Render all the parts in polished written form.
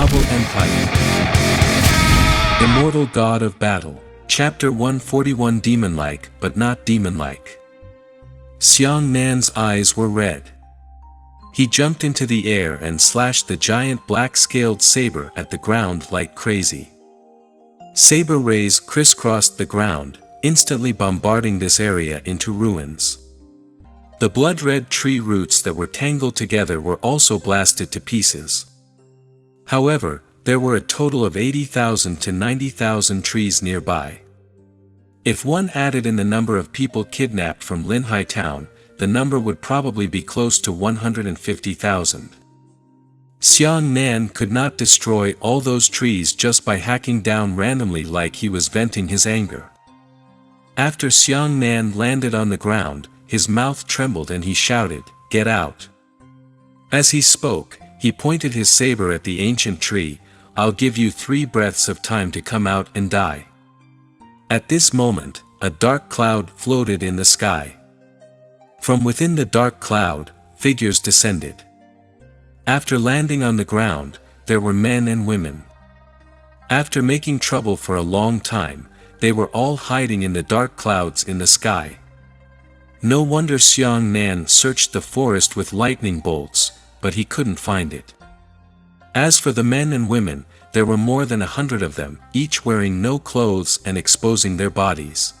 Novel Empire. Immortal God of Battle. Chapter 141. Demon-like, but not demon-like. Xiang Nan's eyes were red. He jumped into the air and slashed the giant black-scaled saber at the ground like crazy. Saber rays crisscrossed the ground, instantly bombarding this area into ruins. The blood-red tree roots that were tangled together were also blasted to pieces. However, there were a total of 80,000 to 90,000 trees nearby. If one added in the number of people kidnapped from Linhai town, the number would probably be close to 150,000. Xiang Nan could not destroy all those trees just by hacking down randomly like he was venting his anger. After Xiang Nan landed on the ground, his mouth trembled and he shouted, "Get out!" As he spoke, he pointed his saber at the ancient tree. "I'll give you 3 breaths of time to come out and die." At this moment, a dark cloud floated in the sky. From within the dark cloud, figures descended. After landing on the ground, there were men and women. After making trouble for a long time, they were all hiding in the dark clouds in the sky. No wonder Xiang Nan searched the forest with lightning bolts, but he couldn't find it. As for the men and women, there were more than 100 of them, each wearing no clothes and exposing their bodies.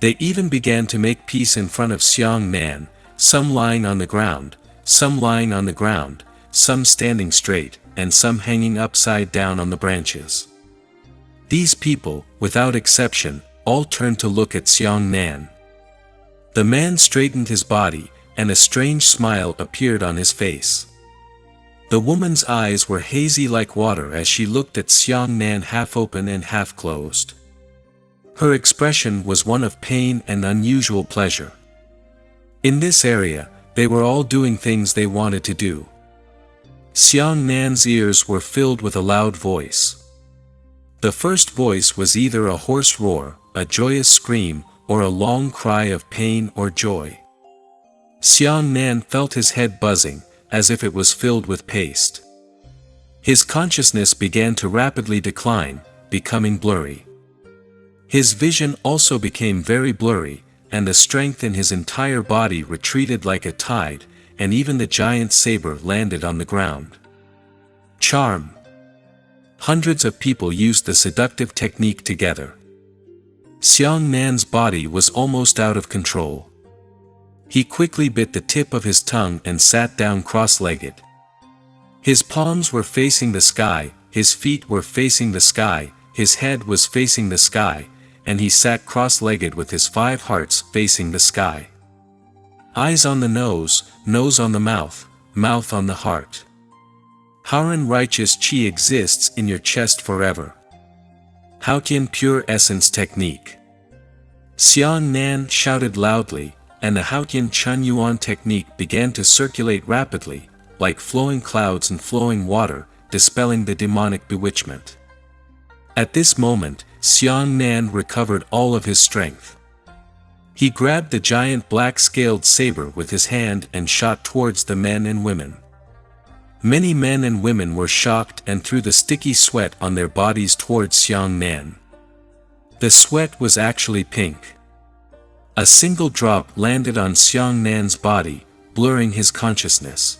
They even began to make peace in front of Xiang Nan, some lying on the ground, some lying on the ground, some standing straight, and some hanging upside down on the branches. These people, without exception, all turned to look at Xiang Nan. The man straightened his body, and a strange smile appeared on his face. The woman's eyes were hazy like water as she looked at Xiang Nan half open and half closed. Her expression was one of pain and unusual pleasure. In this area, they were all doing things they wanted to do. Xiang Nan's ears were filled with a loud voice. The first voice was either a hoarse roar, a joyous scream, or a long cry of pain or joy. Xiang Nan felt his head buzzing, as if it was filled with paste. His consciousness began to rapidly decline, becoming blurry. His vision also became very blurry, and the strength in his entire body retreated like a tide, and even the giant saber landed on the ground. Charm. Hundreds of people used the seductive technique together. Xiang Nan's body was almost out of control. He quickly bit the tip of his tongue and sat down cross-legged. His palms were facing the sky, his feet were facing the sky, his head was facing the sky, and he sat cross-legged with his 5 hearts facing the sky. Eyes on the nose on the mouth, mouth on the heart. Haoran righteous qi exists in your chest forever. Haotian pure essence technique. Xiang Nan shouted loudly, and the Haotian Chun Yuan technique began to circulate rapidly, like flowing clouds and flowing water, dispelling the demonic bewitchment. At this moment, Xiang Nan recovered all of his strength. He grabbed the giant black-scaled saber with his hand and shot towards the men and women. Many men and women were shocked and threw the sticky sweat on their bodies towards Xiang Nan. The sweat was actually pink. A single drop landed on Xiang Nan's body, blurring his consciousness.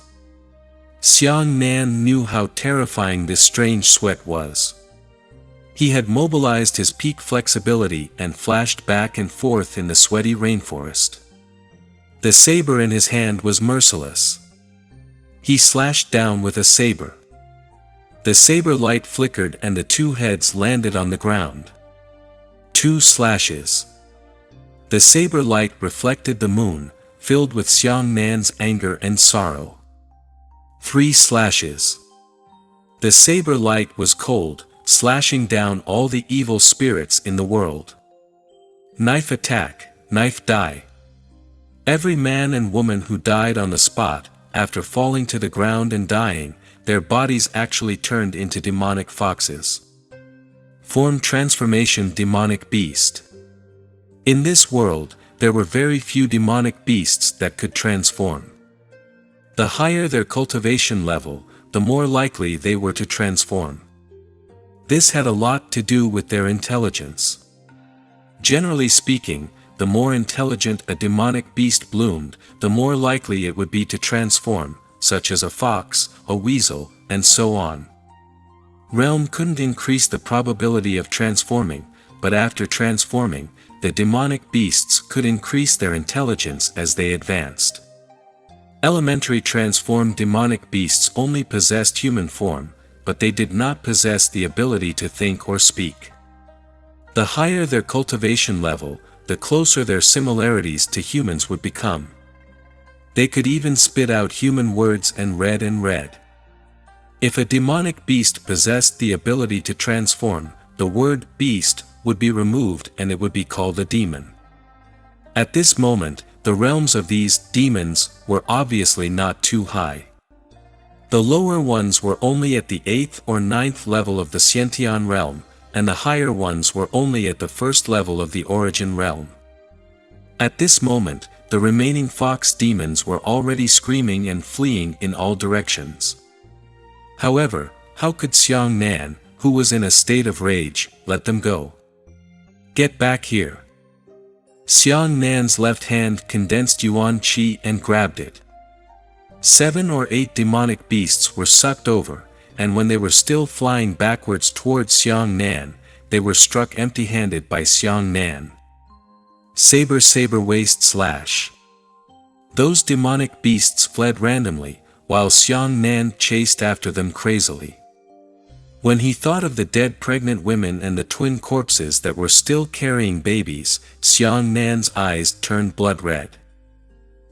Xiang Nan knew how terrifying this strange sweat was. He had mobilized his peak flexibility and flashed back and forth in the sweaty rainforest. The saber in his hand was merciless. He slashed down with a saber. The saber light flickered and the 2 heads landed on the ground. 2 slashes. The saber light reflected the moon, filled with Xiang Nan's anger and sorrow. 3 slashes. The saber light was cold, slashing down all the evil spirits in the world. Knife attack, knife die. Every man and woman who died on the spot, after falling to the ground and dying, their bodies actually turned into demonic foxes. Form transformation demonic beast. In this world, there were very few demonic beasts that could transform. The higher their cultivation level, the more likely they were to transform. This had a lot to do with their intelligence. Generally speaking, the more intelligent a demonic beast bloomed, the more likely it would be to transform, such as a fox, a weasel, and so on. Realm couldn't increase the probability of transforming, but after transforming, the demonic beasts could increase their intelligence as they advanced. Elementary transformed demonic beasts only possessed human form, but they did not possess the ability to think or speak. The higher their cultivation level, the closer their similarities to humans would become. They could even spit out human words and read. If a demonic beast possessed the ability to transform, the word beast would be removed and it would be called a demon. At this moment, the realms of these demons were obviously not too high. The lower ones were only at the 8th or 9th level of the Sciention realm, and the higher ones were only at the 1st level of the Origin realm. At this moment, the remaining fox demons were already screaming and fleeing in all directions. However, how could Xiang Nan, who was in a state of rage, let them go? Get back here! Xiang Nan's left hand condensed Yuan Qi and grabbed it. 7 or 8 demonic beasts were sucked over, and when they were still flying backwards towards Xiang Nan, they were struck empty-handed by Xiang Nan. Saber waist slash. Those demonic beasts fled randomly, while Xiang Nan chased after them crazily. When he thought of the dead pregnant women and the twin corpses that were still carrying babies, Xiang Nan's eyes turned blood red.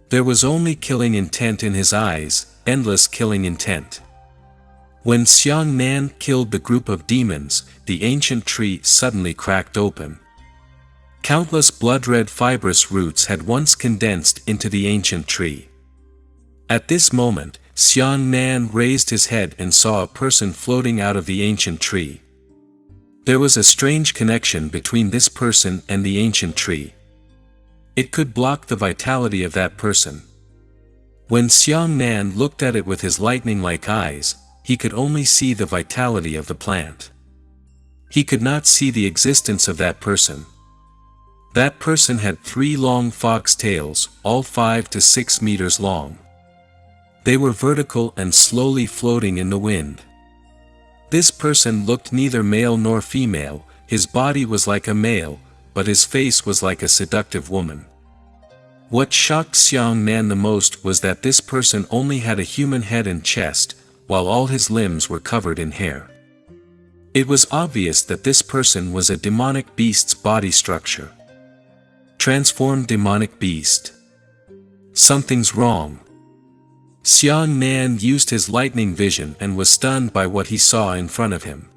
There was only killing intent in his eyes, endless killing intent. When Xiang Nan killed the group of demons, the ancient tree suddenly cracked open. Countless blood-red fibrous roots had once condensed into the ancient tree. At this moment, Xiang Nan raised his head and saw a person floating out of the ancient tree. There was a strange connection between this person and the ancient tree. It could block the vitality of that person. When Xiang Nan looked at it with his lightning-like eyes, he could only see the vitality of the plant. He could not see the existence of that person. That person had 3 long fox tails, all 5 to 6 meters long. They were vertical and slowly floating in the wind. This person looked neither male nor female, his body was like a male, but his face was like a seductive woman. What shocked Xiang Nan the most was that this person only had a human head and chest, while all his limbs were covered in hair. It was obvious that this person was a demonic beast's body structure. Transformed demonic beast. Something's wrong. Xiang Nan used his lightning vision and was stunned by what he saw in front of him.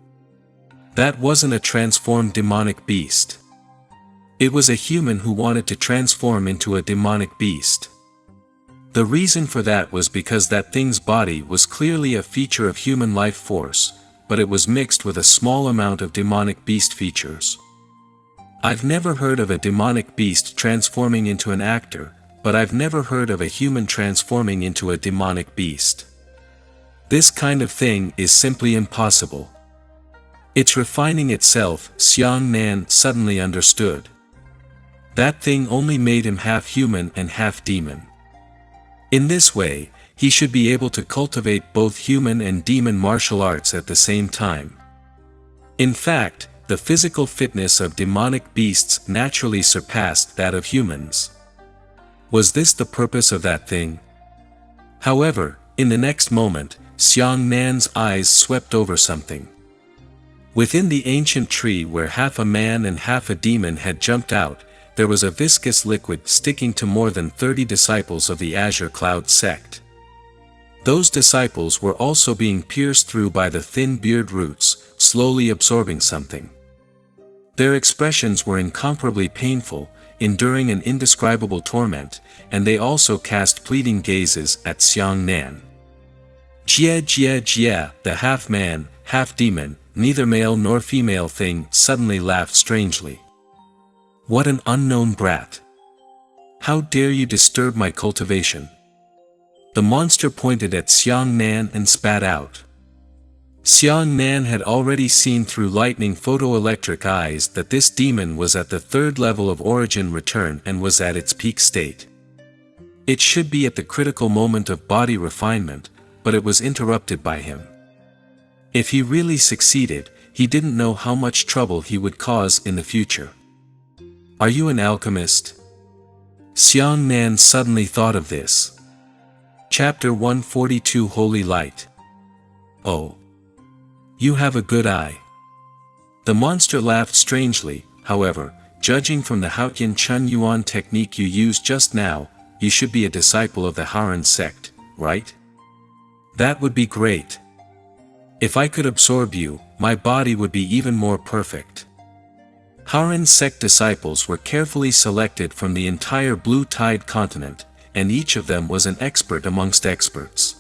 That wasn't a transformed demonic beast. It was a human who wanted to transform into a demonic beast. The reason for that was because that thing's body was clearly a feature of human life force, but it was mixed with a small amount of demonic beast features. I've never heard of a demonic beast transforming into an actor, but I've never heard of a human transforming into a demonic beast. This kind of thing is simply impossible. It's refining itself, Xiang Nan suddenly understood. That thing only made him half human and half demon. In this way, he should be able to cultivate both human and demon martial arts at the same time. In fact, the physical fitness of demonic beasts naturally surpassed that of humans. Was this the purpose of that thing? However, in the next moment, Xiang Nan's eyes swept over something. Within the ancient tree where half a man and half a demon had jumped out, there was a viscous liquid sticking to more than 30 disciples of the Azure Cloud sect. Those disciples were also being pierced through by the thin beard roots, slowly absorbing something. Their expressions were incomparably painful, enduring an indescribable torment, and they also cast pleading gazes at Xiang Nan. Jia, the half-man, half-demon, neither male nor female thing suddenly laughed strangely. What an unknown brat! How dare you disturb my cultivation? The monster pointed at Xiang Nan and spat out. Xiang Nan had already seen through lightning photoelectric eyes that this demon was at the third level of origin return and was at its peak state. It should be at the critical moment of body refinement, but it was interrupted by him. If he really succeeded, he didn't know how much trouble he would cause in the future. Are you an alchemist? Xiang Nan suddenly thought of this. Chapter 142 Holy Light. Oh. You have a good eye. The monster laughed strangely. However, judging from the Haotian Chun Yuan technique you used just now, you should be a disciple of the Haran sect, right? That would be great. If I could absorb you, my body would be even more perfect. Haran sect disciples were carefully selected from the entire Blue Tide continent, and each of them was an expert amongst experts.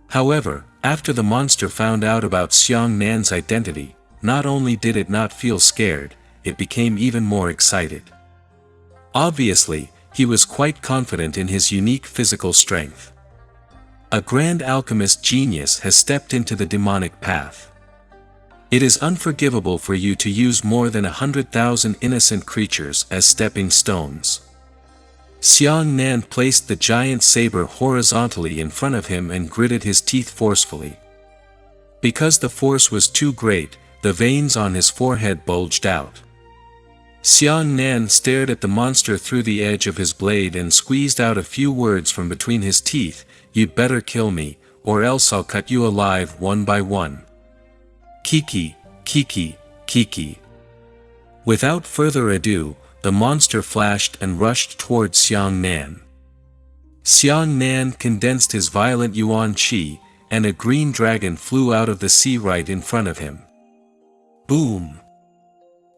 However, after the monster found out about Xiang Nan's identity, not only did it not feel scared, it became even more excited. Obviously, he was quite confident in his unique physical strength. A grand alchemist genius has stepped into the demonic path. It is unforgivable for you to use more than 100,000 innocent creatures as stepping stones. Xiang Nan placed the giant saber horizontally in front of him and gritted his teeth forcefully. Because the force was too great, the veins on his forehead bulged out. Xiang Nan stared at the monster through the edge of his blade and squeezed out a few words from between his teeth. You'd better kill me, or else I'll cut you alive one by one. Kiki, Kiki, Kiki. Without further ado, the monster flashed and rushed towards Xiang Nan. Xiang Nan condensed his violent yuan qi, and a green dragon flew out of the sea right in front of him. Boom!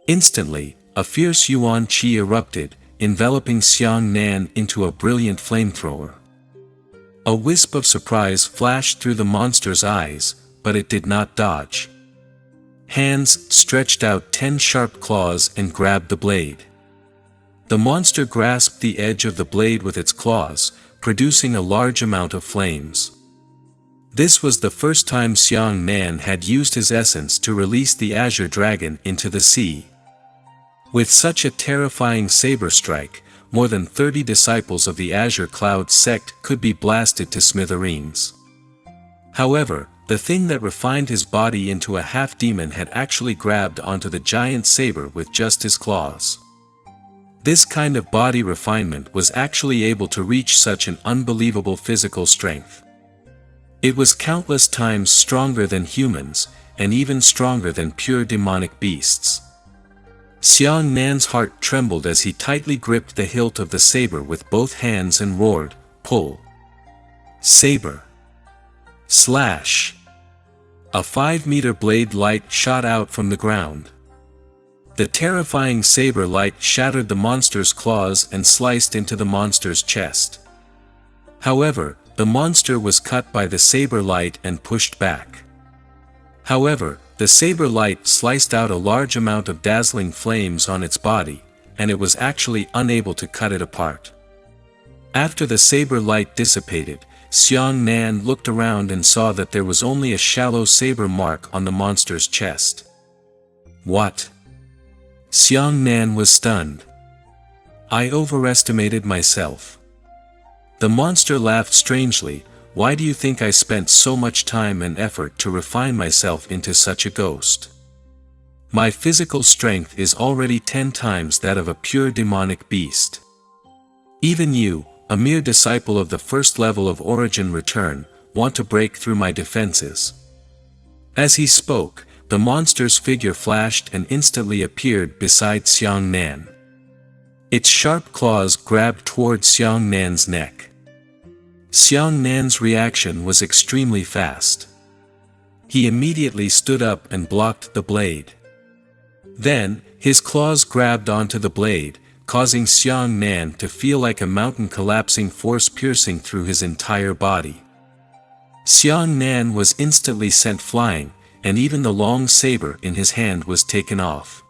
Instantly, a fierce yuan qi erupted, enveloping Xiang Nan into a brilliant flamethrower. A wisp of surprise flashed through the monster's eyes, but it did not dodge. Hands stretched out 10 sharp claws and grabbed the blade. The monster grasped the edge of the blade with its claws, producing a large amount of flames. This was the first time Xiang Nan had used his essence to release the azure dragon into the sea. With such a terrifying saber strike, more than 30 disciples of the Azure Cloud sect could be blasted to smithereens. However, the thing that refined his body into a half-demon had actually grabbed onto the giant saber with just his claws. This kind of body refinement was actually able to reach such an unbelievable physical strength. It was countless times stronger than humans, and even stronger than pure demonic beasts. Xiang Nan's heart trembled as he tightly gripped the hilt of the saber with both hands and roared, "Pull! Saber! Slash!" A 5-meter blade light shot out from the ground. The terrifying saber light shattered the monster's claws and sliced into the monster's chest. However, the monster was cut by the saber light and pushed back. However, the saber light sliced out a large amount of dazzling flames on its body, and it was actually unable to cut it apart. After the saber light dissipated, Xiang Nan looked around and saw that there was only a shallow saber mark on the monster's chest. What? Xiang Nan was stunned. I overestimated myself. The monster laughed strangely. Why do you think I spent so much time and effort to refine myself into such a ghost? My physical strength is already 10 times that of a pure demonic beast. Even you, a mere disciple of the first level of origin return, want to break through my defenses. As he spoke, the monster's figure flashed and instantly appeared beside Xiang Nan. Its sharp claws grabbed towards Xiang Nan's neck. Xiang Nan's reaction was extremely fast. He immediately stood up and blocked the blade. Then, his claws grabbed onto the blade, causing Xiang Nan to feel like a mountain collapsing force piercing through his entire body. Xiang Nan was instantly sent flying, and even the long saber in his hand was taken off.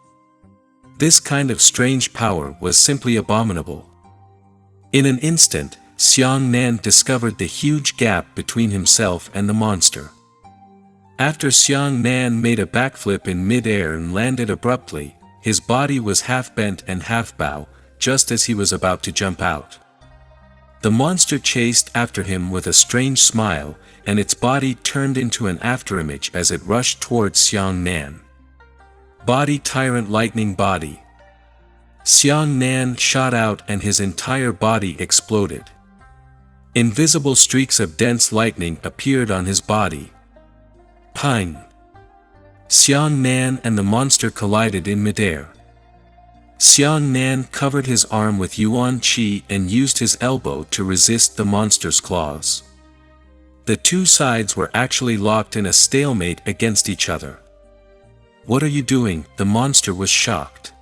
This kind of strange power was simply abominable. In an instant, Xiang Nan discovered the huge gap between himself and the monster. After Xiang Nan made a backflip in mid-air and landed abruptly, his body was half bent and half bow, just as he was about to jump out. The monster chased after him with a strange smile, and its body turned into an afterimage as it rushed towards Xiang Nan. Body Tyrant Lightning Body. Xiang Nan shot out and his entire body exploded. Invisible streaks of dense lightning appeared on his body. Pang! Xiang Nan and the monster collided in midair. Xiang Nan covered his arm with Yuan Qi and used his elbow to resist the monster's claws. The two sides were actually locked in a stalemate against each other. "What are you doing?" the monster was shocked.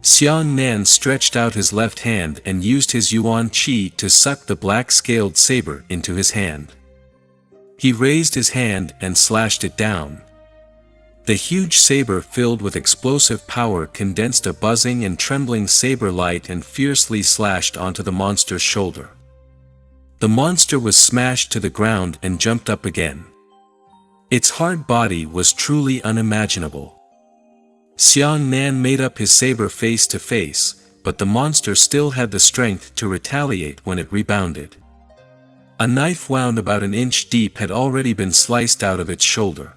Xiang Nan stretched out his left hand and used his Yuan Qi to suck the black-scaled saber into his hand. He raised his hand and slashed it down. The huge saber filled with explosive power condensed a buzzing and trembling saber light and fiercely slashed onto the monster's shoulder. The monster was smashed to the ground and jumped up again. Its hard body was truly unimaginable. Xiang Nan made up his saber face to face, but the monster still had the strength to retaliate when it rebounded. A knife wound about an inch deep had already been sliced out of its shoulder.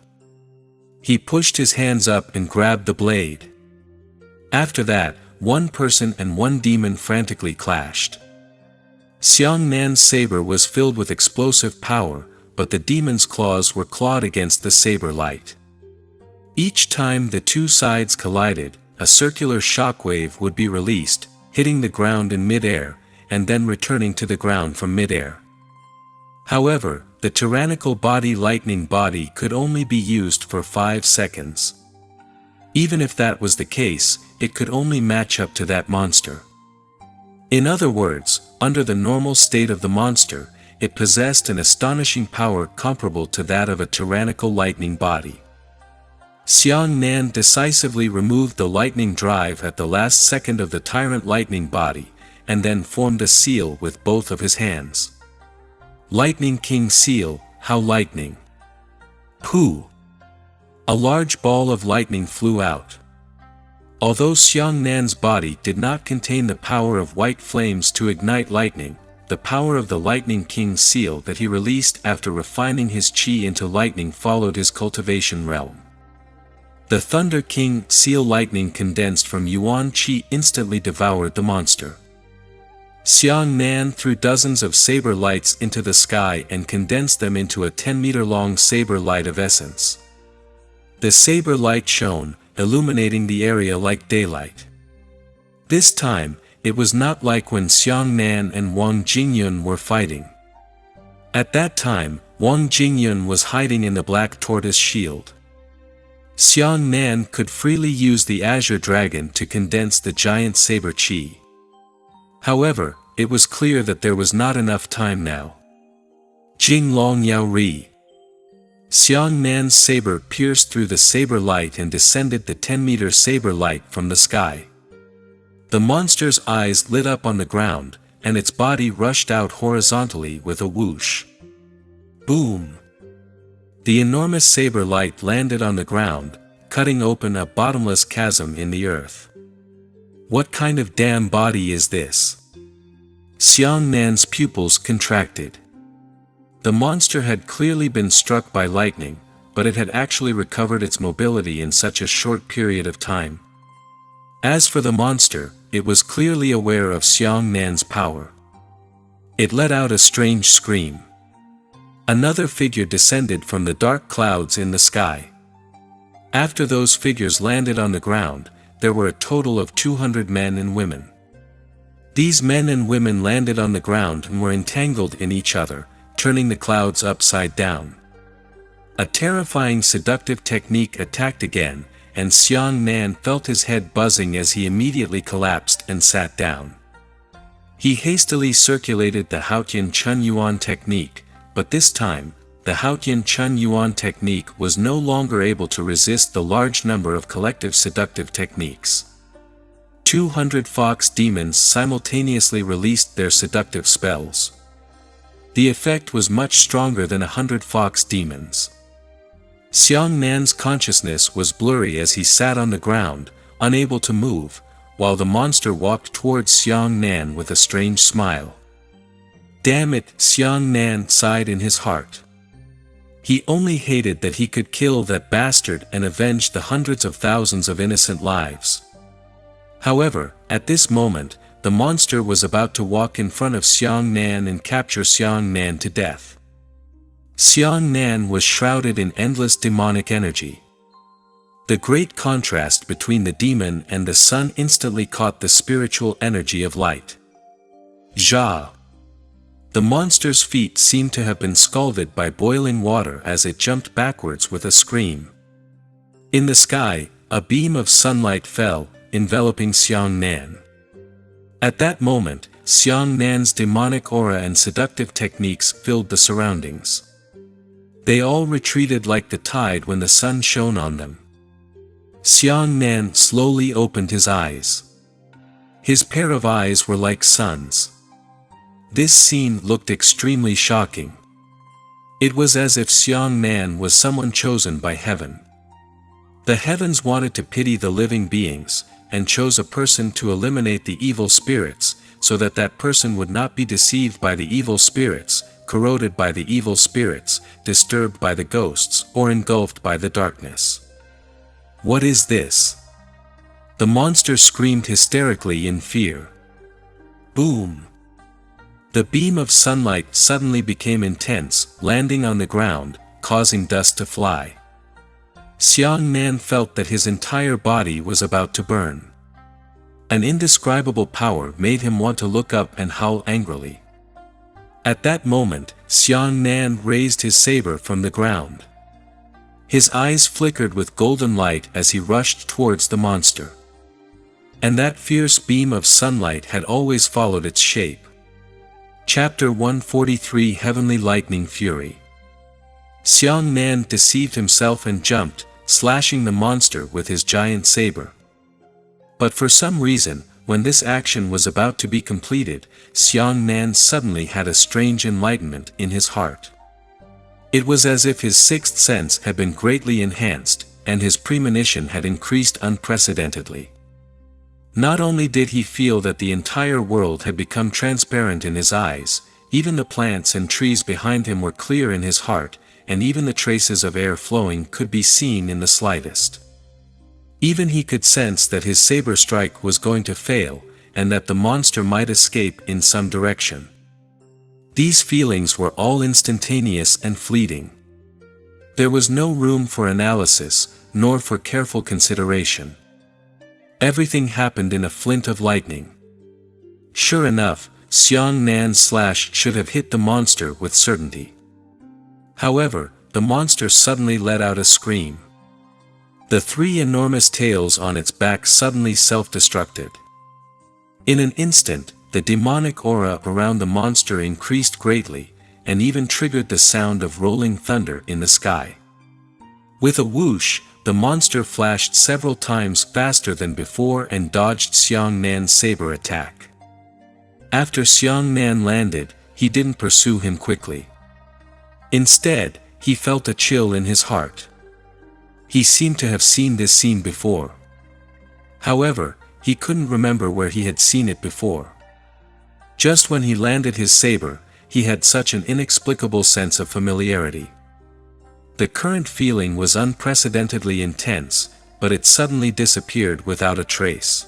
He pushed his hands up and grabbed the blade. After that, one person and one demon frantically clashed. Xiang Nan's saber was filled with explosive power, but the demon's claws were clawed against the saber light. Each time the two sides collided, a circular shockwave would be released, hitting the ground in mid-air, and then returning to the ground from mid-air. However, the tyrannical body lightning body could only be used for 5 seconds. Even if that was the case, it could only match up to that monster. In other words, under the normal state of the monster, it possessed an astonishing power comparable to that of a tyrannical lightning body. Xiang Nan decisively removed the lightning drive at the last second of the tyrant lightning body, and then formed a seal with both of his hands. Lightning King Seal, how lightning! Pooh! A large ball of lightning flew out. Although Xiang Nan's body did not contain the power of white flames to ignite lightning, the power of the Lightning King Seal that he released after refining his qi into lightning followed his cultivation realm. The Thunder King Seal lightning condensed from Yuan Qi instantly devoured the monster. Xiang Nan threw dozens of saber lights into the sky and condensed them into a 10-meter-long saber light of essence. The saber light shone, illuminating the area like daylight. This time, it was not like when Xiang Nan and Wang Jingyun were fighting. At that time, Wang Jingyun was hiding in the Black Tortoise shield. Xiang Nan could freely use the Azure Dragon to condense the giant saber qi. However, it was clear that there was not enough time now. Jing Long Yao Ri. Xiang Nan's saber pierced through the saber light and descended the 10-meter saber light from the sky. The monster's eyes lit up on the ground, and its body rushed out horizontally with a whoosh. Boom! The enormous saber light landed on the ground, cutting open a bottomless chasm in the earth. What kind of damn body is this? Xiang Nan's pupils contracted. The monster had clearly been struck by lightning, but it had actually recovered its mobility in such a short period of time. As for the monster, it was clearly aware of Xiang Nan's power. It let out a strange scream. Another figure descended from the dark clouds in the sky. After those figures landed on the ground, there were a total of 200 men and women. These men and women landed on the ground and were entangled in each other, turning the clouds upside down. A terrifying seductive technique attacked again, and Xiang Nan felt his head buzzing as he immediately collapsed and sat down. He hastily circulated the Haotian Chun Yuan technique, but this time, the Haotian Chun Yuan technique was no longer able to resist the large number of collective seductive techniques. 200 fox demons simultaneously released their seductive spells. The effect was much stronger than 100 fox demons. Xiang Nan's consciousness was blurry as he sat on the ground, unable to move, while the monster walked towards Xiang Nan with a strange smile. Damn it, Xiang Nan sighed in his heart. He only hated that he could kill that bastard and avenge the hundreds of thousands of innocent lives. However, at this moment, the monster was about to walk in front of Xiang Nan and capture Xiang Nan to death. Xiang Nan was shrouded in endless demonic energy. The great contrast between the demon and the sun instantly caught the spiritual energy of light. Zha! The monster's feet seemed to have been scalded by boiling water as it jumped backwards with a scream. In the sky, a beam of sunlight fell, enveloping Xiang Nan. At that moment, Xiang Nan's demonic aura and seductive techniques filled the surroundings. They all retreated like the tide when the sun shone on them. Xiang Nan slowly opened his eyes. His pair of eyes were like suns. This scene looked extremely shocking. It was as if Xiang Nan was someone chosen by heaven. The heavens wanted to pity the living beings, and chose a person to eliminate the evil spirits, so that that person would not be deceived by the evil spirits, corroded by the evil spirits, disturbed by the ghosts, or engulfed by the darkness. What is this? The monster screamed hysterically in fear. Boom! The beam of sunlight suddenly became intense, landing on the ground, causing dust to fly. Xiang Nan felt that his entire body was about to burn. An indescribable power made him want to look up and howl angrily. At that moment, Xiang Nan raised his saber from the ground. His eyes flickered with golden light as he rushed towards the monster. And that fierce beam of sunlight had always followed its shape. Chapter 143 Heavenly Lightning Fury. Xiang Nan deceived himself and jumped, slashing the monster with his giant saber. But for some reason, when this action was about to be completed, Xiang Nan suddenly had a strange enlightenment in his heart. It was as if his sixth sense had been greatly enhanced, and his premonition had increased unprecedentedly. Not only did he feel that the entire world had become transparent in his eyes, even the plants and trees behind him were clear in his heart, and even the traces of air flowing could be seen in the slightest. Even he could sense that his saber strike was going to fail, and that the monster might escape in some direction. These feelings were all instantaneous and fleeting. There was no room for analysis, nor for careful consideration. Everything happened in a flint of lightning. Sure enough, Xiang Nan's slash should have hit the monster with certainty. However, the monster suddenly let out a scream. The three enormous tails on its back suddenly self-destructed. In an instant, the demonic aura around the monster increased greatly, and even triggered the sound of rolling thunder in the sky. With a whoosh, the monster flashed several times faster than before and dodged Xiang Nan's saber attack. After Xiang Nan landed, he didn't pursue him quickly. Instead, he felt a chill in his heart. He seemed to have seen this scene before. However, he couldn't remember where he had seen it before. Just when he landed his saber, he had such an inexplicable sense of familiarity. The current feeling was unprecedentedly intense, but it suddenly disappeared without a trace.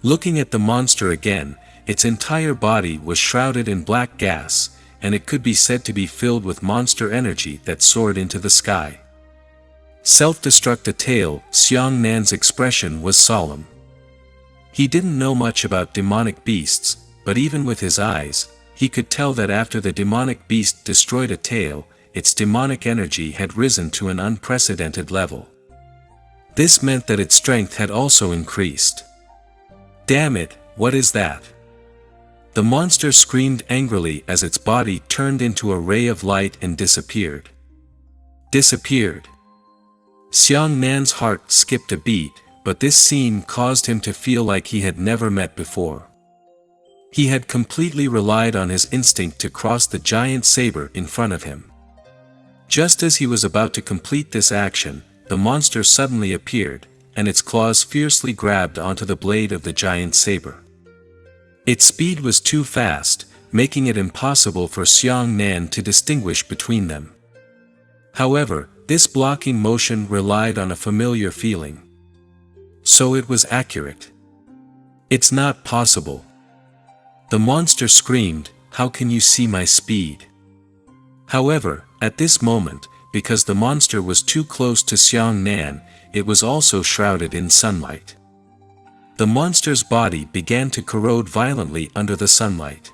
Looking at the monster again, its entire body was shrouded in black gas, and it could be said to be filled with monster energy that soared into the sky. Self-destruct a tail, Xiang Nan's expression was solemn. He didn't know much about demonic beasts, but even with his eyes, he could tell that after the demonic beast destroyed a tail, its demonic energy had risen to an unprecedented level. This meant that its strength had also increased. Damn it, what is that? The monster screamed angrily as its body turned into a ray of light and disappeared. Xiang Nan's heart skipped a beat, but this scene caused him to feel like he had never met before. He had completely relied on his instinct to cross the giant saber in front of him. Just as he was about to complete this action, the monster suddenly appeared, and its claws fiercely grabbed onto the blade of the giant saber. Its speed was too fast, making it impossible for Xiang Nan to distinguish between them. However, this blocking motion relied on a familiar feeling. So it was accurate. "It's not possible." The monster screamed, "How can you see my speed?" However, at this moment, because the monster was too close to Xiang Nan, it was also shrouded in sunlight. The monster's body began to corrode violently under the sunlight.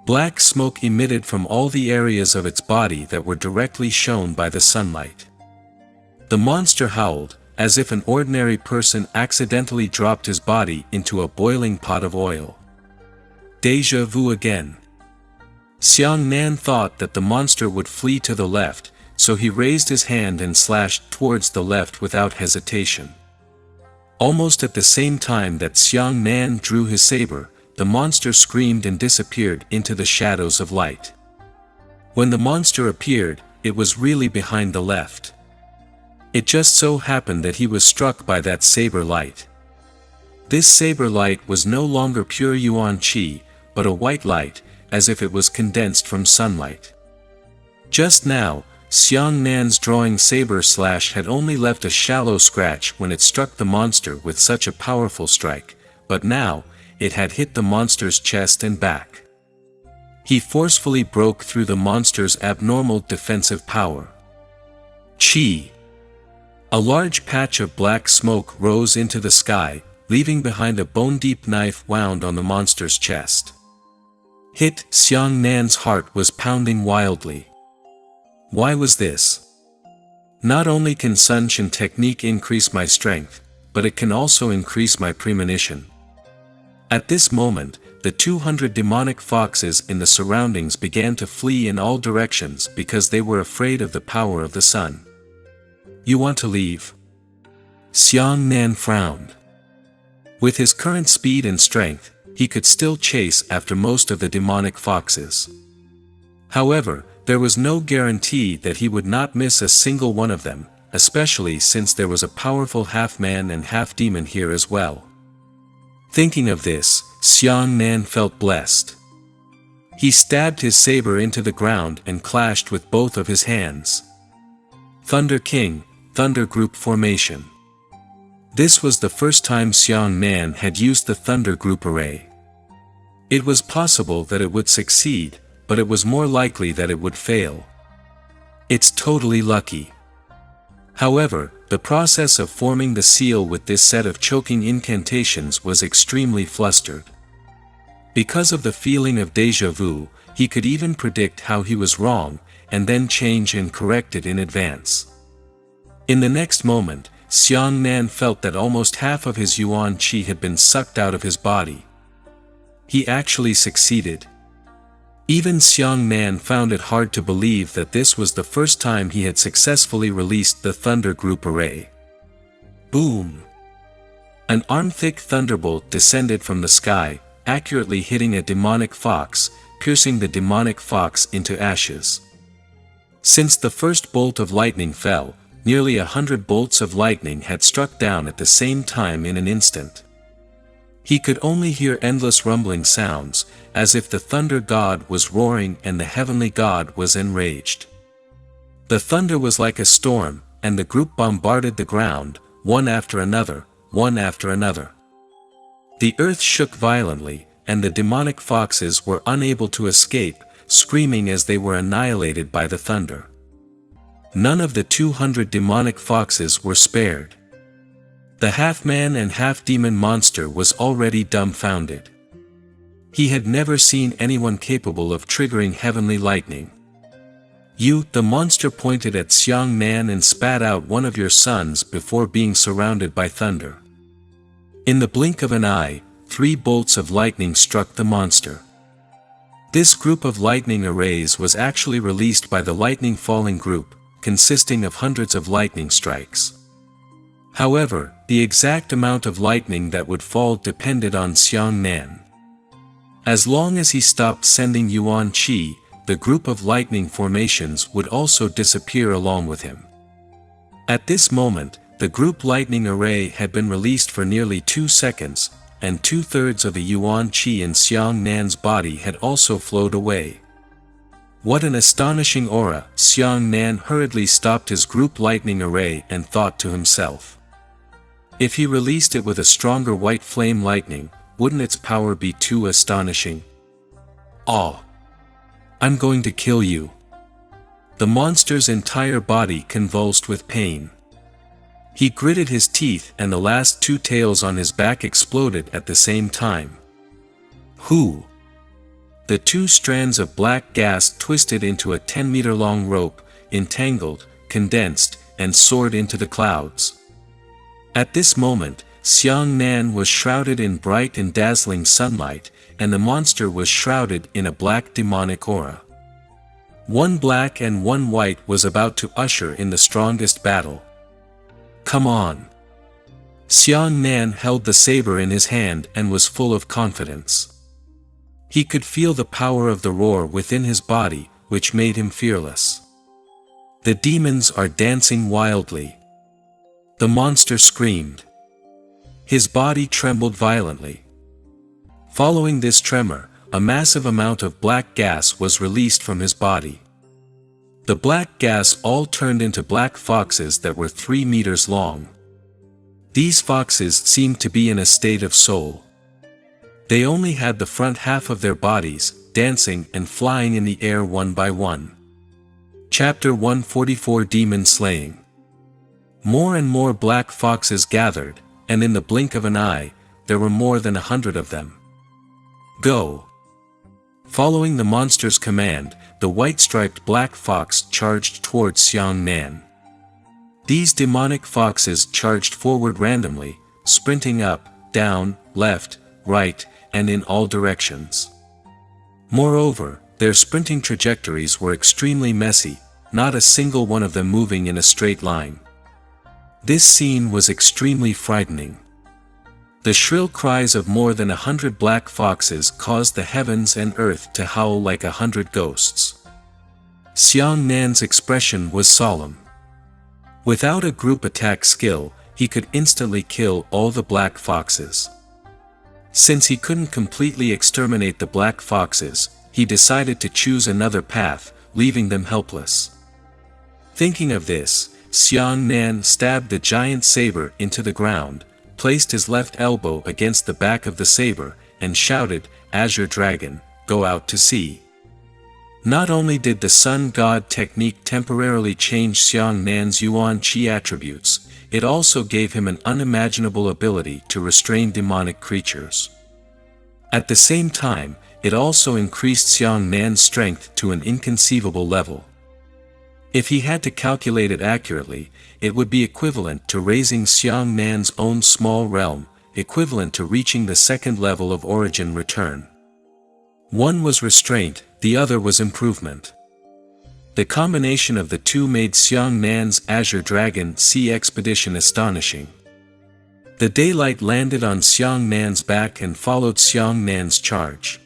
Black smoke emitted from all the areas of its body that were directly shown by the sunlight. The monster howled, as if an ordinary person accidentally dropped his body into a boiling pot of oil. Déjà vu again. Xiang Nan thought that the monster would flee to the left, so he raised his hand and slashed towards the left without hesitation. Almost at the same time that Xiang Nan drew his saber, the monster screamed and disappeared into the shadows of light. When the monster appeared, it was really behind the left. It just so happened that he was struck by that saber light. This saber light was no longer pure yuan qi, but a white light, as if it was condensed from sunlight. Just now, Xiang Nan's drawing saber slash had only left a shallow scratch when it struck the monster with such a powerful strike, but now, it had hit the monster's chest and back. He forcefully broke through the monster's abnormal defensive power. Qi. A large patch of black smoke rose into the sky, leaving behind a bone-deep knife wound on the monster's chest. Hit. Xiang Nan's heart was pounding wildly. Why was this? Not only can Sun Shan technique increase my strength, but it can also increase my premonition. At this moment, the 200 demonic foxes in the surroundings began to flee in all directions because they were afraid of the power of the sun. "You want to leave?" Xiang Nan frowned. With his current speed and strength, he could still chase after most of the demonic foxes. However, there was no guarantee that he would not miss a single one of them, especially since there was a powerful half-man and half-demon here as well. Thinking of this, Xiang Nan felt blessed. He stabbed his saber into the ground and clashed with both of his hands. Thunder King, Thunder Group Formation. This was the first time Xiang Nan had used the Thunder Group array. It was possible that it would succeed, but it was more likely that it would fail. It's totally lucky. However, the process of forming the seal with this set of choking incantations was extremely flustered. Because of the feeling of déjà vu, he could even predict how he was wrong, and then change and correct it in advance. In the next moment, Xiang Nan felt that almost half of his yuan qi had been sucked out of his body. He actually succeeded. Even Xiang Nan found it hard to believe that this was the first time he had successfully released the Thunder Group array. Boom! An arm-thick thunderbolt descended from the sky, accurately hitting a demonic fox, piercing the demonic fox into ashes. Since the first bolt of lightning fell, nearly 100 bolts of lightning had struck down at the same time in an instant. He could only hear endless rumbling sounds, as if the thunder god was roaring and the heavenly god was enraged. The thunder was like a storm, and the group bombarded the ground, one after another, one after another. The earth shook violently, and the demonic foxes were unable to escape, screaming as they were annihilated by the thunder. None of the 200 demonic foxes were spared. The half-man and half-demon monster was already dumbfounded. He had never seen anyone capable of triggering heavenly lightning. "You," the monster pointed at Xiang Nan and spat out one of your sons before being surrounded by thunder. In the blink of an eye, 3 bolts of lightning struck the monster. This group of lightning arrays was actually released by the lightning falling group, consisting of hundreds of lightning strikes. However, the exact amount of lightning that would fall depended on Xiang Nan. As long as he stopped sending Yuan Qi, the group of lightning formations would also disappear along with him. At this moment, the group lightning array had been released for nearly 2 seconds, and 2/3 of the Yuan Qi in Xiang Nan's body had also flowed away. What an astonishing aura! Xiang Nan hurriedly stopped his group lightning array and thought to himself. If he released it with a stronger white flame lightning, wouldn't its power be too astonishing? Oh! I'm going to kill you! The monster's entire body convulsed with pain. He gritted his teeth and the last 2 tails on his back exploded at the same time. Who? The 2 strands of black gas twisted into a 10-meter-long rope, entangled, condensed, and soared into the clouds. At this moment, Xiang Nan was shrouded in bright and dazzling sunlight, and the monster was shrouded in a black demonic aura. One black and one white was about to usher in the strongest battle. Come on! Xiang Nan held the saber in his hand and was full of confidence. He could feel the power of the roar within his body, which made him fearless. The demons are dancing wildly. The monster screamed. His body trembled violently. Following this tremor, a massive amount of black gas was released from his body. The black gas all turned into black foxes that were 3 meters long. These foxes seemed to be in a state of soul. They only had the front half of their bodies, dancing and flying in the air one by one. Chapter 144 Demon Slaying. More and more black foxes gathered, and in the blink of an eye, there were more than 100 of them. Go! Following the monster's command, the white-striped black fox charged towards Xiang Nan. These demonic foxes charged forward randomly, sprinting up, down, left, right, and in all directions. Moreover, their sprinting trajectories were extremely messy, not a single one of them moving in a straight line. This scene was extremely frightening. The shrill cries of more than 100 black foxes caused the heavens and earth to howl like 100 ghosts. Xiang Nan's expression was solemn. Without a group attack skill, he could instantly kill all the black foxes. Since he couldn't completely exterminate the black foxes, he decided to choose another path, leaving them helpless. Thinking of this, Xiang Nan stabbed the giant saber into the ground, placed his left elbow against the back of the saber, and shouted, "Azure Dragon, go out to sea." Not only did the Sun God technique temporarily change Xiang Nan's Yuan Qi attributes, it also gave him an unimaginable ability to restrain demonic creatures. At the same time, it also increased Xiang Nan's strength to an inconceivable level. If he had to calculate it accurately, it would be equivalent to raising Xiang Nan's own small realm, equivalent to reaching the second level of origin return. One was restraint, the other was improvement. The combination of the two made Xiang Nan's Azure Dragon Sea expedition astonishing. The daylight landed on Xiang Nan's back and followed Xiang Nan's charge.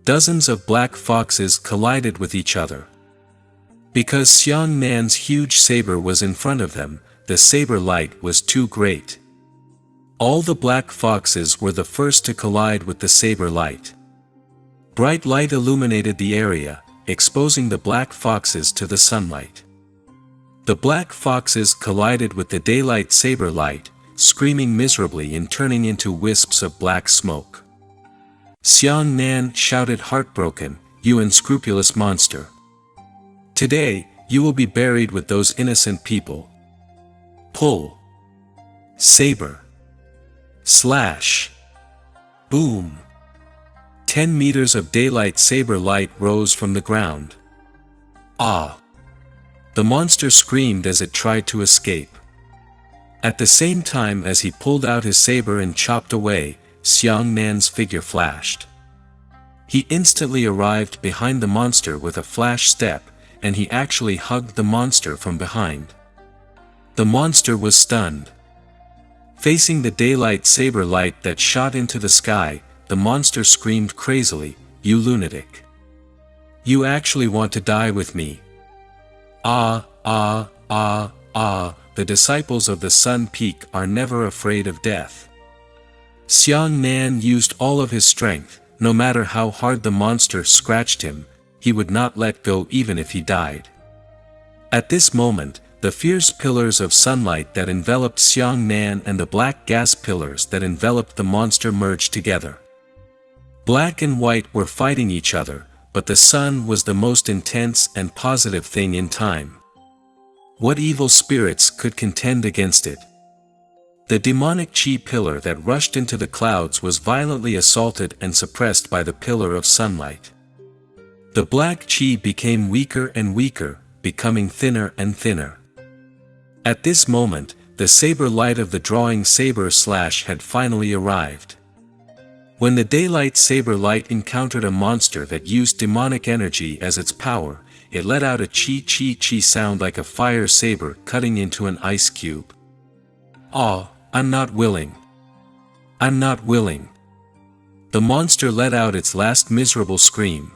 Dozens of black foxes collided with each other. Because Xiang Nan's huge saber was in front of them, the saber light was too great. All the black foxes were the first to collide with the saber light. Bright light illuminated the area, exposing the black foxes to the sunlight. The black foxes collided with the daylight saber light, screaming miserably and turning into wisps of black smoke. Xiang Nan shouted heartbroken, "You unscrupulous monster! Today, you will be buried with those innocent people." Pull. Saber. Slash. Boom. 10 meters of daylight saber light rose from the ground. Ah! The monster screamed as it tried to escape. At the same time as he pulled out his saber and chopped away, Xiang Nan's figure flashed. He instantly arrived behind the monster with a flash step, and he actually hugged the monster from behind. The monster was stunned. Facing the daylight saber light that shot into the sky, the monster screamed crazily, "You lunatic! You actually want to die with me? Ah, ah, ah, ah, the disciples of the Sun Peak are never afraid of death." Xiang Nan used all of his strength. No matter how hard the monster scratched him, he would not let go even if he died. At this moment, the fierce pillars of sunlight that enveloped Xiang Nan and the black gas pillars that enveloped the monster merged together. Black and white were fighting each other, but the sun was the most intense and positive thing in time. What evil spirits could contend against it? The demonic chi pillar that rushed into the clouds was violently assaulted and suppressed by the pillar of sunlight. The black chi became weaker and weaker, becoming thinner and thinner. At this moment, the saber light of the drawing saber slash had finally arrived. When the daylight saber light encountered a monster that used demonic energy as its power, it let out a chi sound like a fire saber cutting into an ice cube. "Ah, I'm not willing. I'm not willing." The monster let out its last miserable scream.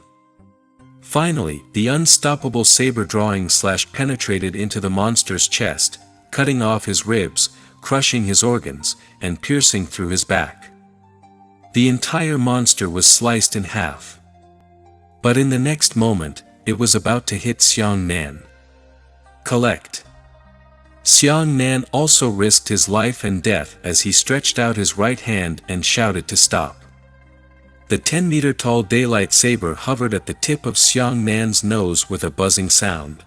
Finally, the unstoppable saber drawing slash penetrated into the monster's chest, cutting off his ribs, crushing his organs, and piercing through his back. The entire monster was sliced in half. But in the next moment, it was about to hit Xiang Nan. Collect. Xiang Nan also risked his life and death as he stretched out his right hand and shouted to stop. The 10-meter-tall daylight saber hovered at the tip of Xiang Nan's nose with a buzzing sound.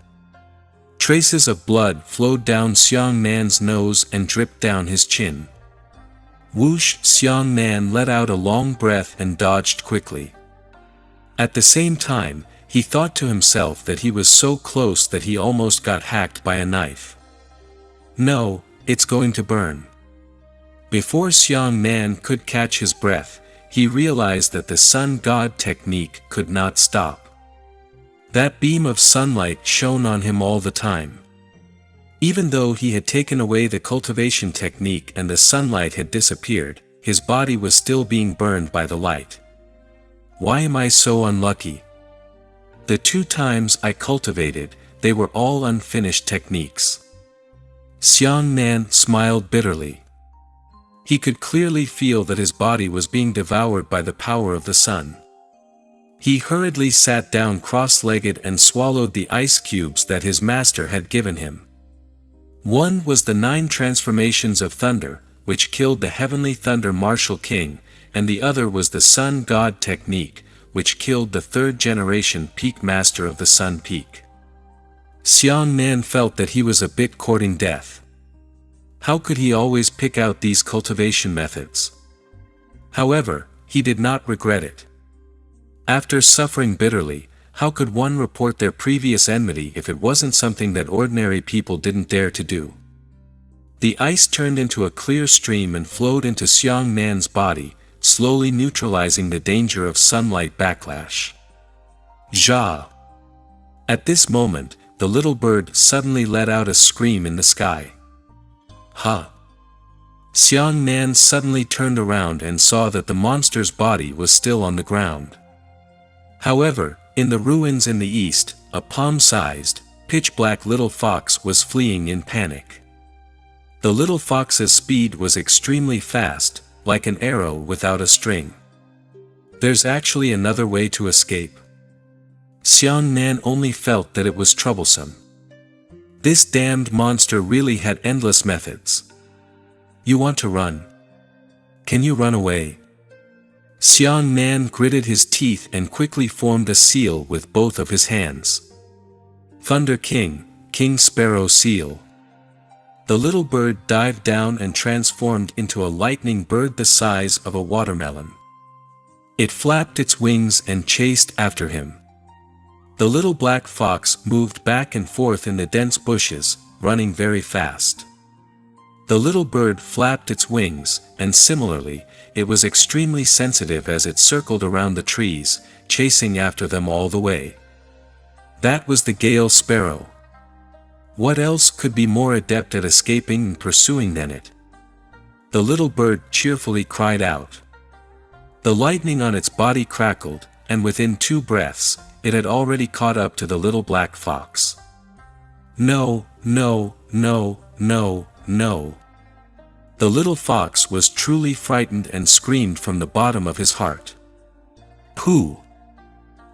Traces of blood flowed down Xiang Nan's nose and dripped down his chin. Whoosh! Xiang Nan let out a long breath and dodged quickly. At the same time, he thought to himself that he was so close that he almost got hacked by a knife. No, it's going to burn. Before Xiang Nan could catch his breath, he realized that the sun god technique could not stop. That beam of sunlight shone on him all the time. Even though he had taken away the cultivation technique and the sunlight had disappeared, his body was still being burned by the light. Why am I so unlucky? The 2 times I cultivated, they were all unfinished techniques. Xiang Nan smiled bitterly. He could clearly feel that his body was being devoured by the power of the sun. He hurriedly sat down cross-legged and swallowed the ice cubes that his master had given him. One was the 9 transformations of thunder, which killed the heavenly thunder martial king, and the other was the sun god technique, which killed the 3rd generation peak master of the Sun Peak. Xiang Nan felt that he was a bit courting death. How could he always pick out these cultivation methods? However, he did not regret it. After suffering bitterly, how could one report their previous enmity if it wasn't something that ordinary people didn't dare to do? The ice turned into a clear stream and flowed into Xiang Nan's body, slowly neutralizing the danger of sunlight backlash. Zha! At this moment, the little bird suddenly let out a scream in the sky. Ha! Xiang Nan suddenly turned around and saw that the monster's body was still on the ground. However, in the ruins in the east, a palm-sized, pitch-black little fox was fleeing in panic. The little fox's speed was extremely fast, like an arrow without a string. There's actually another way to escape. Xiang Nan only felt that it was troublesome. This damned monster really had endless methods. You want to run? Can you run away? Xiang Nan gritted his teeth and quickly formed a seal with both of his hands. Thunder King, King Sparrow Seal. The little bird dived down and transformed into a lightning bird the size of a watermelon. It flapped its wings and chased after him. The little black fox moved back and forth in the dense bushes, running very fast. The little bird flapped its wings, and similarly, it was extremely sensitive as it circled around the trees, chasing after them all the way. That was the Gale Sparrow. What else could be more adept at escaping and pursuing than it? the little bird cheerfully cried out. The lightning on its body crackled, and within 2 breaths, it had already caught up to the little black fox. No, no, no, no, no. The little fox was truly frightened and screamed from the bottom of his heart. Pooh!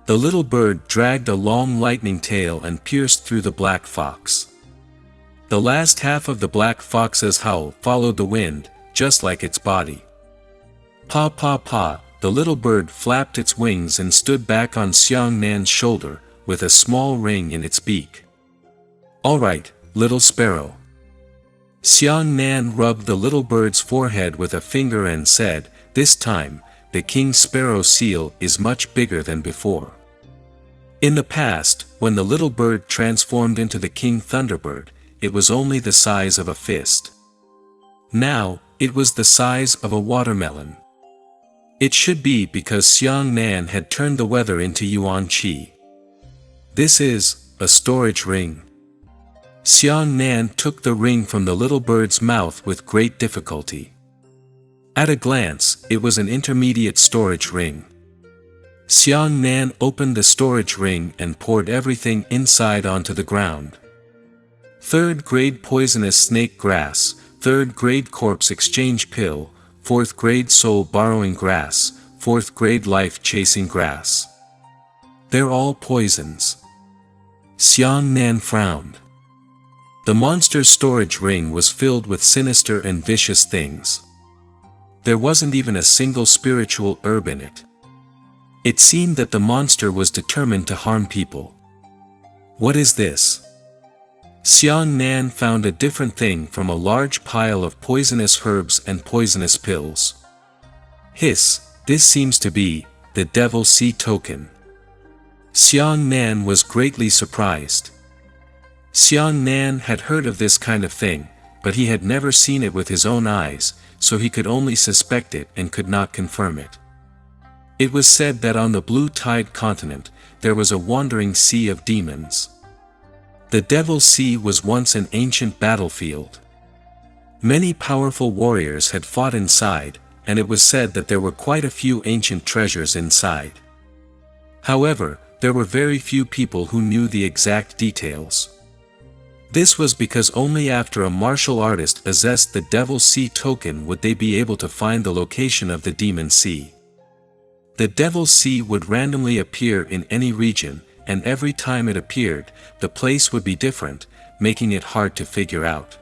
The little bird dragged a long lightning tail and pierced through the black fox. The last half of the black fox's howl followed the wind, just like its body. Pa pa pa, the little bird flapped its wings and stood back on Xiang Nan's shoulder, with a small ring in its beak. All right, little sparrow. Xiang Nan rubbed the little bird's forehead with a finger and said, this time, the king sparrow seal is much bigger than before. In the past, when the little bird transformed into the king thunderbird, it was only the size of a fist. Now, it was the size of a watermelon. It should be because Xiang Nan had turned the weather into yuan qi. This is a storage ring. Xiang Nan took the ring from the little bird's mouth with great difficulty. At a glance, it was an intermediate storage ring. Xiang Nan opened the storage ring and poured everything inside onto the ground. 3rd grade poisonous snake grass, 3rd grade corpse exchange pill, 4th grade soul borrowing grass, 4th grade life chasing grass. They're all poisons. Xiang Nan frowned. The monster's storage ring was filled with sinister and vicious things. There wasn't even a single spiritual herb in it. It seemed that the monster was determined to harm people. What is this? Xiang Nan found a different thing from a large pile of poisonous herbs and poisonous pills. Hiss, this seems to be the devil sea token. Xiang Nan was greatly surprised. Xiang Nan had heard of this kind of thing, but he had never seen it with his own eyes, so he could only suspect it and could not confirm it. It was said that on the Blue Tide continent, there was a wandering sea of demons. The Devil's Sea was once an ancient battlefield. Many powerful warriors had fought inside, and it was said that there were quite a few ancient treasures inside. However, there were very few people who knew the exact details. This was because only after a martial artist possessed the Devil's Sea token would they be able to find the location of the Demon Sea. The Devil's Sea would randomly appear in any region, and every time it appeared, the place would be different, making it hard to figure out.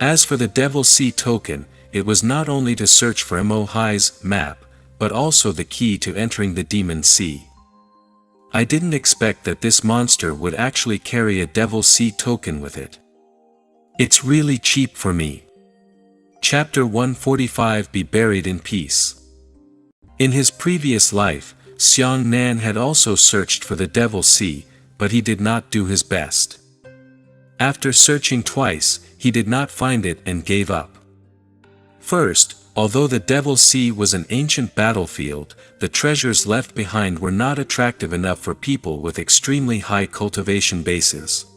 As for the Devil's Sea token, it was not only to search for Mohai's map, but also the key to entering the Demon Sea. I didn't expect that this monster would actually carry a Devil's Sea token with it. It's really cheap for me. Chapter 145 Be buried in peace. In his previous life, Xiang Nan had also searched for the Devil's Sea, but he did not do his best. After searching twice, he did not find it and gave up. First, although the Devil's Sea was an ancient battlefield, the treasures left behind were not attractive enough for people with extremely high cultivation bases.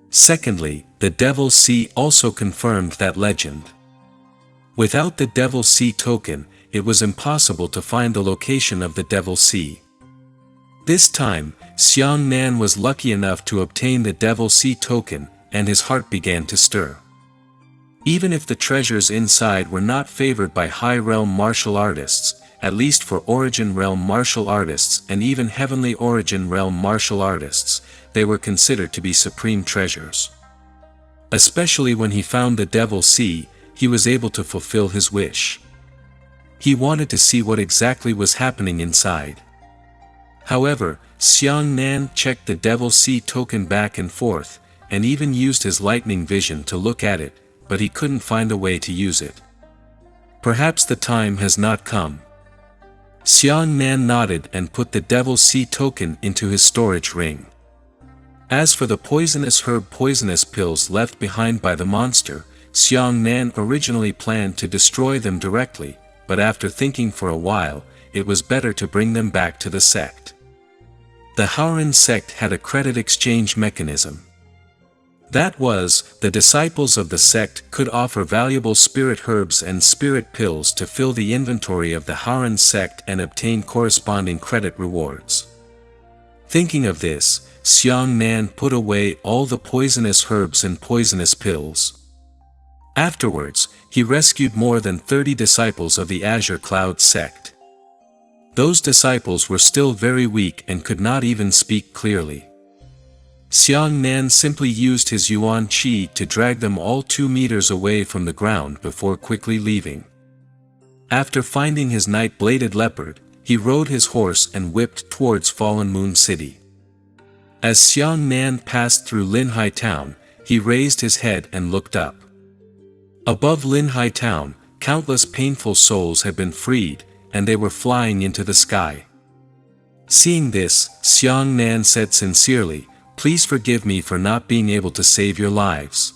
Secondly, the Devil's Sea also confirmed that legend. Without the Devil's Sea token, it was impossible to find the location of the Devil's Sea. This time, Xiang Nan was lucky enough to obtain the Devil's Sea token, and his heart began to stir. Even if the treasures inside were not favored by high realm martial artists, at least for origin realm martial artists and even heavenly origin realm martial artists, they were considered to be supreme treasures. Especially when he found the Devil's Sea, he was able to fulfill his wish. He wanted to see what exactly was happening inside. However, Xiang Nan checked the Devil's Sea token back and forth, and even used his lightning vision to look at it, but he couldn't find a way to use it. Perhaps the time has not come. Xiang Nan nodded and put the Devil's Sea token into his storage ring. As for the poisonous pills left behind by the monster, Xiang Nan originally planned to destroy them directly, but after thinking for a while, it was better to bring them back to the sect. The Haoran sect had a credit exchange mechanism. That was, the disciples of the sect could offer valuable spirit herbs and spirit pills to fill the inventory of the Haran sect and obtain corresponding credit rewards. Thinking of this, Xiang Nan put away all the poisonous herbs and poisonous pills. Afterwards, he rescued more than 30 disciples of the Azure Cloud sect. Those disciples were still very weak and could not even speak clearly. Xiang Nan simply used his Yuan Qi to drag them all 2 meters away from the ground before quickly leaving. After finding his night-bladed leopard, he rode his horse and whipped towards Fallen Moon City. As Xiang Nan passed through Linhai Town, he raised his head and looked up. Above Linhai Town, countless painful souls had been freed, and they were flying into the sky. Seeing this, Xiang Nan said sincerely, "Please forgive me for not being able to save your lives.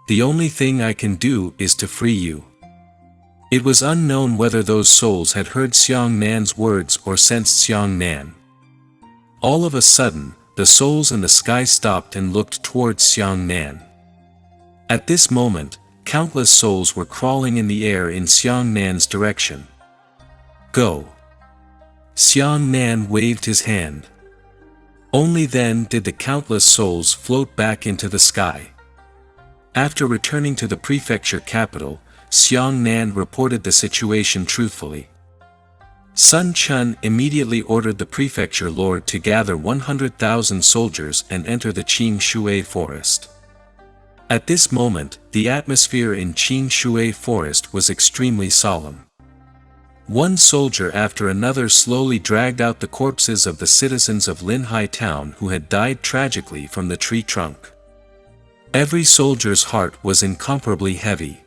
The only thing I can do is to free you." It was unknown whether those souls had heard Xiang Nan's words or sensed Xiang Nan. All of a sudden, the souls in the sky stopped and looked towards Xiang Nan. At this moment, countless souls were crawling in the air in Xiang Nan's direction. "Go!" Xiang Nan waved his hand. Only then did the countless souls float back into the sky. After returning to the prefecture capital, Xiang Nan reported the situation truthfully. Sun Chun immediately ordered the prefecture lord to gather 100,000 soldiers and enter the Qing Shui forest. At this moment, the atmosphere in Qing Shui forest was extremely solemn. One soldier after another slowly dragged out the corpses of the citizens of Linhai Town who had died tragically from the tree trunk. Every soldier's heart was incomparably heavy.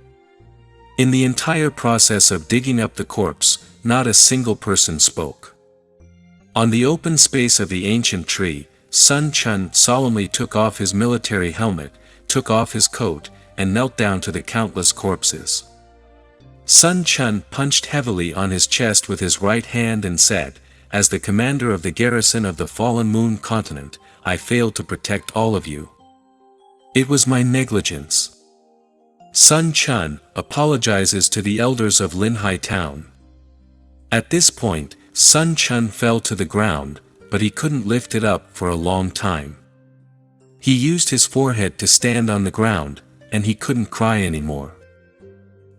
In the entire process of digging up the corpse, not a single person spoke. On the open space of the ancient tree, Sun Chun solemnly took off his military helmet, took off his coat, and knelt down to the countless corpses. Sun Chun punched heavily on his chest with his right hand and said, "As the commander of the garrison of the Fallen Moon continent, I failed to protect all of you. It was my negligence. Sun Chun apologizes to the elders of Linhai Town." At this point, Sun Chun fell to the ground, but he couldn't lift it up for a long time. He used his forehead to stand on the ground, and he couldn't cry anymore.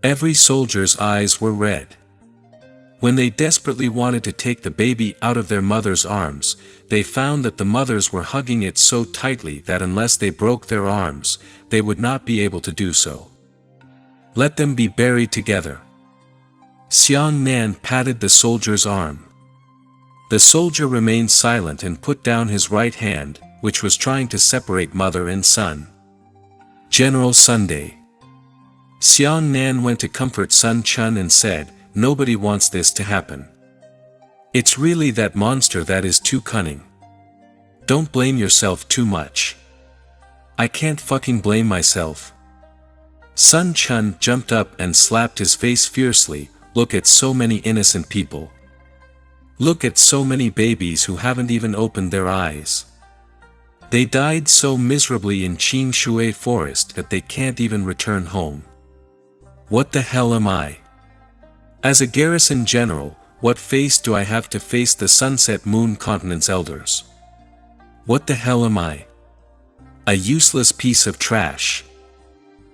Every soldier's eyes were red. When they desperately wanted to take the baby out of their mother's arms, they found that the mothers were hugging it so tightly that unless they broke their arms, they would not be able to do so. "Let them be buried together." Xiang Nan patted the soldier's arm. The soldier remained silent and put down his right hand, which was trying to separate mother and son. General Sunday. Xiang Nan went to comfort Sun Chun and said, "Nobody wants this to happen. It's really that monster that is too cunning. Don't blame yourself too much." "I can't fucking blame myself." Sun Chun jumped up and slapped his face fiercely. "Look at so many innocent people. Look at so many babies who haven't even opened their eyes. They died so miserably in Qing Shui forest that they can't even return home. What the hell am I? As a garrison general, what face do I have to face the Sunset Moon Continent's elders? What the hell am I? A useless piece of trash."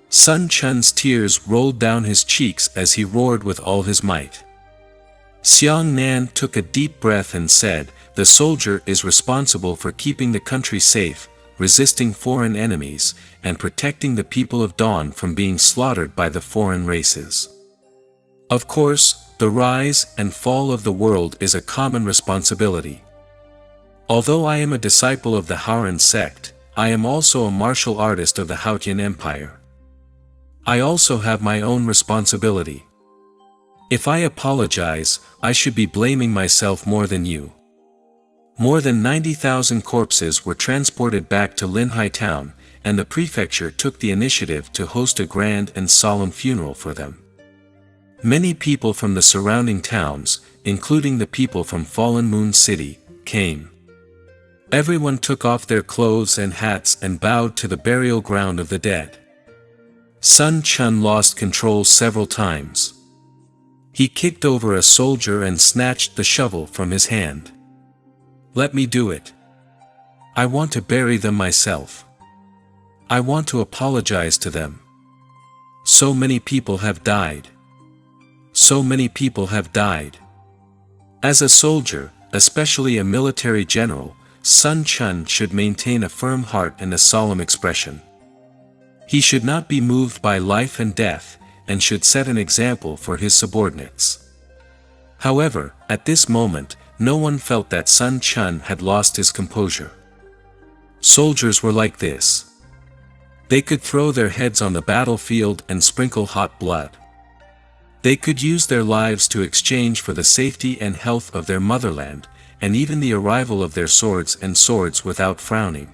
Sun Chun's tears rolled down his cheeks as he roared with all his might. Xiang Nan took a deep breath and said, "The soldier is responsible for keeping the country safe, resisting foreign enemies, and protecting the people of Dawn from being slaughtered by the foreign races. Of course, the rise and fall of the world is a common responsibility. Although I am a disciple of the Haran sect, I am also a martial artist of the Hautian Empire. I also have my own responsibility. If I apologize, I should be blaming myself more than you." More than 90,000 corpses were transported back to Linhai Town, and the prefecture took the initiative to host a grand and solemn funeral for them. Many people from the surrounding towns, including the people from Fallen Moon City, came. Everyone took off their clothes and hats and bowed to the burial ground of the dead. Sun Chun lost control several times. He kicked over a soldier and snatched the shovel from his hand. "Let me do it. I want to bury them myself. I want to apologize to them. So many people have died. So many people have died." As a soldier, especially a military general, Sun Chun should maintain a firm heart and a solemn expression. He should not be moved by life and death, and should set an example for his subordinates. However, at this moment, no one felt that Sun Chun had lost his composure. Soldiers were like this. They could throw their heads on the battlefield and sprinkle hot blood. They could use their lives to exchange for the safety and health of their motherland, and even the arrival of their swords without frowning.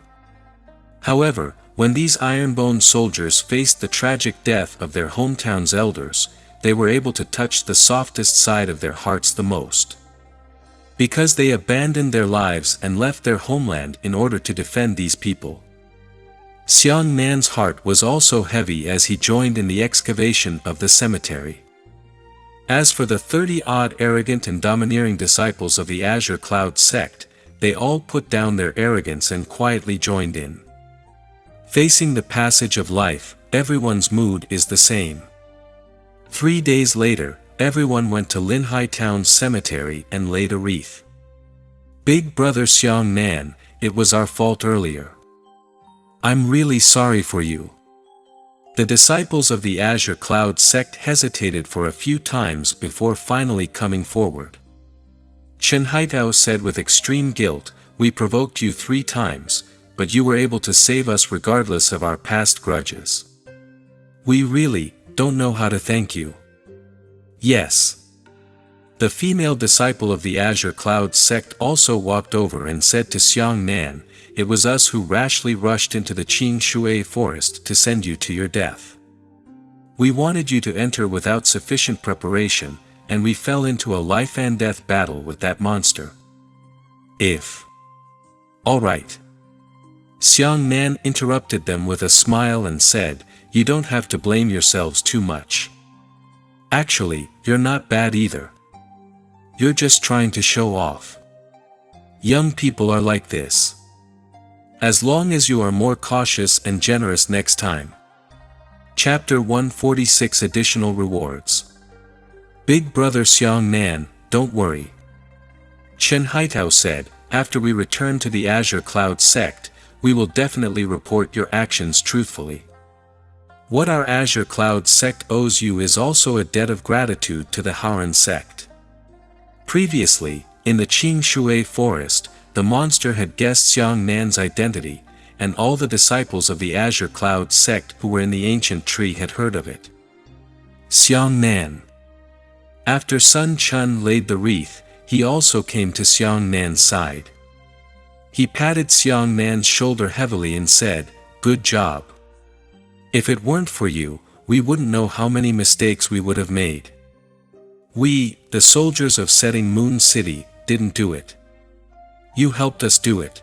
However, when these iron-boned soldiers faced the tragic death of their hometown's elders, they were able to touch the softest side of their hearts the most. Because they abandoned their lives and left their homeland in order to defend these people. Xiang Nan's heart was also heavy as he joined in the excavation of the cemetery. As for the 30-odd arrogant and domineering disciples of the Azure Cloud sect, they all put down their arrogance and quietly joined in. Facing the passage of life, everyone's mood is the same. 3 days later, everyone went to Linhai Town's cemetery and laid a wreath. "Big brother Xiang Nan, it was our fault earlier. I'm really sorry for you." The disciples of the Azure Cloud sect hesitated for a few times before finally coming forward. Chen Haitao said with extreme guilt, "We provoked you 3 times, but you were able to save us regardless of our past grudges. We really don't know how to thank you." "Yes." The female disciple of the Azure Cloud sect also walked over and said to Xiang Nan, "It was us who rashly rushed into the Qing Shui forest to send you to your death. We wanted you to enter without sufficient preparation, and we fell into a life and death battle with that monster. All right." Xiang Nan interrupted them with a smile and said, "You don't have to blame yourselves too much. Actually, you're not bad either. You're just trying to show off. Young people are like this. As long as you are more cautious and generous next time." Chapter 146 Additional Rewards. "Big brother Xiang Nan, don't worry," Chen Haitao said, "after we return to the Azure Cloud sect, we will definitely report your actions truthfully. What our Azure Cloud sect owes you is also a debt of gratitude to the Haoran sect." Previously, in the Qing Shui forest, the monster had guessed Xiang Nan's identity, and all the disciples of the Azure Cloud sect who were in the ancient tree had heard of it. Xiang Nan. After Sun Chun laid the wreath, he also came to Xiang Nan's side. He patted Xiang Nan's shoulder heavily and said, "Good job. If it weren't for you, we wouldn't know how many mistakes we would have made. We, the soldiers of Setting Moon City, didn't do it. You helped us do it.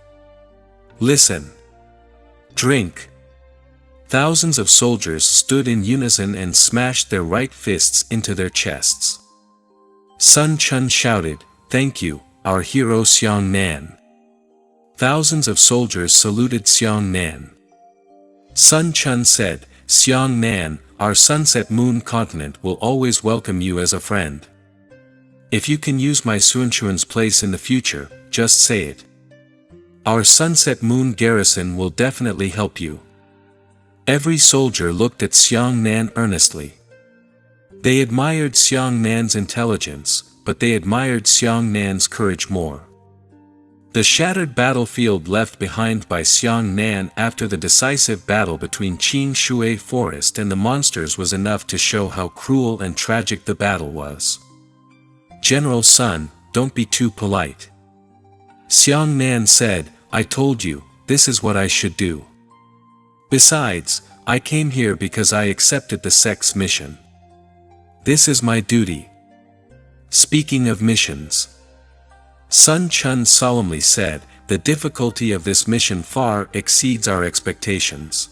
Listen. Drink." Thousands of soldiers stood in unison and smashed their right fists into their chests. Sun Chun shouted, "Thank you, our hero Xiang Nan." Thousands of soldiers saluted Xiang Nan. Sun Chun said, "Xiang Nan, our Sunset Moon continent will always welcome you as a friend. If you can use my Sunchuan's place in the future, just say it. Our Sunset Moon garrison will definitely help you." Every soldier looked at Xiang Nan earnestly. They admired Xiang Nan's intelligence, but they admired Xiang Nan's courage more. The shattered battlefield left behind by Xiang Nan after the decisive battle between Qing Shui Forest and the monsters was enough to show how cruel and tragic the battle was. "General Sun, don't be too polite." Xiang Nan said, "I told you, this is what I should do. Besides, I came here because I accepted the sect's mission. This is my duty." Speaking of missions, Sun Chun solemnly said, the difficulty of this mission far exceeds our expectations.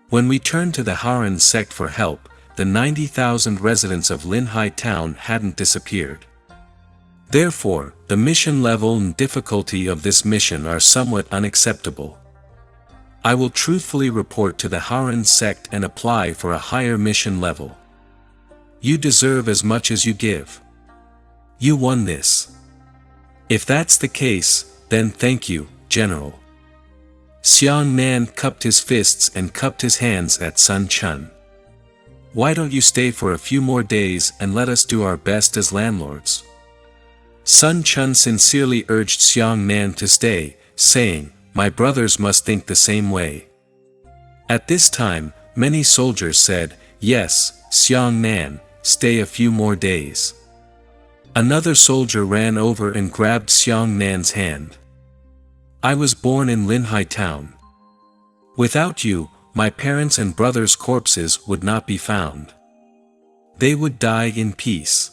When we turned to the Haran sect for help, the 90,000 residents of Linhai town hadn't disappeared. Therefore, the mission level and difficulty of this mission are somewhat unacceptable. I will truthfully report to the Haran sect and apply for a higher mission level. You deserve as much as you give. You won this. If that's the case, then thank you, General. Xiang Nan cupped his fists and cupped his hands at Sun Chun. Why don't you stay for a few more days and let us do our best as landlords? Sun Chun sincerely urged Xiang Nan to stay, saying, my brothers must think the same way. At this time, many soldiers said, yes, Xiang Nan, stay a few more days. Another soldier ran over and grabbed Xiang Nan's hand. I was born in Linhai town. Without you, my parents and brothers' corpses would not be found. They would die in peace.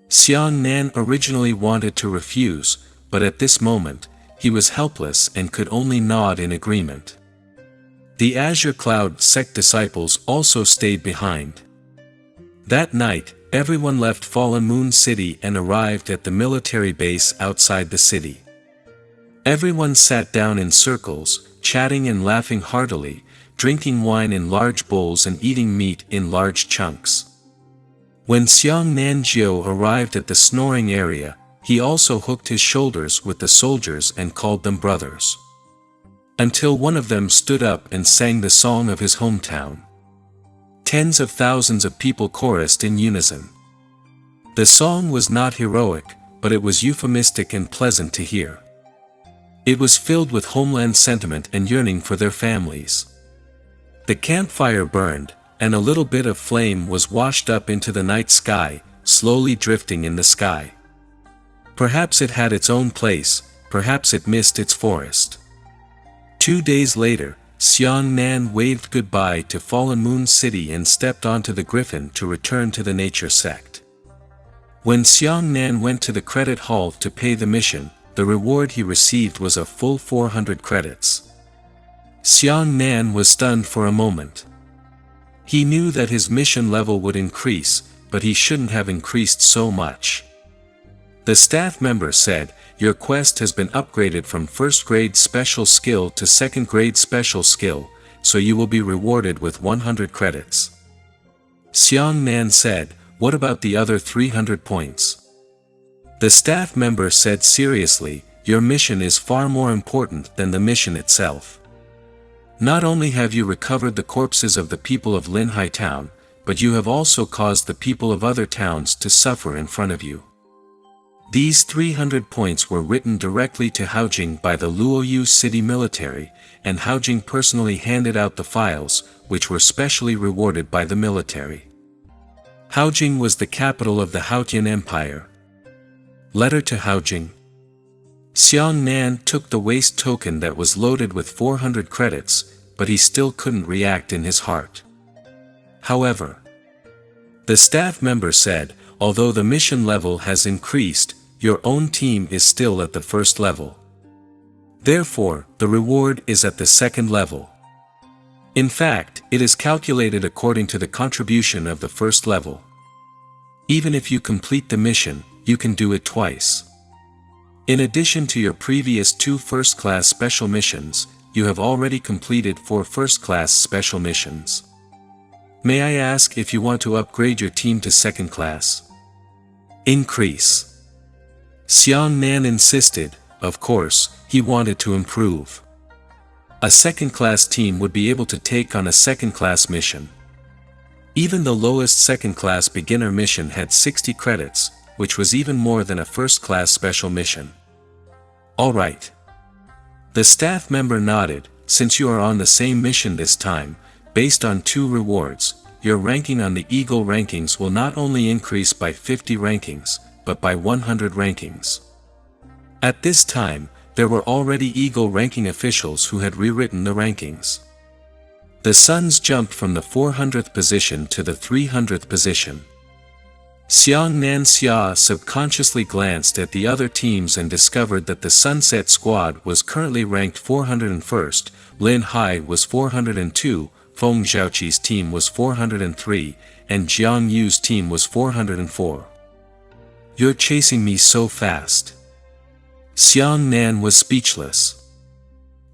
Xiang Nan originally wanted to refuse, but at this moment, he was helpless and could only nod in agreement. The Azure Cloud sect disciples also stayed behind. That night, everyone left Fallen Moon City and arrived at the military base outside the city. Everyone sat down in circles, chatting and laughing heartily, drinking wine in large bowls and eating meat in large chunks. When Xiang Nanjiu arrived at the snoring area, he also hooked his shoulders with the soldiers and called them brothers. Until one of them stood up and sang the song of his hometown. Tens of thousands of people chorused in unison. The song was not heroic, but it was euphemistic and pleasant to hear. It was filled with homeland sentiment and yearning for their families. The campfire burned, and a little bit of flame was washed up into the night sky, slowly drifting in the sky. Perhaps it had its own place, perhaps it missed its forest. 2 days later, Xiang Nan waved goodbye to Fallen Moon City and stepped onto the Griffin to return to the nature sect. When Xiang Nan went to the credit hall to pay the mission, the reward he received was a full 400 credits. Xiang Nan was stunned for a moment. He knew that his mission level would increase, but he shouldn't have increased so much. The staff member said, your quest has been upgraded from first grade special skill to second grade special skill, so you will be rewarded with 100 credits. Xiang Nan said, what about the other 300 points? The staff member said seriously, your mission is far more important than the mission itself. Not only have you recovered the corpses of the people of Linhai town, but you have also caused the people of other towns to suffer in front of you. These 300 points were written directly to Haojing by the Luoyu city military, and Haojing personally handed out the files, which were specially rewarded by the military. Haojing was the capital of the Haotian Empire. Letter to Haojing. Xiang Nan took the waste token that was loaded with 400 credits, but he still couldn't react in his heart. However, the staff member said, although the mission level has increased, your own team is still at the first level. Therefore, the reward is at the second level. In fact, it is calculated according to the contribution of the first level. Even if you complete the mission, you can do it twice. In addition to your previous 2 first-class special missions, you have already completed 4 first-class special missions. May I ask if you want to upgrade your team to second class? Increase. Xiang Nan insisted, of course, he wanted to improve. A second-class team would be able to take on a second-class mission. Even the lowest second-class beginner mission had 60 credits, which was even more than a first-class special mission. All right. The staff member nodded, since you are on the same mission this time, based on 2 rewards, your ranking on the Eagle rankings will not only increase by 50 rankings, but by 100 rankings. At this time, there were already Eagle ranking officials who had rewritten the rankings. The Suns jumped from the 400th position to the 300th position. Xiang Nan Xia subconsciously glanced at the other teams and discovered that the Sunset Squad was currently ranked 401st, Lin Hai was 402, Feng Xiaoqi's team was 403, and Jiang Yu's team was 404. "You're chasing me so fast." Xiang Nan was speechless.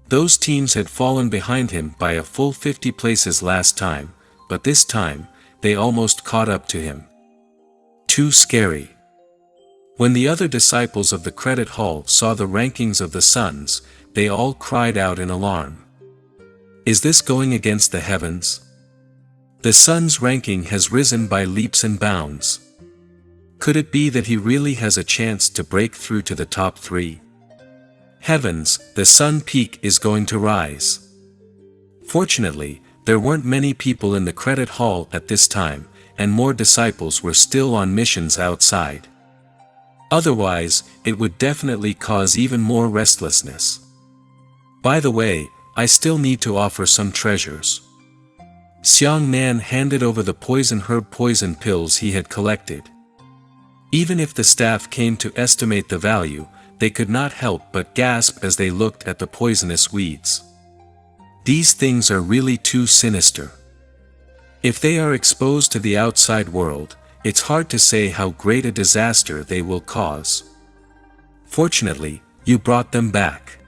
Those teams had fallen behind him by a full 50 places last time, but this time, they almost caught up to him. Too scary. When the other disciples of the credit hall saw the rankings of the sons, they all cried out in alarm. Is this going against the heavens? The sun's ranking has risen by leaps and bounds. Could it be that he really has a chance to break through to the top 3? Heavens, the sun peak is going to rise. Fortunately, there weren't many people in the credit hall at this time, and more disciples were still on missions outside. Otherwise, it would definitely cause even more restlessness. By the way, I still need to offer some treasures. Xiang Nan handed over the poison herb poison pills he had collected. Even if the staff came to estimate the value, they could not help but gasp as they looked at the poisonous weeds. These things are really too sinister. If they are exposed to the outside world, it's hard to say how great a disaster they will cause. Fortunately, you brought them back.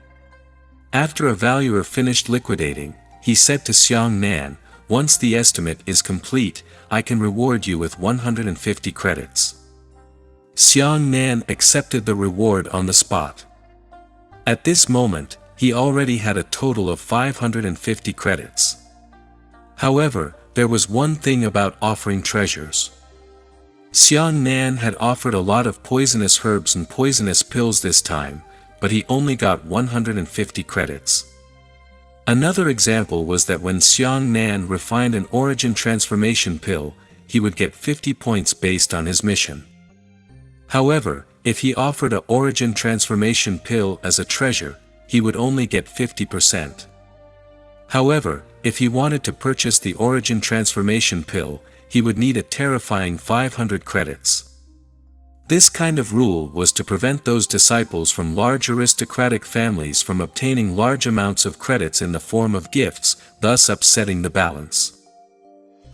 After a valuer finished liquidating, he said to Xiang Nan, "Once the estimate is complete, I can reward you with 150 credits." Xiang Nan accepted the reward on the spot. At this moment, he already had a total of 550 credits. However, there was one thing about offering treasures. Xiang Nan had offered a lot of poisonous herbs and poisonous pills this time, but he only got 150 credits. Another example was that when Xiang Nan refined an origin transformation pill, he would get 50 points based on his mission. However, if he offered a origin transformation pill as a treasure, he would only get 50%. However, if he wanted to purchase the origin transformation pill, he would need a terrifying 500 credits. This kind of rule was to prevent those disciples from large aristocratic families from obtaining large amounts of credits in the form of gifts, thus upsetting the balance.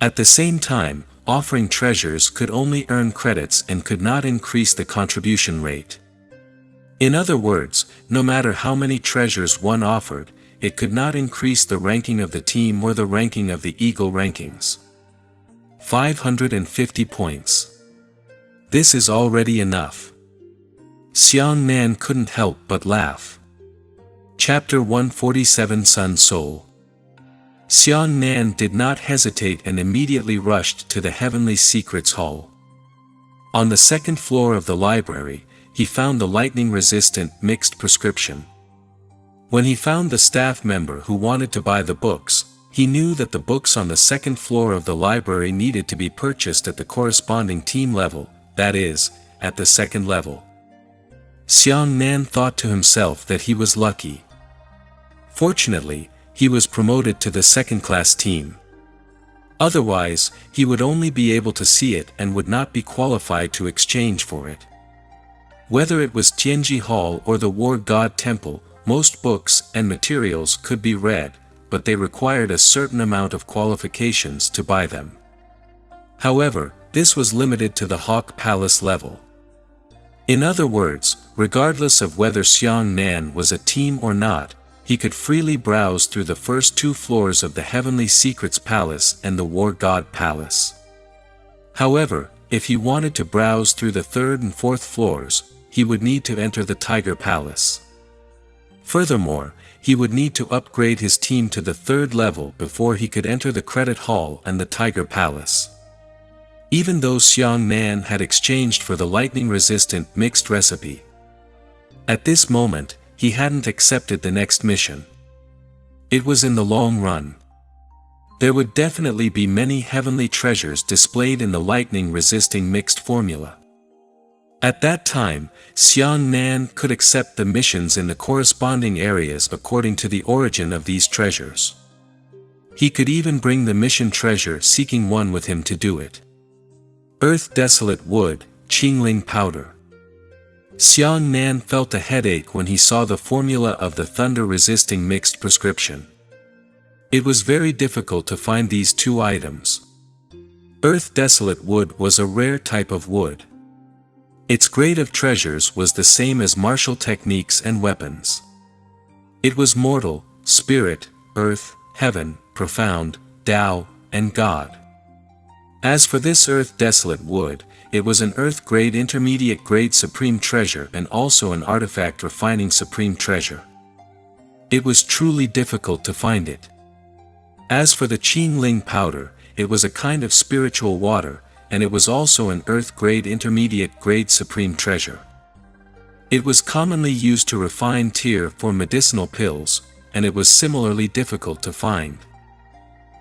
At the same time, offering treasures could only earn credits and could not increase the contribution rate. In other words, no matter how many treasures one offered, it could not increase the ranking of the team or the ranking of the Eagle rankings. 550 points. This is already enough. Xiang Nan couldn't help but laugh. Chapter 147 Sun Soul. Xiang Nan did not hesitate and immediately rushed to the Heavenly Secrets Hall. On the second floor of the library, he found the lightning-resistant mixed prescription. When he found the staff member who wanted to buy the books, he knew that the books on the second floor of the library needed to be purchased at the corresponding team level, that is, at the second level. Xiang Nan thought to himself that he was lucky. Fortunately, he was promoted to the second-class team. Otherwise, he would only be able to see it and would not be qualified to exchange for it. Whether it was Tianji Hall or the War God Temple, most books and materials could be read, but they required a certain amount of qualifications to buy them. However, this was limited to the Hawk Palace level. In other words, regardless of whether Xiang Nan was a team or not, he could freely browse through the first 2 floors of the Heavenly Secrets Palace and the War God Palace. However, if he wanted to browse through the 3rd and 4th floors, he would need to enter the Tiger Palace. Furthermore, he would need to upgrade his team to the 3rd level before he could enter the Credit Hall and the Tiger Palace. Even though Xiang Nan had exchanged for the lightning-resistant mixed recipe, at this moment, he hadn't accepted the next mission. It was in the long run. There would definitely be many heavenly treasures displayed in the lightning-resisting mixed formula. At that time, Xiang Nan could accept the missions in the corresponding areas according to the origin of these treasures. He could even bring the mission treasure-seeking one with him to do it. Earth desolate wood, Qingling powder. Xiang Nan felt a headache when he saw the formula of the thunder-resisting mixed prescription. It was very difficult to find these two items. Earth desolate wood was a rare type of wood. Its grade of treasures was the same as martial techniques and weapons. It was mortal, spirit, earth, heaven, profound, Tao, and God. As for this earth desolate wood, it was an earth grade intermediate grade supreme treasure and also an artifact refining supreme treasure. It was truly difficult to find it. As for the Qingling powder, it was a kind of spiritual water, and it was also an earth grade intermediate grade supreme treasure. It was commonly used to refine tear for medicinal pills, and it was similarly difficult to find.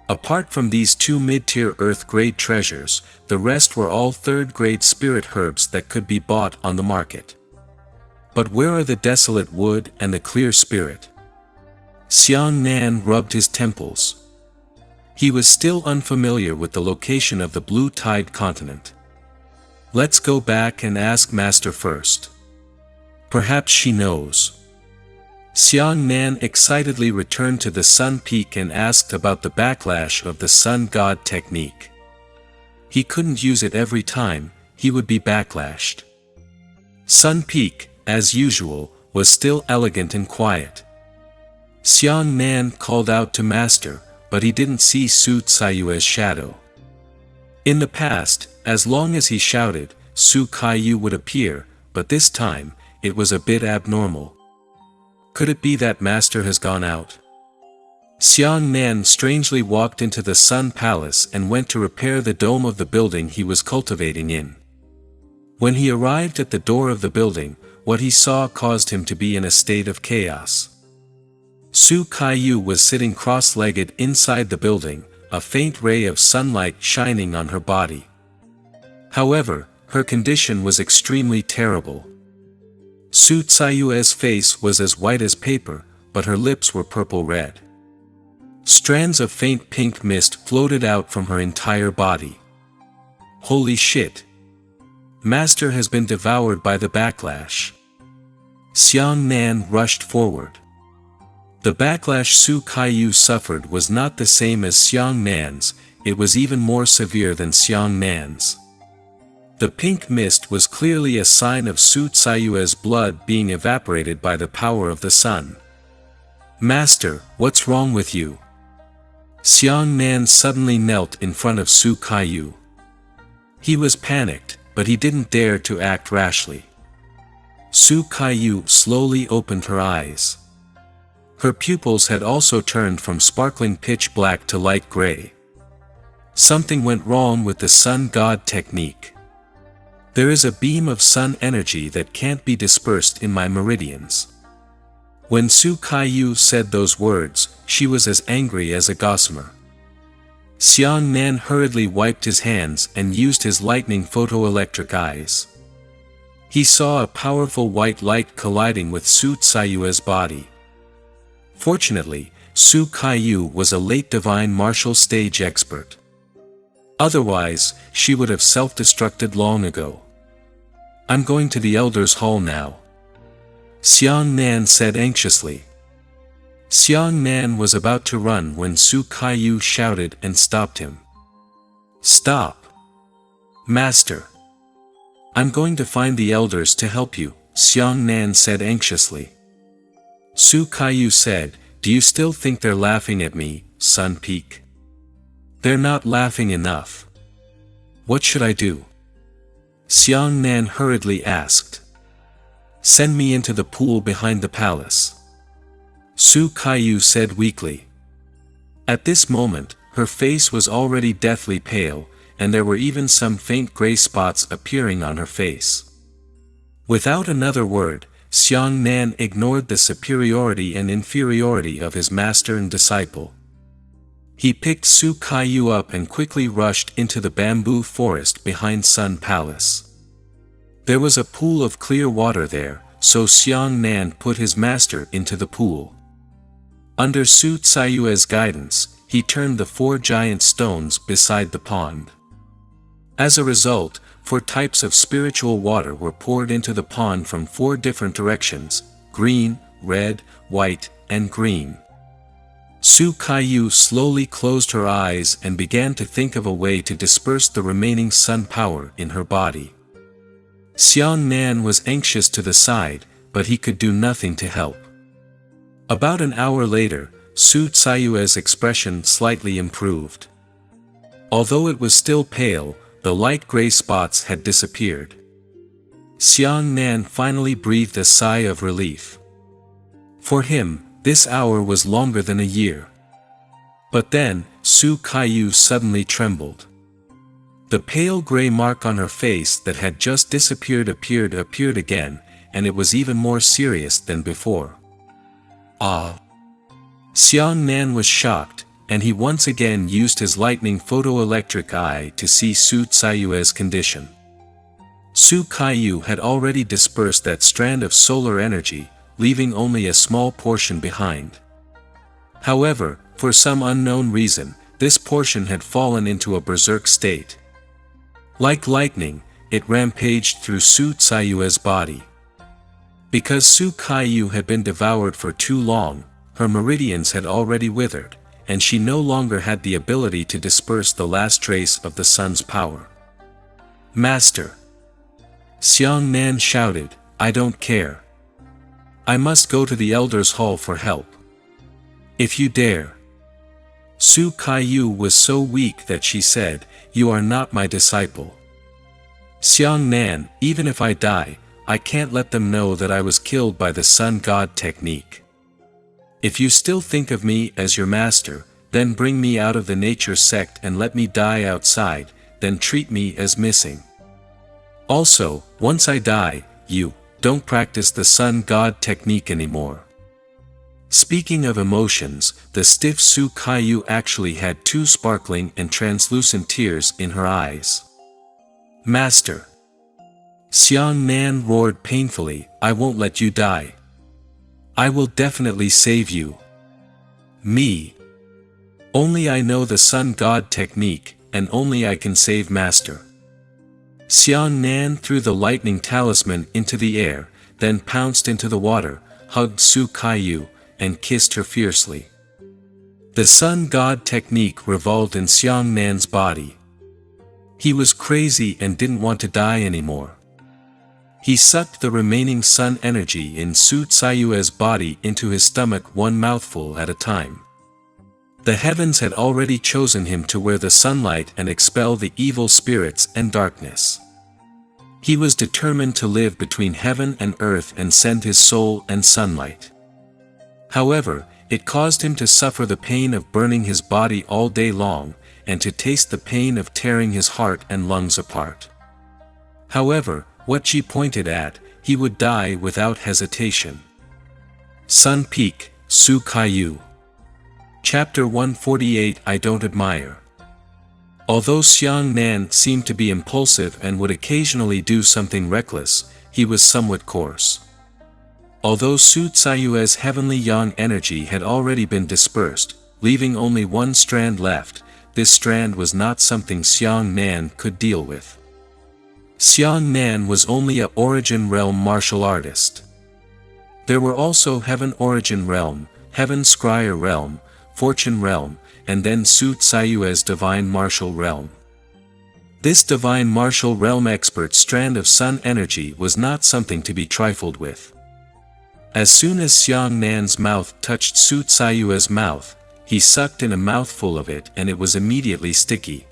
Apart from these two mid-tier earth-grade treasures, the rest were all third-grade spirit herbs that could be bought on the market. But where are the desolate wood and the clear spirit? Xiang Nan rubbed his temples. He was still unfamiliar with the location of the Blue Tide continent. Let's go back and ask Master first. Perhaps she knows. Xiang Nan excitedly returned to the Sun Peak and asked about the backlash of the Sun God technique. He couldn't use it every time, he would be backlashed. Sun Peak, as usual, was still elegant and quiet. Xiang Nan called out to Master, but he didn't see Su Caiyue's shadow. In the past, as long as he shouted, Su Caiyu would appear, but this time, it was a bit abnormal. Could it be that Master has gone out? Xiang Nan strangely walked into the Sun Palace and went to repair the dome of the building he was cultivating in. When he arrived at the door of the building, what he saw caused him to be in a state of chaos. Su Caiyu was sitting cross-legged inside the building, a faint ray of sunlight shining on her body. However, her condition was extremely terrible. Su Caiyue's face was as white as paper, but her lips were purple-red. Strands of faint pink mist floated out from her entire body. Holy shit! Master has been devoured by the backlash. Xiang Nan rushed forward. The backlash Su Caiyu suffered was not the same as Xiang Nan's, it was even more severe than Xiang Nan's. The pink mist was clearly a sign of Su Caiyue's blood being evaporated by the power of the sun. Master, what's wrong with you? Xiang Nan suddenly knelt in front of Su Caiyu. He was panicked, but he didn't dare to act rashly. Su Caiyu slowly opened her eyes. Her pupils had also turned from sparkling pitch black to light gray. Something went wrong with the Sun God technique. There is a beam of sun energy that can't be dispersed in my meridians. When Su Caiyu said those words, she was as angry as a gossamer. Xiang Nan hurriedly wiped his hands and used his lightning photoelectric eyes. He saw a powerful white light colliding with Su Caiyue's body. Fortunately, Su Caiyu was a late divine martial stage expert. Otherwise, she would have self-destructed long ago. I'm going to the Elders' Hall now. Xiang Nan said anxiously. Xiang Nan was about to run when Su Caiyu shouted and stopped him. Stop! Master! I'm going to find the elders to help you, Xiang Nan said anxiously. Su Caiyu said, do you still think they're laughing at me, Sun Peak? They're not laughing enough. What should I do? Xiang Nan hurriedly asked. Send me into the pool behind the palace. Su Caiyu said weakly. At this moment, her face was already deathly pale, and there were even some faint gray spots appearing on her face. Without another word, Xiang Nan ignored the superiority and inferiority of his master and disciple. He picked Su Caiyu up and quickly rushed into the bamboo forest behind Sun Palace. There was a pool of clear water there, so Xiang Nan put his master into the pool. Under Su Caiyue's guidance, he turned the 4 giant stones beside the pond. As a result, 4 types of spiritual water were poured into the pond from 4 different directions: green, red, white, and green. Su Kaiyu slowly closed her eyes and began to think of a way to disperse the remaining sun power in her body. Xiang Nan was anxious to the side, but he could do nothing to help. About an hour later, Su Tsayue's expression slightly improved. Although it was still pale, the light gray spots had disappeared. Xiang Nan finally breathed a sigh of relief. For him, this hour was longer than a year. But then, Su Kaiyu suddenly trembled. The pale gray mark on her face that had just disappeared appeared again, and it was even more serious than before. Ah! Xiang Nan was shocked, and he once again used his lightning photoelectric eye to see Su Tsayue's condition. Su Kaiyu had already dispersed that strand of solar energy, leaving only a small portion behind. However, for some unknown reason, this portion had fallen into a berserk state. Like lightning, it rampaged through Su Tsayue's body. Because Su Kaiyu had been devoured for too long, her meridians had already withered, and she no longer had the ability to disperse the last trace of the sun's power. "Master!" Xiang Nan shouted, "I don't care. I must go to the Elder's Hall for help. If you dare." Su Kaiyu was so weak that she said, "You are not my disciple. Xiang Nan, even if I die, I can't let them know that I was killed by the Sun God technique. If you still think of me as your master, then bring me out of the nature sect and let me die outside, then treat me as missing. Also, once I die, you don't practice the Sun God technique anymore." Speaking of emotions, the stiff Su Kaiyu actually had 2 sparkling and translucent tears in her eyes. "Master!" Xiang Nan roared painfully, "I won't let you die. I will definitely save you. Me. Only I know the Sun God technique, and only I can save Master." Xiang Nan threw the lightning talisman into the air, then pounced into the water, hugged Su Kaiyu, and kissed her fiercely. The Sun God technique revolved in Xiang Nan's body. He was crazy and didn't want to die anymore. He sucked the remaining sun energy in Su Tsayue's body into his stomach one mouthful at a time. The heavens had already chosen him to wear the sunlight and expel the evil spirits and darkness. He was determined to live between heaven and earth and send his soul and sunlight. However, it caused him to suffer the pain of burning his body all day long, and to taste the pain of tearing his heart and lungs apart. However, what she pointed at, he would die without hesitation. Sun Peak, Su Kaiyu. Chapter 148. I Don't Admire. Although Xiang Nan seemed to be impulsive and would occasionally do something reckless, he was somewhat coarse. Although Su Tsayue's heavenly yang energy had already been dispersed, leaving only one strand left, this strand was not something Xiang Nan could deal with. Xiang Nan was only a Origin Realm martial artist. There were also Heaven Origin Realm, Heaven Scryer Realm, Fortune Realm, and then Su Tsayue's Divine Martial Realm. This Divine Martial Realm expert strand of sun energy was not something to be trifled with. As soon as Xiang Nan's mouth touched Su Tsayue's mouth, he sucked in a mouthful of it and it was immediately sticky.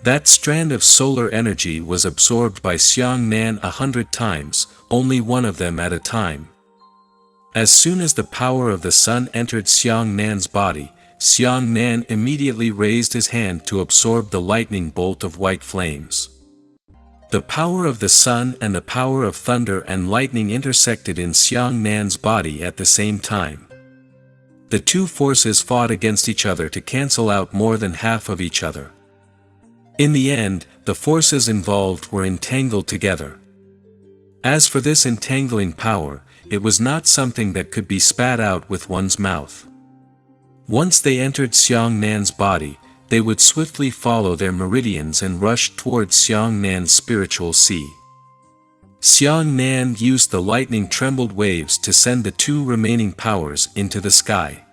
That strand of solar energy was absorbed by Xiang Nan 100 times, only one of them at a time. As soon as the power of the sun entered Xiang Nan's body, Xiang Nan immediately raised his hand to absorb the lightning bolt of white flames. The power of the sun and the power of thunder and lightning intersected in Xiang Nan's body at the same time. The two forces fought against each other to cancel out more than half of each other. In the end, the forces involved were entangled together. As for this entangling power, it was not something that could be spat out with one's mouth. Once they entered Xiang Nan's body, they would swiftly follow their meridians and rush toward Xiang Nan's spiritual sea. Xiang Nan used the lightning-trembled waves to send the two remaining powers into the sky.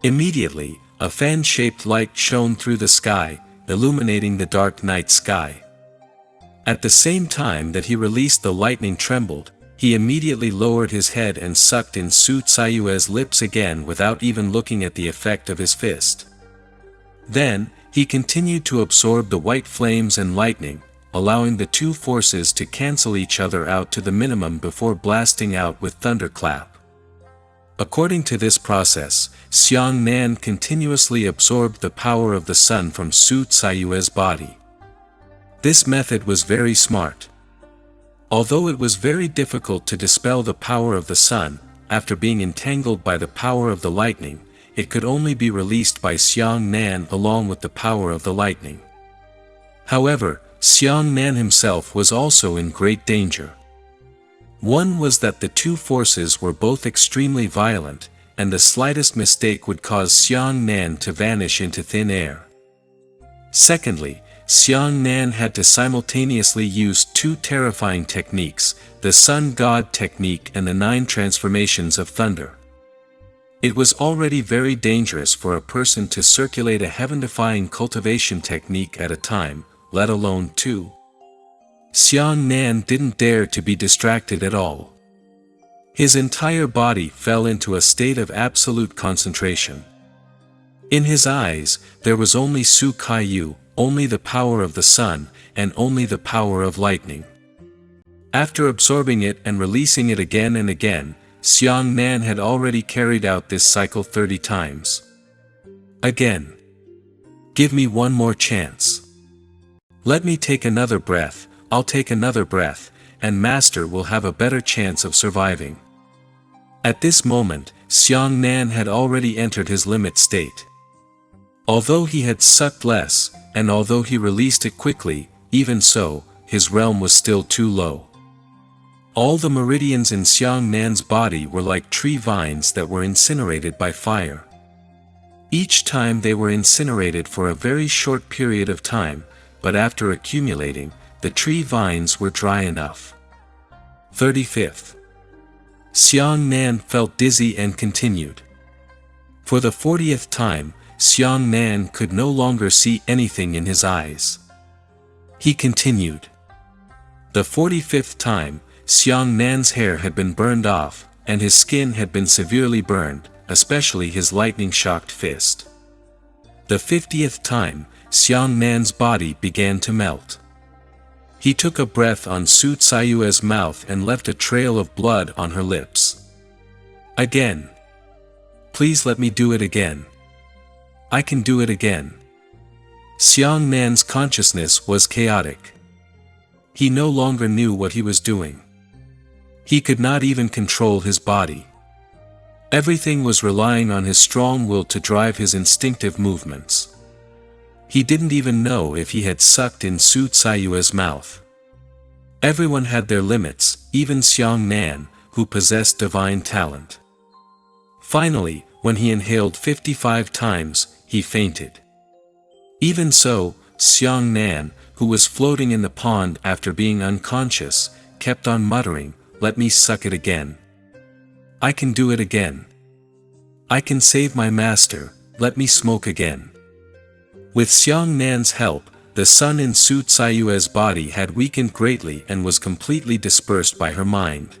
Immediately, a fan-shaped light shone through the sky, illuminating the dark night sky. At the same time that he released the lightning trembled, he immediately lowered his head and sucked in Su Caiyue's lips again without even looking at the effect of his fist. Then, he continued to absorb the white flames and lightning, allowing the two forces to cancel each other out to the minimum before blasting out with thunderclap. According to this process, Xiang Nan continuously absorbed the power of the sun from Su Caiyue's body. This method was very smart. Although it was very difficult to dispel the power of the sun, after being entangled by the power of the lightning, it could only be released by Xiang Nan along with the power of the lightning. However, Xiang Nan himself was also in great danger. One was that the two forces were both extremely violent, and the slightest mistake would cause Xiang Nan to vanish into thin air. Secondly, Xiang Nan had to simultaneously use two terrifying techniques, the Sun God technique and the 9 transformations of thunder. It was already very dangerous for a person to circulate a heaven-defying cultivation technique at a time, let alone two. Xiang Nan didn't dare to be distracted at all. His entire body fell into a state of absolute concentration. In his eyes, there was only Su Caiyu, only the power of the sun, and only the power of lightning. After absorbing it and releasing it again and again, Xiang Nan had already carried out this cycle 30 times. Again. Give me one more chance. Let me take another breath, I'll take another breath, and Master will have a better chance of surviving. At this moment, Xiang Nan had already entered his limit state. Although he had sucked less, and although he released it quickly, even so, his realm was still too low. All the meridians in Xiang Nan's body were like tree vines that were incinerated by fire. Each time they were incinerated for a very short period of time, but after accumulating, the tree vines were dry enough. 35th. Xiang Nan felt dizzy and continued. For the 40th time, Xiang Nan could no longer see anything in his eyes. He continued. The 45th time, Xiang Nan's hair had been burned off, and his skin had been severely burned, especially his lightning-shocked fist. The 50th time, Xiang Nan's body began to melt. He took a breath on Su Caiyue's mouth and left a trail of blood on her lips. Again. Please let me do it again. I can do it again. Xiang Nan's consciousness was chaotic. He no longer knew what he was doing. He could not even control his body. Everything was relying on his strong will to drive his instinctive movements. He didn't even know if he had sucked in Su Caiyue's mouth. Everyone had their limits, even Xiang Nan, who possessed divine talent. Finally, when he inhaled 55 times, he fainted. Even so, Xiang Nan, who was floating in the pond after being unconscious, kept on muttering, "Let me suck it again. I can do it again. I can save my master, let me smoke again." With Xiang Nan's help, the sun in Su Caiyue's body had weakened greatly and was completely dispersed by her mind.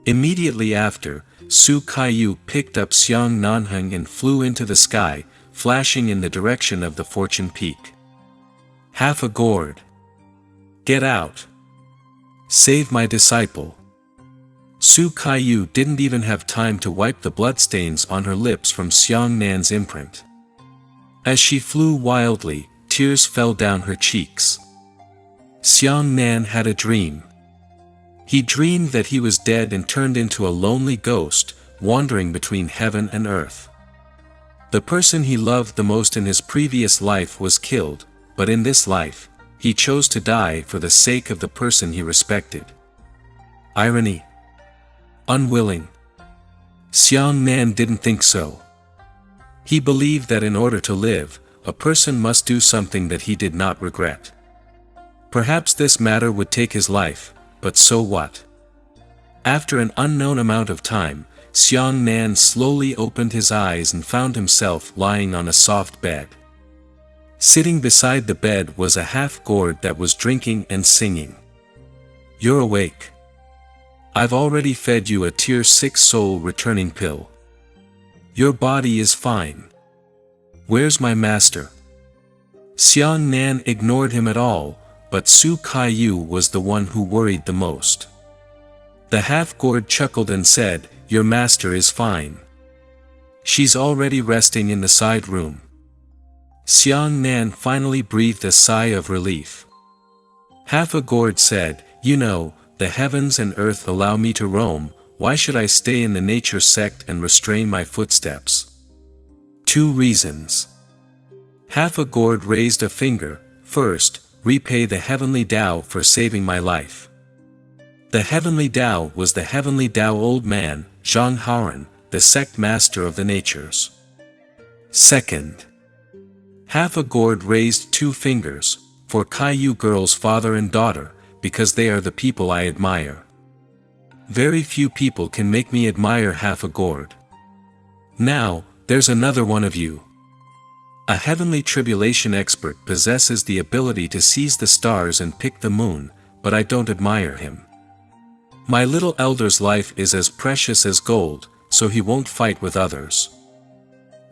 Immediately after, Su Caiyu picked up Xiang Nanheng and flew into the sky, flashing in the direction of the Fortune Peak. "Half a gourd. Get out. Save my disciple." Su Caiyu didn't even have time to wipe the bloodstains on her lips from Xiang Nan's imprint. As she flew wildly, tears fell down her cheeks. Xiang Nan had a dream. He dreamed that he was dead and turned into a lonely ghost, wandering between heaven and earth. The person he loved the most in his previous life was killed, but in this life, he chose to die for the sake of the person he respected. Irony. Unwilling. Xiang Nan didn't think so. He believed that in order to live, a person must do something that he did not regret. Perhaps this matter would take his life, but so what? After an unknown amount of time, Xiang Nan slowly opened his eyes and found himself lying on a soft bed. Sitting beside the bed was a half-gourd that was drinking and singing. "You're awake. I've already fed you a tier 6 soul returning pill. Your body is fine. Where's my master?" Xiang Nan ignored him at all, but Su Kaiyu was the one who worried the most. The half-gourd chuckled and said, "Your master is fine. She's already resting in the side room." Xiang Nan finally breathed a sigh of relief. Half-a-gourd said, "You know, the heavens and earth allow me to roam, why should I stay in the nature sect and restrain my footsteps?" 2 reasons. Half-a-gourd raised a finger. First, repay the heavenly Tao for saving my life. The heavenly Tao was the heavenly Tao old man, Zhang Haoran, the sect master of the natures. Second, Half-a-gourd raised 2 fingers, for Kaiyu girl's father and daughter, because they are the people I admire. Very few people can make me admire half-a-gourd. Now, there's another one of you. A heavenly tribulation expert possesses the ability to seize the stars and pick the moon, but I don't admire him. My little elder's life is as precious as gold, so he won't fight with others.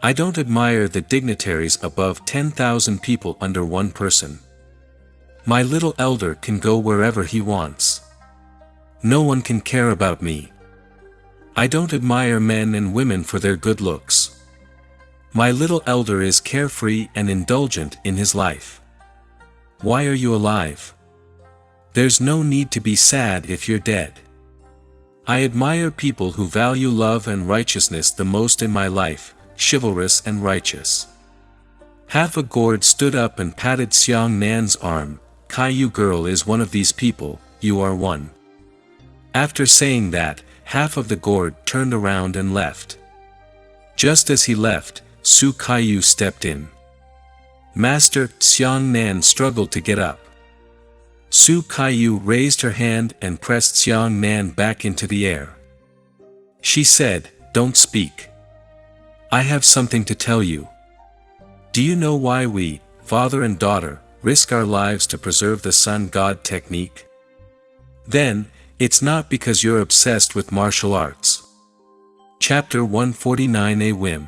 I don't admire the dignitaries above 10,000 people under one person. My little elder can go wherever he wants. No one can care about me. I don't admire men and women for their good looks. My little elder is carefree and indulgent in his life. Why are you alive? There's no need to be sad if you're dead. I admire people who value love and righteousness the most in my life, chivalrous and righteous. Half-a-gourd stood up and patted Xiang Nan's arm. Kaiyu girl is one of these people, you are one. After saying that, half of the gourd turned around and left. Just as he left, Su Kaiyu stepped in. Master, Xiang Nan struggled to get up. Su Kaiyu raised her hand and pressed Xiang Nan back into the air. She said, "Don't speak. I have something to tell you. Do you know why we, father and daughter, risk our lives to preserve the sun god technique? Then, it's not because you're obsessed with martial arts." Chapter 149 A Whim.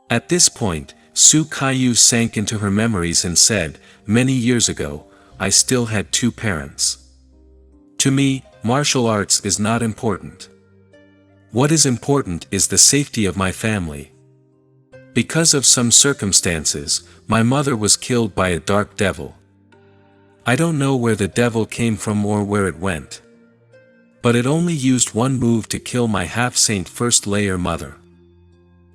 At this point, Su Kaiyu sank into her memories and said, "Many years ago, I still had 2 parents. To me, martial arts is not important. What is important is the safety of my family. Because of some circumstances, my mother was killed by a dark devil. I don't know where the devil came from or where it went. But it only used one move to kill my half-saint first-layer mother.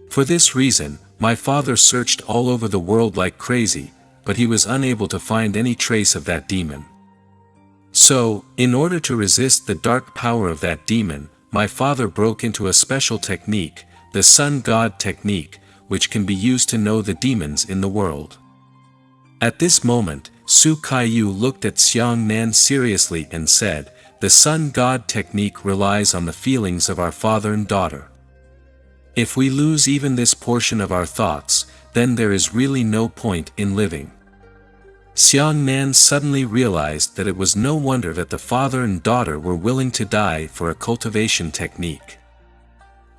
For this reason, my father searched all over the world like crazy, but he was unable to find any trace of that demon. So, in order to resist the dark power of that demon, my father broke into a special technique, the sun god technique, which can be used to know the demons in the world." At this moment, Su Kaiyu looked at Xiang Nan seriously and said, "The sun god technique relies on the feelings of our father and daughter. If we lose even this portion of our thoughts, then there is really no point in living." Xiang Nan suddenly realized that it was no wonder that the father and daughter were willing to die for a cultivation technique.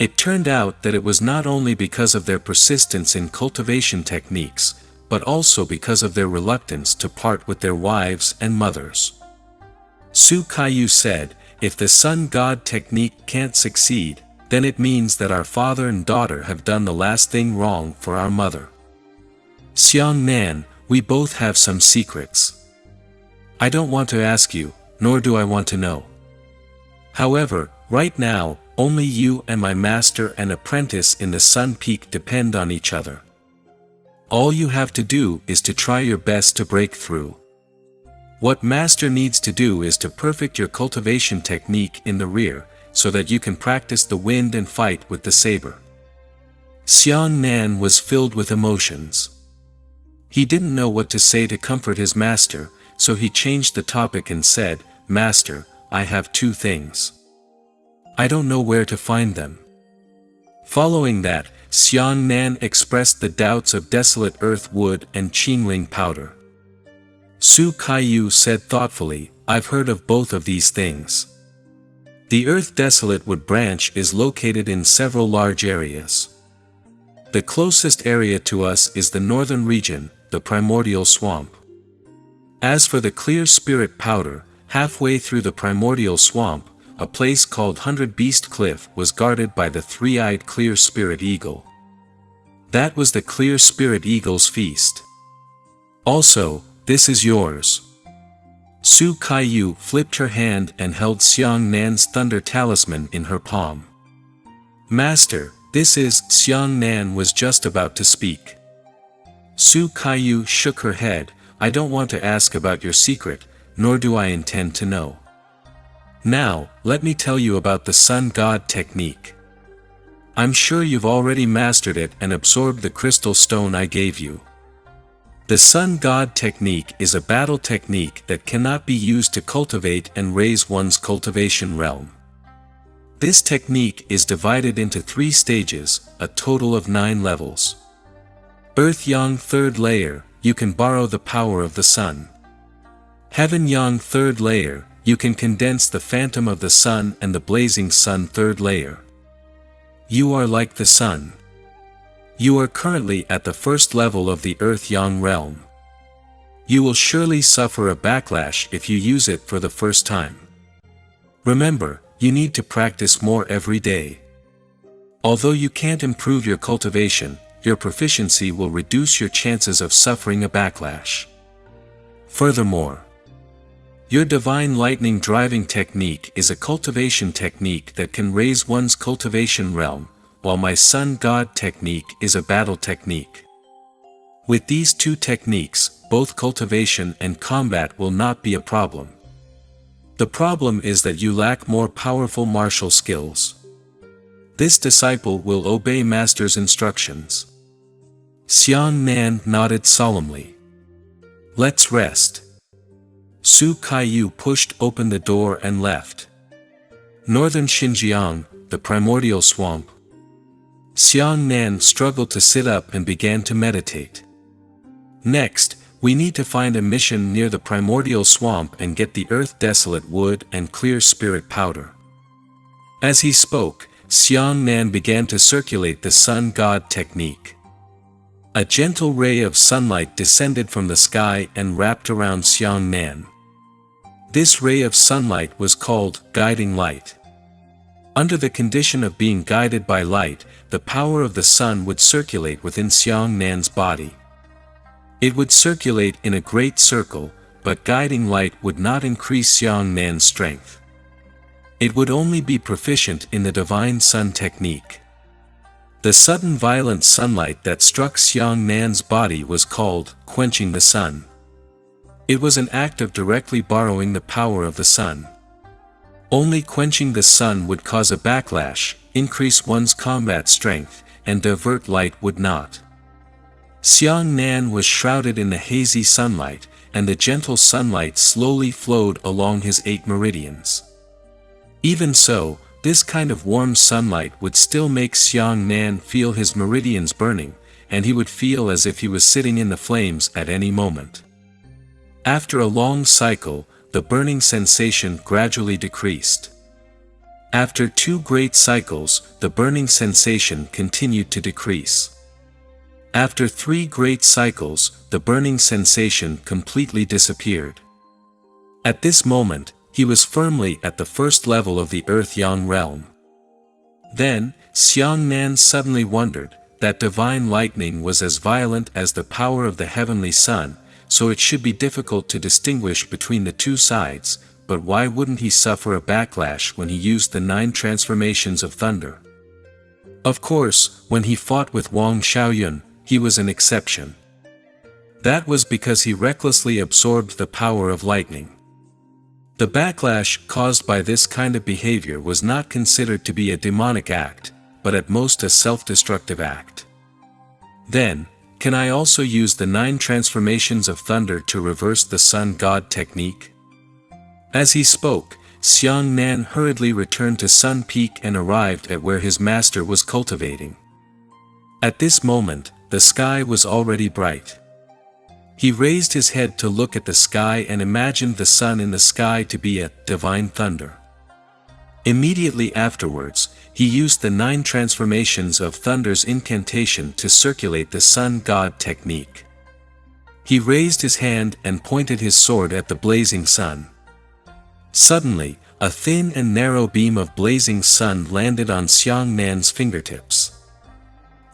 It turned out that it was not only because of their persistence in cultivation techniques, but also because of their reluctance to part with their wives and mothers. Su Kaiyu said, "If the sun god technique can't succeed, then it means that our father and daughter have done the last thing wrong for our mother. Xiang Nan, we both have some secrets. I don't want to ask you, nor do I want to know. However, right now, only you and my master and apprentice in the Sun Peak depend on each other. All you have to do is to try your best to break through. What master needs to do is to perfect your cultivation technique in the rear, so that you can practice the wind and fight with the saber." Xiang Nan was filled with emotions. He didn't know what to say to comfort his master, so he changed the topic and said, "Master, I have two things. I don't know where to find them." Following that, Xiang Nan expressed the doubts of desolate earth wood and qingling powder. Su Kaiyu said thoughtfully, "I've heard of both of these things. The earth desolate wood branch is located in several large areas. The closest area to us is the northern region, the primordial swamp. As for the clear spirit powder, halfway through the primordial swamp, a place called 100 Beast Cliff was guarded by the three-eyed clear spirit eagle. That was the clear spirit eagle's feast. Also, this is yours." Su Kaiyu flipped her hand and held Xiang Nan's thunder talisman in her palm. "Master, this is..." Xiang Nan was just about to speak. Su Kaiyu shook her head. "I don't want to ask about your secret, nor do I intend to know. Now, let me tell you about the Sun God technique. I'm sure you've already mastered it and absorbed the crystal stone I gave you. The Sun God technique is a battle technique that cannot be used to cultivate and raise one's cultivation realm. This technique is divided into 3 stages, a total of 9 levels. Earth Yang 3rd layer, you can borrow the power of the sun. Heaven Yang 3rd layer, you can condense the phantom of the sun, and the blazing sun 3rd layer. You are like the sun. You are currently at the 1st level of the Earth Yang realm. You will surely suffer a backlash if you use it for the first time. Remember, you need to practice more every day. Although you can't improve your cultivation, your proficiency will reduce your chances of suffering a backlash. Furthermore, your divine lightning driving technique is a cultivation technique that can raise one's cultivation realm, while my Sun God technique is a battle technique. With these 2 techniques, both cultivation and combat will not be a problem. The problem is that you lack more powerful martial skills. This disciple will obey Master's instructions." Xiang Nan nodded solemnly. "Let's rest." Su Kaiyu pushed open the door and left. Northern Xinjiang, the primordial swamp. Xiang Nan struggled to sit up and began to meditate. "Next, we need to find a mission near the primordial swamp and get the earth desolate wood and clear spirit powder." As he spoke, Xiang Nan began to circulate the Sun God technique. A gentle ray of sunlight descended from the sky and wrapped around Xiang Nan. This ray of sunlight was called guiding light. Under the condition of being guided by light, the power of the sun would circulate within Xiang Nan's body. It would circulate in a great circle, but guiding light would not increase Xiang Nan's strength. It would only be proficient in the divine sun technique. The sudden violent sunlight that struck Xiang Nan's body was called quenching the sun. It was an act of directly borrowing the power of the sun. Only quenching the sun would cause a backlash, increase one's combat strength, and divert light would not. Xiang Nan was shrouded in the hazy sunlight, and the gentle sunlight slowly flowed along his 8 meridians. Even so, this kind of warm sunlight would still make Xiang Nan feel his meridians burning, and he would feel as if he was sitting in the flames at any moment. After a long cycle, the burning sensation gradually decreased. After 2 great cycles, the burning sensation continued to decrease. After 3 great cycles, the burning sensation completely disappeared. At this moment, he was firmly at the 1st level of the Earth Yang realm. Then, Xiang Nan suddenly wondered, that divine lightning was as violent as the power of the heavenly sun, so it should be difficult to distinguish between the 2 sides, but why wouldn't he suffer a backlash when he used the 9 transformations of thunder? Of course, when he fought with Wang Xiaoyun, he was an exception. That was because he recklessly absorbed the power of lightning. The backlash caused by this kind of behavior was not considered to be a demonic act, but at most a self-destructive act. Then, can I also use the 9 transformations of thunder to reverse the sun god technique? As he spoke, Xiang Nan hurriedly returned to Sun Peak and arrived at where his master was cultivating. At this moment, the sky was already bright. He raised his head to look at the sky and imagined the sun in the sky to be a divine thunder. Immediately afterwards, he used the 9 transformations of thunder's incantation to circulate the sun god technique. He raised his hand and pointed his sword at the blazing sun. Suddenly, a thin and narrow beam of blazing sun landed on Xiang Nan's fingertips.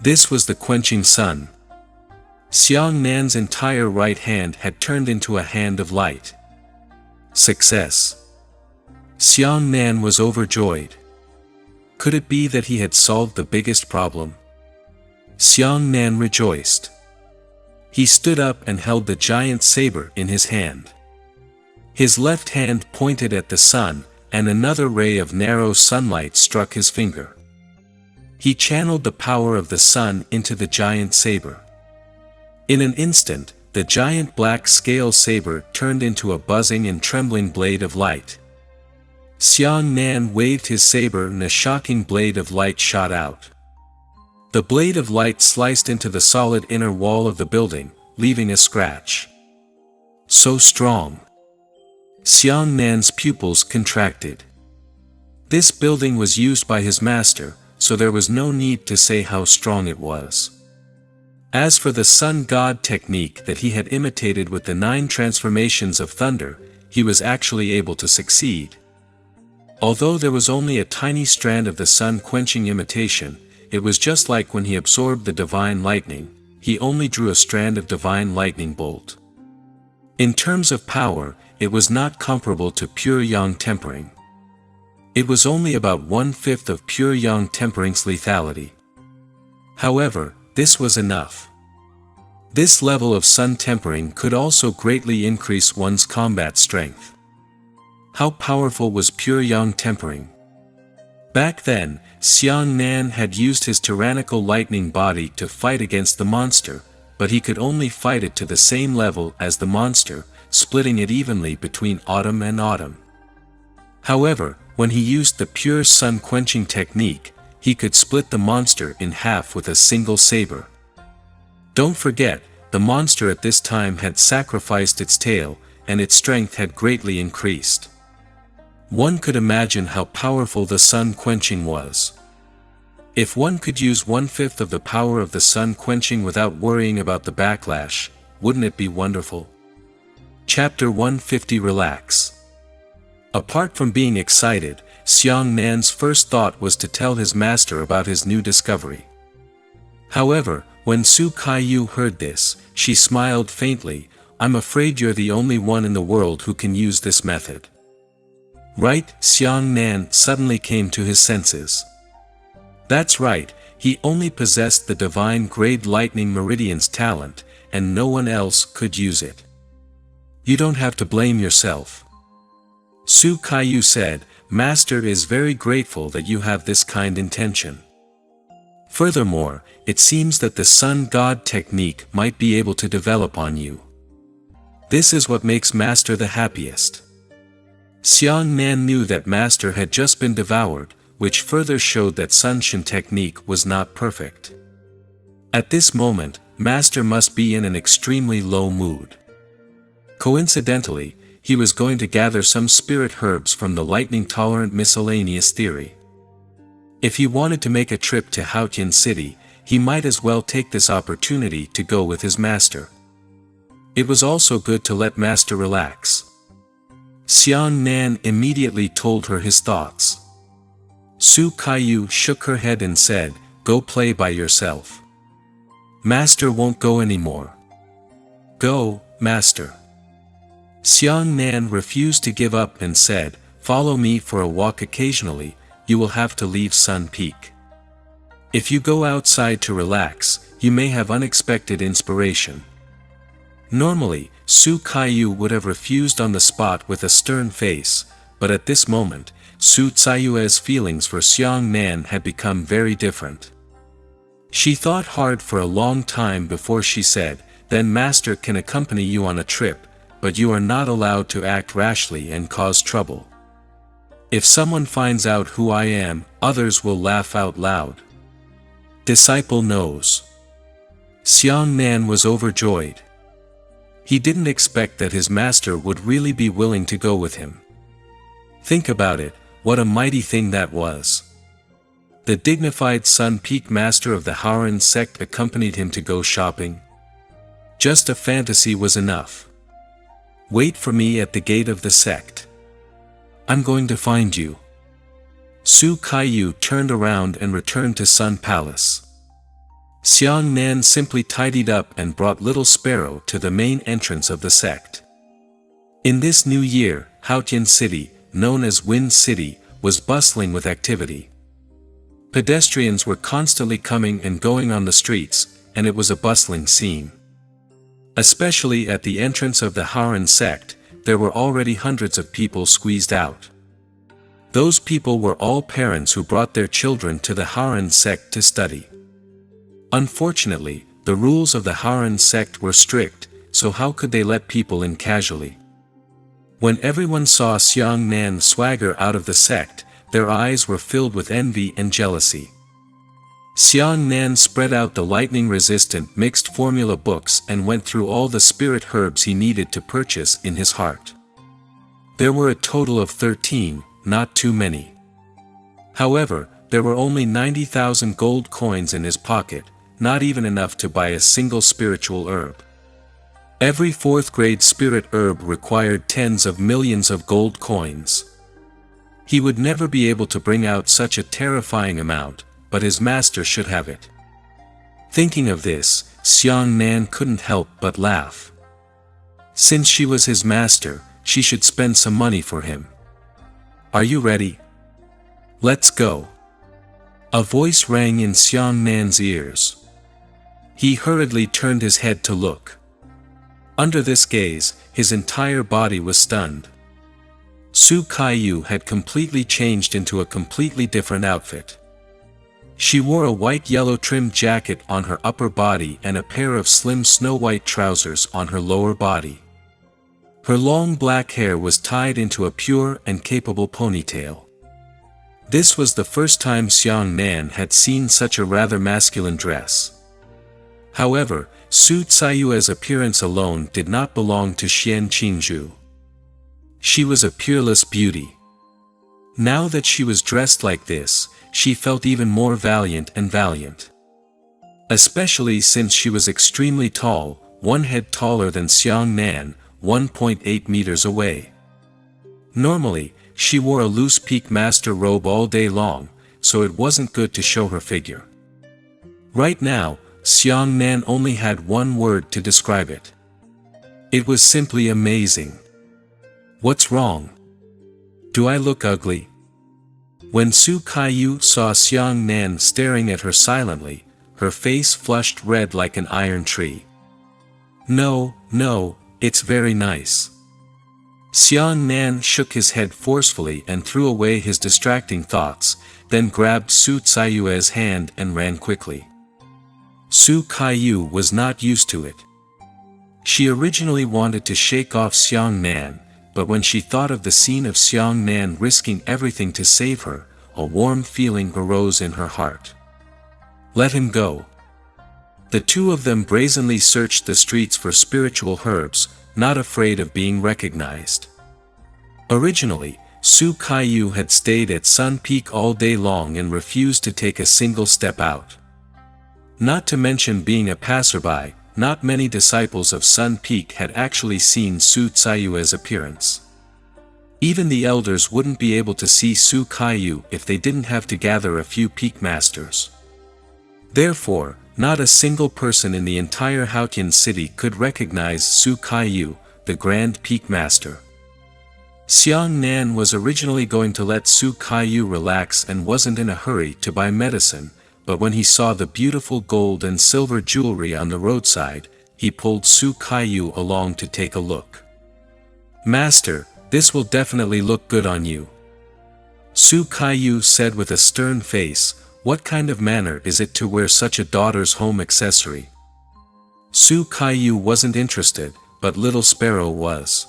This was the quenching sun. Xiang Nan's entire right hand had turned into a hand of light. Success! Xiang Nan was overjoyed. Could it be that he had solved the biggest problem? Xiang Nan rejoiced. He stood up and held the giant saber in his hand. His left hand pointed at the sun, and another ray of narrow sunlight struck his finger. He channeled the power of the sun into the giant saber. In an instant, the giant black scale saber turned into a buzzing and trembling blade of light. Xiang Nan waved his saber and a shocking blade of light shot out. The blade of light sliced into the solid inner wall of the building, leaving a scratch. So strong! Xiang Nan's pupils contracted. This building was used by his master, so there was no need to say how strong it was. As for the sun god technique that he had imitated with the 9 transformations of thunder, he was actually able to succeed. Although there was only a tiny strand of the sun quenching imitation, it was just like when he absorbed the divine lightning, he only drew a strand of divine lightning bolt. In terms of power, it was not comparable to pure yang tempering. It was only about 1/5 of pure yang tempering's lethality. However, this was enough. This level of sun tempering could also greatly increase one's combat strength. How powerful was pure yang tempering? Back then, Xiang Nan had used his tyrannical lightning body to fight against the monster, but he could only fight it to the same level as the monster, splitting it evenly between autumn and autumn. However, when he used the pure sun quenching technique, he could split the monster in half with a single saber. Don't forget, the monster at this time had sacrificed its tail, and its strength had greatly increased. One could imagine how powerful the sun quenching was. If one could use 1/5 of the power of the sun quenching without worrying about the backlash, wouldn't it be wonderful? Chapter 150 Relax. Apart from being excited, Xiang Nan's first thought was to tell his master about his new discovery. However, when Su Kaiyu heard this, she smiled faintly. "I'm afraid you're the only one in the world who can use this method." Right? Xiang Nan suddenly came to his senses. That's right, he only possessed the divine grade lightning meridian's talent, and no one else could use it. You don't have to blame yourself. Su Kaiyu said, "Master is very grateful that you have this kind intention. Furthermore, it seems that the sun god technique might be able to develop on you. This is what makes Master the happiest." Xiang Nan knew that Master had just been devoured, which further showed that Sunshin technique was not perfect. At this moment, Master must be in an extremely low mood. Coincidentally, he was going to gather some spirit herbs from the lightning-tolerant miscellaneous theory. If he wanted to make a trip to Haotian City, he might as well take this opportunity to go with his master. It was also good to let Master relax. Xiang Nan immediately told her his thoughts. Su Kaiyu shook her head and said, "Go play by yourself. Master won't go anymore." "Go, Master." Xiang Nan refused to give up and said, "Follow me for a walk occasionally, you will have to leave Sun Peak. If you go outside to relax, you may have unexpected inspiration." Normally, Su Kaiyu would have refused on the spot with a stern face, but at this moment, Su Tsayue's feelings for Xiang Nan had become very different. She thought hard for a long time before she said, "Then master can accompany you on a trip, but you are not allowed to act rashly and cause trouble. If someone finds out who I am, others will laugh out loud." Disciple knows. Xiang Nan was overjoyed. He didn't expect that his master would really be willing to go with him. Think about it, what a mighty thing that was. The dignified Sun Peak master of the Haoran sect accompanied him to go shopping. Just a fantasy was enough. "Wait for me at the gate of the sect. I'm going to find you." Su Kaiyu turned around and returned to Sun Palace. Xiang Nan simply tidied up and brought Little Sparrow to the main entrance of the sect. In this new year, Haotian City, known as Wind City, was bustling with activity. Pedestrians were constantly coming and going on the streets, and it was a bustling scene. Especially at the entrance of the Haoran sect, there were already hundreds of people squeezed out. Those people were all parents who brought their children to the Haoran sect to study. Unfortunately, the rules of the Haoran sect were strict, so how could they let people in casually? When everyone saw Xiang Nan swagger out of the sect, their eyes were filled with envy and jealousy. Xiang Nan spread out the lightning-resistant mixed formula books and went through all the spirit herbs he needed to purchase in his heart. There were a total of 13, not too many. However, there were only 90,000 gold coins in his pocket, not even enough to buy a single spiritual herb. Every 4th grade spirit herb required tens of millions of gold coins. He would never be able to bring out such a terrifying amount, but his master should have it. Thinking of this, Xiang Nan couldn't help but laugh. Since she was his master, she should spend some money for him. "Are you ready? Let's go." A voice rang in Xiang Nan's ears. He hurriedly turned his head to look. Under this gaze, his entire body was stunned. Su Kaiyu had completely changed into a completely different outfit. She wore a white-yellow trimmed jacket on her upper body and a pair of slim snow-white trousers on her lower body. Her long black hair was tied into a pure and capable ponytail. This was the first time Xiang Nan had seen such a rather masculine dress. However, Su Caiyue's appearance alone did not belong to Xian Qingzhu. She was a peerless beauty. Now that she was dressed like this, she felt even more valiant. Especially since she was extremely tall, 1 head taller than Xiang Nan, 1.8 meters away. Normally, she wore a loose peak master robe all day long, so it wasn't good to show her figure. Right now, Xiang Nan only had one word to describe it. It was simply amazing. "What's wrong? Do I look ugly?" When Su Kaiyu saw Xiang Nan staring at her silently, her face flushed red like an iron tree. No, it's very nice." Xiang Nan shook his head forcefully and threw away his distracting thoughts, then grabbed Su Caiyue's hand and ran quickly. Su Kaiyu was not used to it. She originally wanted to shake off Xiang Nan, but when she thought of the scene of Xiang Nan risking everything to save her, a warm feeling arose in her heart. Let him go. The two of them brazenly searched the streets for spiritual herbs, not afraid of being recognized. Originally, Su Kaiyu had stayed at Sun Peak all day long and refused to take a single step out. Not to mention being a passerby, not many disciples of Sun Peak had actually seen Su Caiyue's appearance. Even the elders wouldn't be able to see Su Kaiyu if they didn't have to gather a few peak masters. Therefore, not a single person in the entire Haotian city could recognize Su Kaiyu, the Grand Peak Master. Xiang Nan was originally going to let Su Kaiyu relax and wasn't in a hurry to buy medicine, but when he saw the beautiful gold and silver jewelry on the roadside, he pulled Su Kaiyu along to take a look. "Master, this will definitely look good on you," Su Kaiyu said with a stern face, What kind of manner is it to wear such a daughter's home accessory? Su Kaiyu wasn't interested, but Little Sparrow was.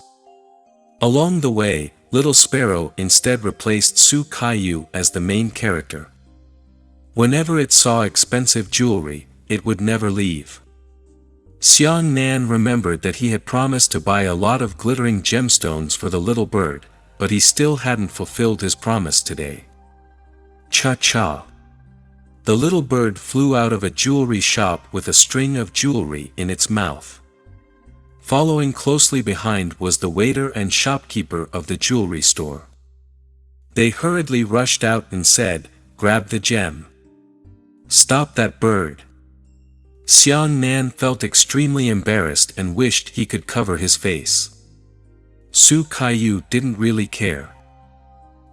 Along the way, Little Sparrow instead replaced Su Kaiyu as the main character. Whenever it saw expensive jewelry, it would never leave. Xiang Nan remembered that he had promised to buy a lot of glittering gemstones for the little bird, but he still hadn't fulfilled his promise today. Cha-cha. The little bird flew out of a jewelry shop with a string of jewelry in its mouth. Following closely behind was the waiter and shopkeeper of the jewelry store. They hurriedly rushed out and said, "Grab the gem. Stop that bird." Xiang Nan felt extremely embarrassed and wished he could cover his face. Su Kaiyu didn't really care.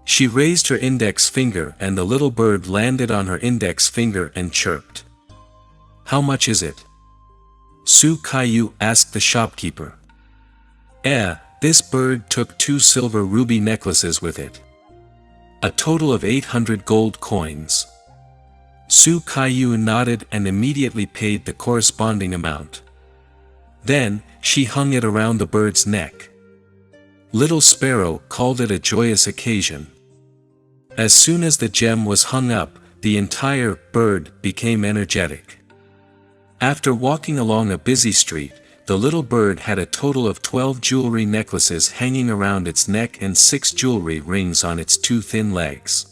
She raised her index finger and the little bird landed on her index finger and chirped. "How much is it?" Su Kaiyu asked the shopkeeper. This bird took 2 silver ruby necklaces with it. A total of 800 gold coins. Su Kaiyu nodded and immediately paid the corresponding amount. Then, she hung it around the bird's neck. Little Sparrow called it a joyous occasion. As soon as the gem was hung up, the entire bird became energetic. After walking along a busy street, the little bird had a total of 12 jewelry necklaces hanging around its neck and 6 jewelry rings on its 2 thin legs.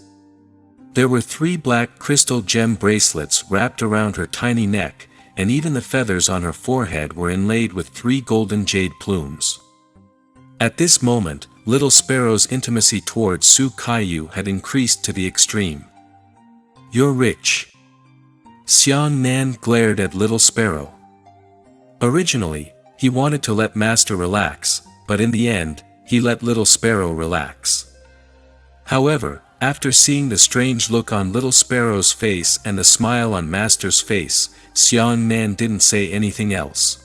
There were 3 black crystal gem bracelets wrapped around her tiny neck, and even the feathers on her forehead were inlaid with 3 golden jade plumes. At this moment, Little Sparrow's intimacy towards Su Kaiyu had increased to the extreme. "You're rich." Xiang Nan glared at Little Sparrow. Originally, he wanted to let Master relax, but in the end, he let Little Sparrow relax. However, after seeing the strange look on Little Sparrow's face and the smile on Master's face, Xiang Nan didn't say anything else.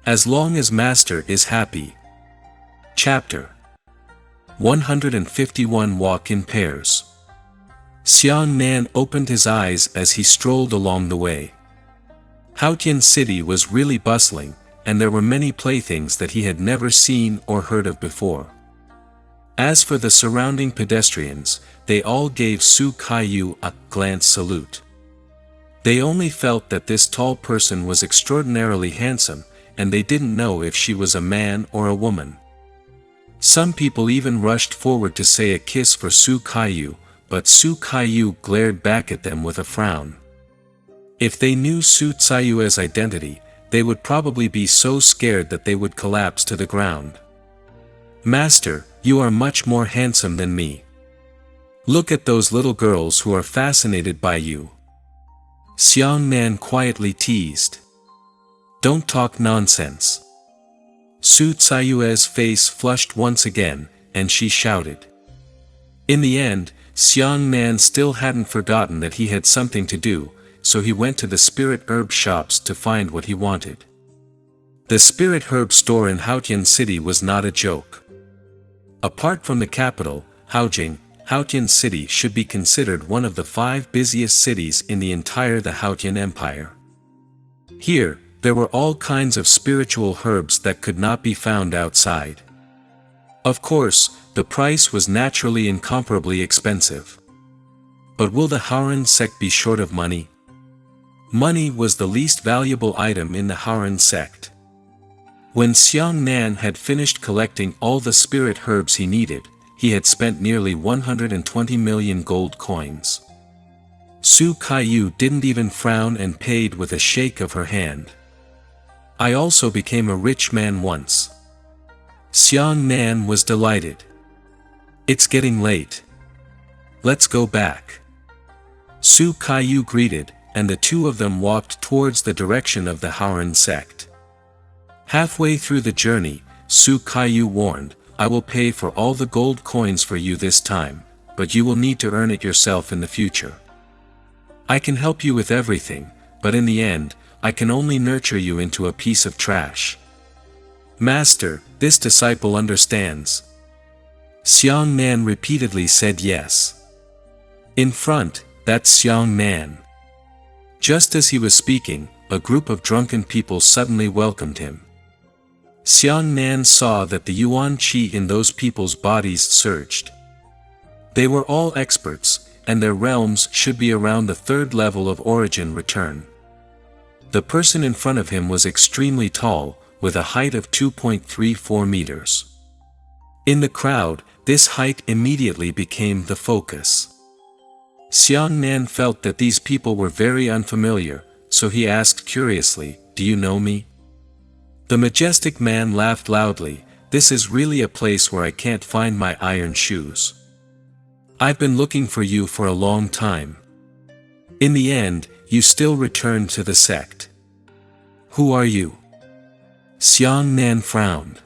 As long as Master is happy. Chapter 151 Walk in Pairs. Xiang Nan opened his eyes as he strolled along the way. Haotian City was really bustling, and there were many playthings that he had never seen or heard of before. As for the surrounding pedestrians, they all gave Su Kaiyu a glance salute. They only felt that this tall person was extraordinarily handsome, and they didn't know if she was a man or a woman. Some people even rushed forward to say a kiss for Su Kaiyu, but Su Kaiyu glared back at them with a frown. If they knew Su Kaiyu's identity, they would probably be so scared that they would collapse to the ground. "Master, you are much more handsome than me. Look at those little girls who are fascinated by you." Xiang Nan quietly teased. "Don't talk nonsense." Su Kaiyu's face flushed once again, and she shouted. In the end, Xiang Nan still hadn't forgotten that he had something to do, so he went to the spirit herb shops to find what he wanted. The spirit herb store in Haotian City was not a joke. Apart from the capital, Haojing, Haotian City should be considered one of the 5 busiest cities in the entire Haotian Empire. Here, there were all kinds of spiritual herbs that could not be found outside. Of course, the price was naturally incomparably expensive. But will the Haoran sect be short of money? Money was the least valuable item in the Haoran sect. When Xiang Nan had finished collecting all the spirit herbs he needed, he had spent nearly 120 million gold coins. Su Kaiyu didn't even frown and paid with a shake of her hand. "I also became a rich man once." Xiang Nan was delighted. "It's getting late. Let's go back." Su Kaiyu greeted, and the 2 of them walked towards the direction of the Haoran sect. Halfway through the journey, Su Kaiyu warned, "I will pay for all the gold coins for you this time, but you will need to earn it yourself in the future. I can help you with everything, but in the end, I can only nurture you into a piece of trash." "Master, this disciple understands." Xiang Nan repeatedly said yes. In front, That's Xiang Nan." Just as he was speaking, a group of drunken people suddenly welcomed him. Xiang Nan saw that the yuan qi in those people's bodies surged. They were all experts, and their realms should be around the third level of origin return. The person in front of him was extremely tall, with a height of 2.34 meters. In the crowd, this height immediately became the focus. Xiang Nan felt that these people were very unfamiliar, so he asked curiously, "Do you know me?" The majestic man laughed loudly. "This is really a place where I can't find my iron shoes. I've been looking for you for a long time. In the end, you still returned to the sect. Who are you?" Xiang Nan frowned.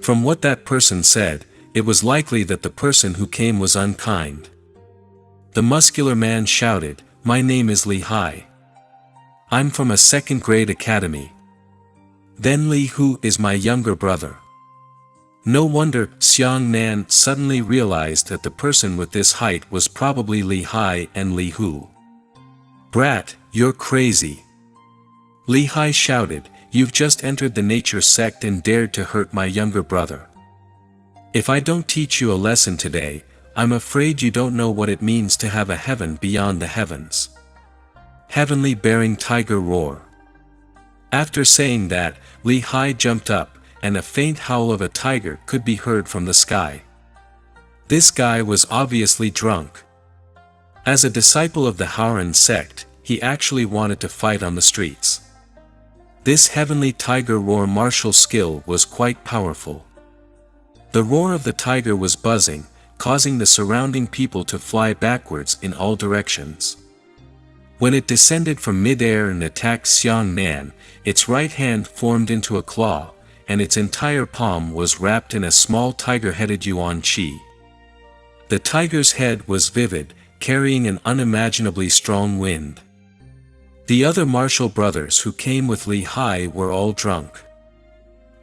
From what that person said, it was likely that the person who came was unkind. The muscular man shouted, "My name is Li Hai. I'm from a second-grade academy. Then Li Hu is my younger brother." No wonder Xiang Nan suddenly realized that the person with this height was probably Li Hai and Li Hu. "Brat, you're crazy!" Li Hai shouted, "You've just entered the nature sect and dared to hurt my younger brother. If I don't teach you a lesson today, I'm afraid you don't know what it means to have a heaven beyond the heavens." Heavenly bearing tiger roar. After saying that, Li Hai jumped up, and a faint howl of a tiger could be heard from the sky. This guy was obviously drunk. As a disciple of the Haoran sect, he actually wanted to fight on the streets. This heavenly tiger roar martial skill was quite powerful. The roar of the tiger was buzzing, causing the surrounding people to fly backwards in all directions. When it descended from mid-air and attacked Xiang Nan, its right hand formed into a claw, and its entire palm was wrapped in a small tiger-headed yuan qi. The tiger's head was vivid, carrying an unimaginably strong wind. The other martial brothers who came with Li Hai were all drunk.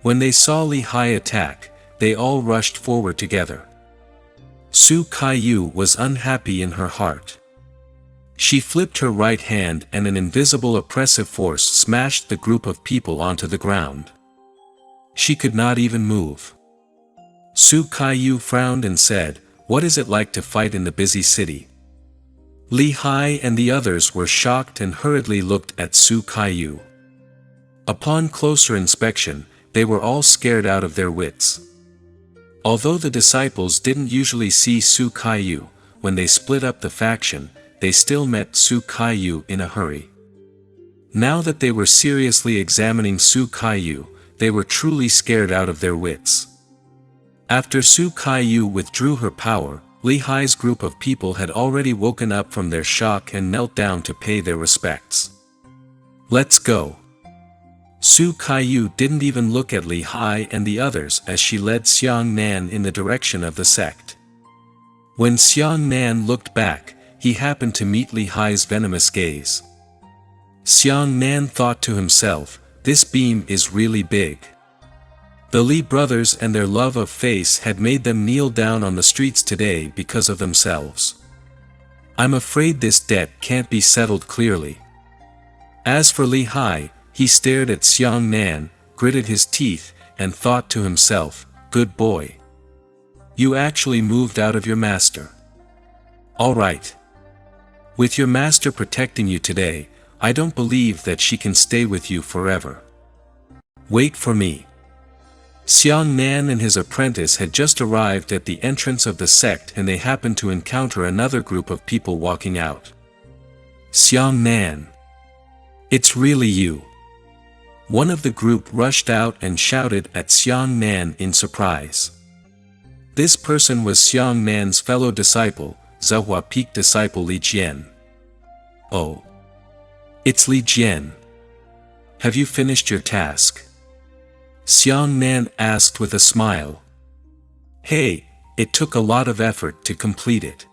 When they saw Li Hai attack, they all rushed forward together. Su Kaiyu was unhappy in her heart. She flipped her right hand and an invisible oppressive force smashed the group of people onto the ground. She could not even move. Su Kaiyu frowned and said, "What is it like to fight in the busy city?" Li Hai and the others were shocked and hurriedly looked at Su Kaiyu. Upon closer inspection, they were all scared out of their wits. Although the disciples didn't usually see Su Kaiyu, when they split up the faction, they still met Su Kaiyu in a hurry. Now that they were seriously examining Su Kaiyu, they were truly scared out of their wits. After Su Kaiyu withdrew her power, Li Hai's group of people had already woken up from their shock and knelt down to pay their respects. "Let's go." Su Kaiyu didn't even look at Li Hai and the others as she led Xiang Nan in the direction of the sect. When Xiang Nan looked back, he happened to meet Li Hai's venomous gaze. Xiang Nan thought to himself, "This beam is really big." The Li brothers and their love of face had made them kneel down on the streets today because of themselves. "I'm afraid this debt can't be settled clearly." As for Li Hai, he stared at Xiang Nan, gritted his teeth, and thought to himself, "Good boy. You actually moved out of your master. All right. With your master protecting you today, I don't believe that she can stay with you forever. Wait for me." Xiang Nan and his apprentice had just arrived at the entrance of the sect and they happened to encounter another group of people walking out. "Xiang Nan. It's really you." One of the group rushed out and shouted at Xiang Nan in surprise. This person was Xiang Nan's fellow disciple, Zhehua Peak disciple Li Jian. "Oh. It's Li Jian. Have you finished your task?" Xiang Nan asked with a smile. "Hey, it took a lot of effort to complete it."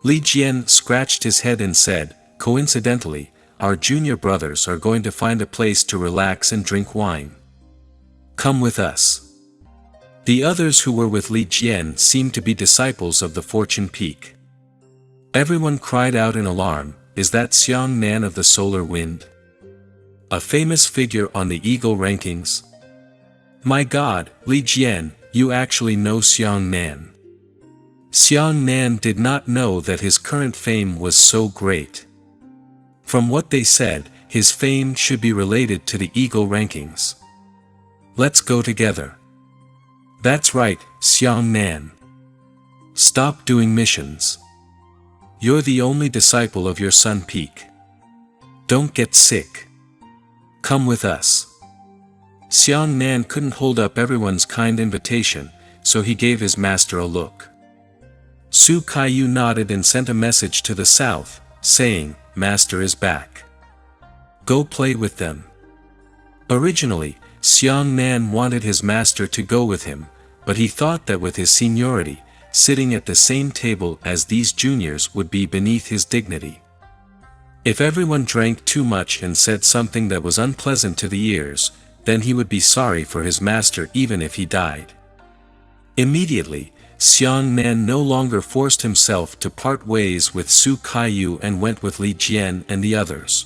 Li Jian scratched his head and said, "Coincidentally, our junior brothers are going to find a place to relax and drink wine. Come with us." The others who were with Li Jian seemed to be disciples of the Fortune Peak. Everyone cried out in alarm, "Is that Xiang Nan of the solar wind? A famous figure on the Eagle rankings? My God, Li Jian, you actually know Xiang Nan." Xiang Nan did not know that his current fame was so great. From what they said, his fame should be related to the Eagle rankings. Let's go together. That's right, Xiang Nan. Stop doing missions. You're the only disciple of your Sun Peak. Don't get sick. Come with us. Xiang Nan couldn't hold up everyone's kind invitation, so he gave his master a look. Su Kaiyu nodded and sent a message to the south, saying, "Master is back. Go play with them." Originally, Xiang Nan wanted his master to go with him, but he thought that with his seniority, sitting at the same table as these juniors would be beneath his dignity. If everyone drank too much and said something that was unpleasant to the ears, then he would be sorry for his master even if he died. Immediately, Xiang Nan no longer forced himself to part ways with Su Kaiyu and went with Li Jian and the others.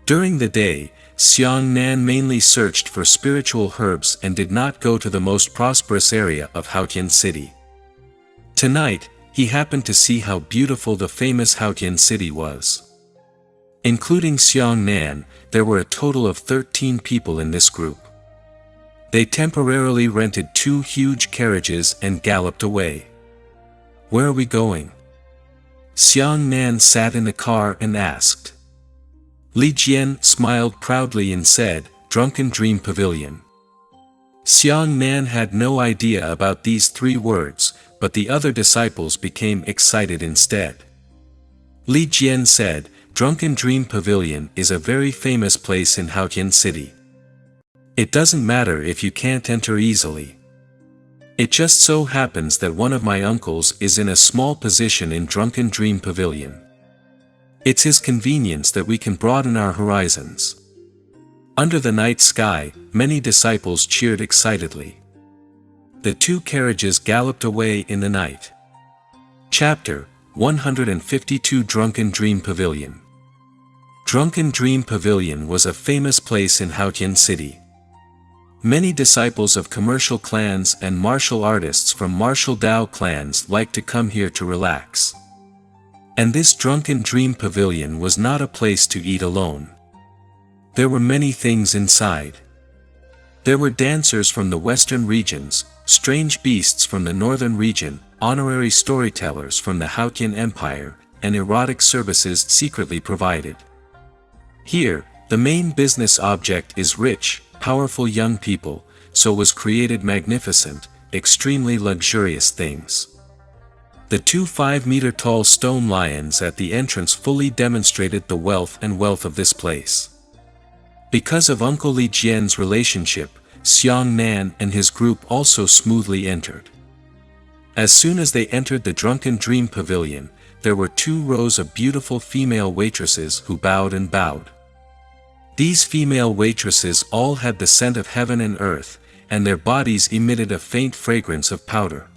During the day, Xiang Nan mainly searched for spiritual herbs and did not go to the most prosperous area of Haotian City. Tonight, he happened to see how beautiful the famous Haotian City was. Including Xiang Nan, there were a total of 13 people in this group. They temporarily rented 2 huge carriages and galloped away. "Where are we going?" Xiang Nan sat in the car and asked. Li Jian smiled proudly and said, "Drunken Dream Pavilion." Xiang Nan had no idea about these 3 words, but the other disciples became excited instead. Li Jian said, "Drunken Dream Pavilion is a very famous place in Haotian City. It doesn't matter if you can't enter easily. It just so happens that one of my uncles is in a small position in Drunken Dream Pavilion. It's his convenience that we can broaden our horizons." Under the night sky, many disciples cheered excitedly. The 2 carriages galloped away in the night. Chapter 152 Drunken Dream Pavilion. Drunken Dream Pavilion was a famous place in Haotian City. Many disciples of commercial clans and martial artists from martial Dao clans liked to come here to relax. And this Drunken Dream Pavilion was not a place to eat alone. There were many things inside. There were dancers from the western regions, strange beasts from the northern region, honorary storytellers from the Haotian Empire, and erotic services secretly provided. Here, the main business object is rich, powerful young people, so was created magnificent, extremely luxurious things. The 2 5-meter-tall stone lions at the entrance fully demonstrated the wealth of this place. Because of Uncle Li Jian's relationship, Xiang Nan and his group also smoothly entered. As soon as they entered the Drunken Dream Pavilion, there were 2 rows of beautiful female waitresses who bowed and bowed. These female waitresses all had the scent of heaven and earth, and their bodies emitted a faint fragrance of powder.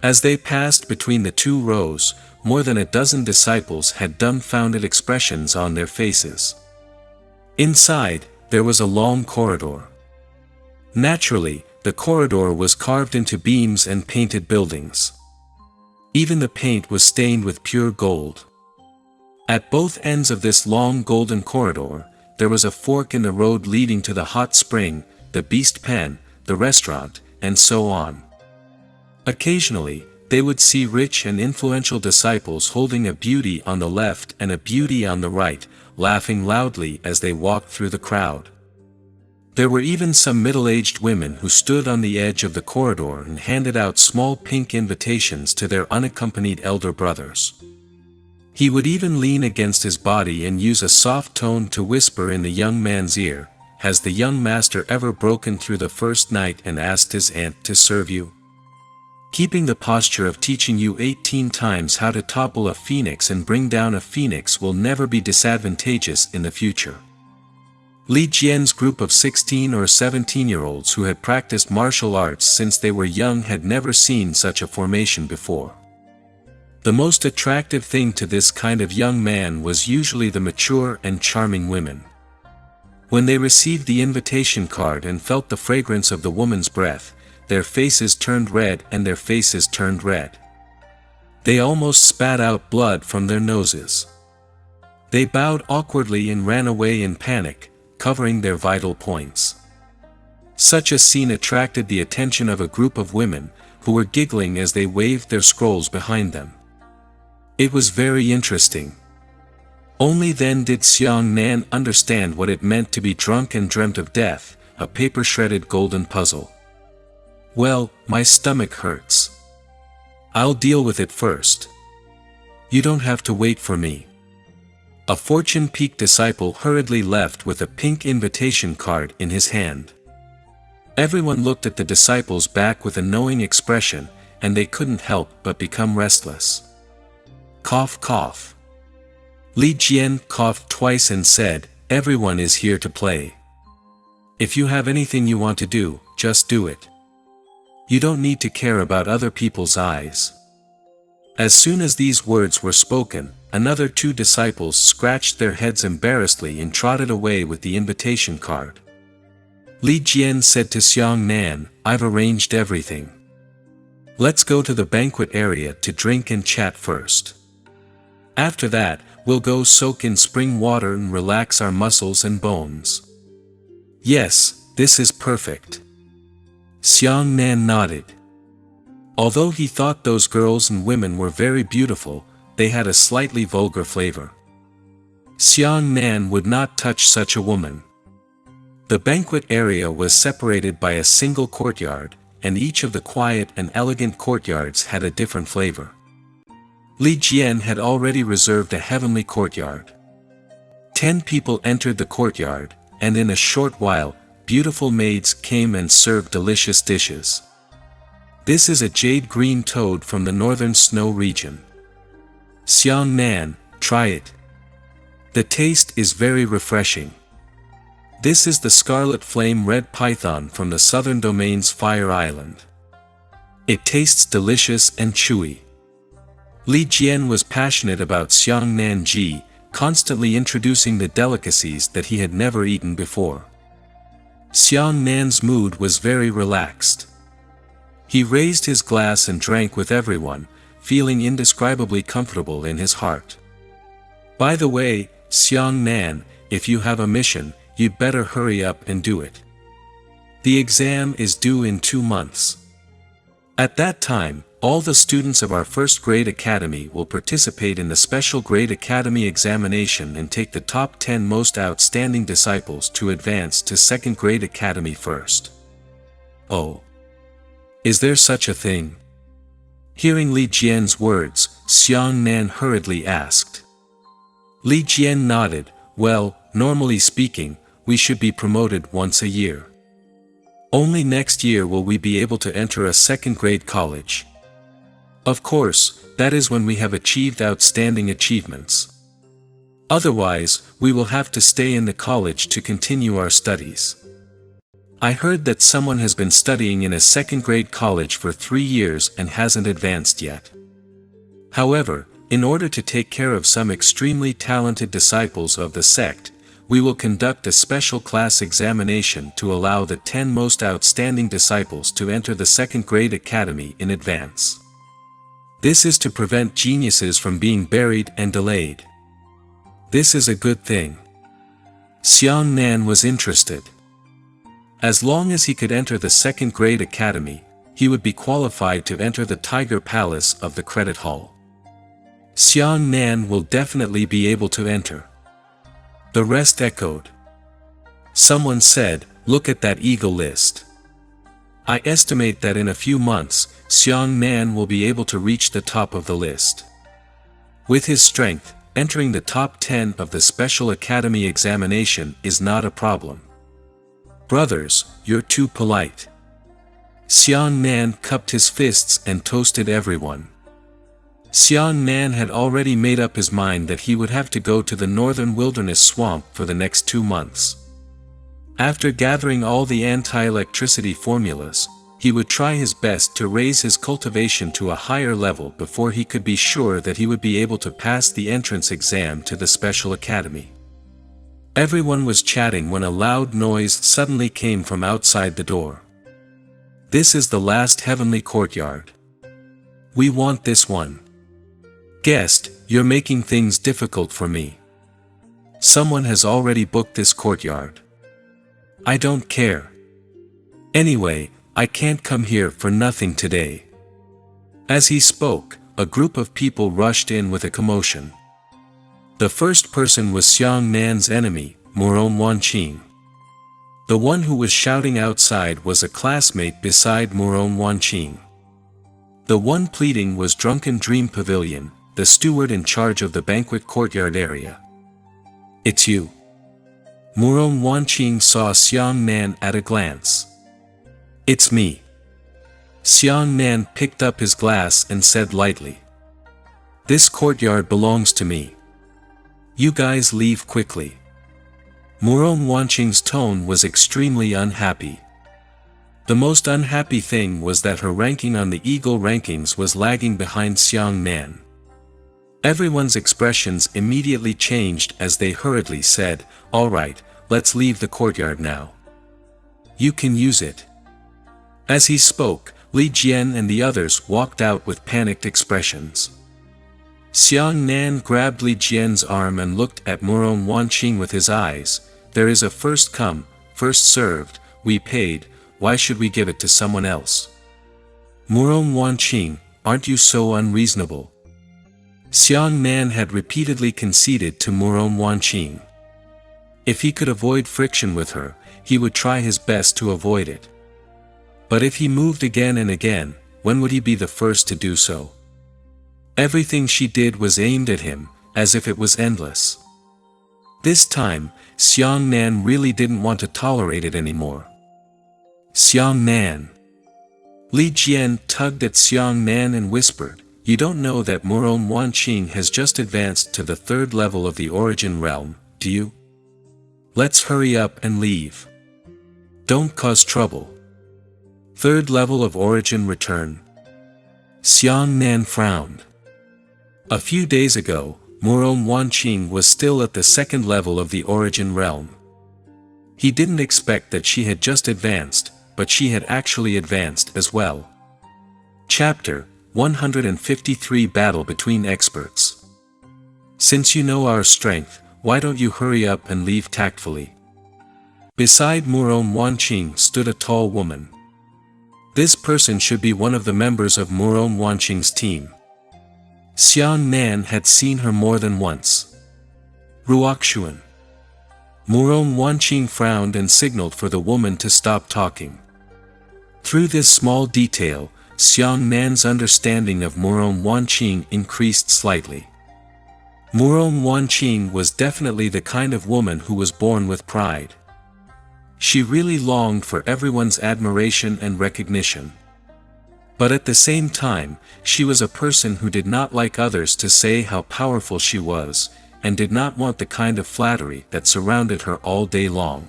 As they passed between the 2 rows, more than a dozen disciples had dumbfounded expressions on their faces. Inside, there was a long corridor. Naturally, the corridor was carved into beams and painted buildings. Even the paint was stained with pure gold. At both ends of this long golden corridor, there was a fork in the road leading to the hot spring, the beast pen, the restaurant, and so on. Occasionally, they would see rich and influential disciples holding a beauty on the left and a beauty on the right, laughing loudly as they walked through the crowd. There were even some middle-aged women who stood on the edge of the corridor and handed out small pink invitations to their unaccompanied elder brothers. He would even lean against his body and use a soft tone to whisper in the young man's ear, "Has the young master ever broken through the first night and asked his aunt to serve you? Keeping the posture of teaching you 18 times how to topple a phoenix and bring down a phoenix will never be disadvantageous in the future." Li Jian's group of 16 or 17-year-olds who had practiced martial arts since they were young had never seen such a formation before. The most attractive thing to this kind of young man was usually the mature and charming women. When they received the invitation card and felt the fragrance of the woman's breath, their faces turned red and their faces turned red. They almost spat out blood from their noses. They bowed awkwardly and ran away in panic, covering their vital points. Such a scene attracted the attention of a group of women, who were giggling as they waved their scrolls behind them. It was very interesting. Only then did Xiang Nan understand what it meant to be drunk and dreamt of death, a paper-shredded golden puzzle. Well, my stomach hurts. I'll deal with it first. You don't have to wait for me. A fortune peak disciple hurriedly left with a pink invitation card in his hand. Everyone looked at the disciple's back with a knowing expression, and they couldn't help but become restless. Cough, cough. Li Jian coughed twice and said, "Everyone is here to play. If you have anything you want to do, just do it. You don't need to care about other people's eyes." As soon as these words were spoken, another two disciples scratched their heads embarrassedly and trotted away with the invitation card. Li Jian said to Xiang Nan, "I've arranged everything. Let's go to the banquet area to drink and chat first. After that, we'll go soak in spring water and relax our muscles and bones." "Yes, this is perfect." Xiang Nan nodded. Although he thought those girls and women were very beautiful, they had a slightly vulgar flavor. Xiang Nan would not touch such a woman. The banquet area was separated by a single courtyard, and each of the quiet and elegant courtyards had a different flavor. Li Jian had already reserved a heavenly courtyard. 10 people entered the courtyard, and in a short while, beautiful maids came and served delicious dishes. This is a jade green toad from the northern snow region. Xiang Nan, try it. The taste is very refreshing. This is the scarlet flame red python from the southern domain's Fire Island. It tastes delicious and chewy. Li Jian was passionate about Xiang Nan Ji, constantly introducing the delicacies that he had never eaten before. Xiang Nan's mood was very relaxed. He raised his glass and drank with everyone, feeling indescribably comfortable in his heart. "By the way, Xiang Nan, if you have a mission, you'd better hurry up and do it. The exam is due in 2 months. At that time, all the students of our first grade academy will participate in the special grade academy examination and take the top 10 most outstanding disciples to advance to second grade academy first." "Oh. Is there such a thing?" Hearing Li Jian's words, Xiang Nan hurriedly asked. Li Jian nodded. "Well, normally speaking, we should be promoted once a year. Only next year will we be able to enter a second-grade college. Of course, that is when we have achieved outstanding achievements. Otherwise, we will have to stay in the college to continue our studies. I heard that someone has been studying in a second-grade college for 3 years and hasn't advanced yet. However, in order to take care of some extremely talented disciples of the sect, we will conduct a special class examination to allow the 10 most outstanding disciples to enter the second-grade academy in advance. This is to prevent geniuses from being buried and delayed. This is a good thing." Xiang Nan was interested. As long as he could enter the second-grade academy, he would be qualified to enter the Tiger Palace of the Credit Hall. Xiang Nan will definitely be able to enter. The rest echoed. Someone said, "Look at that eagle list. I estimate that in a few months, Xiang Nan will be able to reach the top of the list. With his strength, entering the top 10 of the special academy examination is not a problem." "Brothers, you're too polite." Xiang Nan cupped his fists and toasted everyone. Xiang Nan had already made up his mind that he would have to go to the northern wilderness swamp for the next 2 months. After gathering all the anti-electricity formulas, he would try his best to raise his cultivation to a higher level before he could be sure that he would be able to pass the entrance exam to the special academy. Everyone was chatting when a loud noise suddenly came from outside the door. "This is the last heavenly courtyard. We want this one. Guest, you're making things difficult for me. Someone has already booked this courtyard. I don't care. Anyway, I can't come here for nothing today." As he spoke, a group of people rushed in with a commotion. The first person was Xiang Nan's enemy, Moron Wanqing. The one who was shouting outside was a classmate beside Moron Wanqing. The one pleading was Drunken Dream Pavilion, the steward in charge of the banquet courtyard area. "It's you." Moron Wanqing saw Xiang Nan at a glance. "It's me." Xiang Nan picked up his glass and said lightly, "This courtyard belongs to me. You guys leave quickly." Moron Wanqing's tone was extremely unhappy. The most unhappy thing was that her ranking on the Eagle rankings was lagging behind Xiang Nan. Everyone's expressions immediately changed as they hurriedly said, "All right, let's leave the courtyard now. You can use it." As he spoke, Li Jian and the others walked out with panicked expressions. Xiang Nan grabbed Li Jian's arm and looked at Moron Wanqing with his eyes. "There is a first come, first served, we paid, why should we give it to someone else?" "Moron Wanqing, aren't you so unreasonable?" Xiang Nan had repeatedly conceded to Moron Wanqing. If he could avoid friction with her, he would try his best to avoid it. But if he moved again and again, when would he be the first to do so? Everything she did was aimed at him, as if it was endless. This time, Xiang Nan really didn't want to tolerate it anymore. "Xiang Nan." Li Jian tugged at Xiang Nan and whispered, "You don't know that Moron Wanqing has just advanced to the 3rd level of the Origin realm, do you? Let's hurry up and leave. Don't cause trouble." 3rd level of Origin return. Xiang Nan frowned. A few days ago, Moron Wanqing was still at the 2nd level of the Origin realm. He didn't expect that she had just advanced, but she had actually advanced as well. Chapter 153 Battle Between Experts. "Since you know our strength, why don't you hurry up and leave tactfully?" Beside Moron Wanqing stood a tall woman. This person should be one of the members of Moron Wanqing's team. Xiang Nan had seen her more than once. "Ruoxuan." Moron Wanqing frowned and signaled for the woman to stop talking. Through this small detail, Xiang Nan's understanding of Moron Wanqing increased slightly. Moron Wanqing was definitely the kind of woman who was born with pride. She really longed for everyone's admiration and recognition. But at the same time, she was a person who did not like others to say how powerful she was, and did not want the kind of flattery that surrounded her all day long.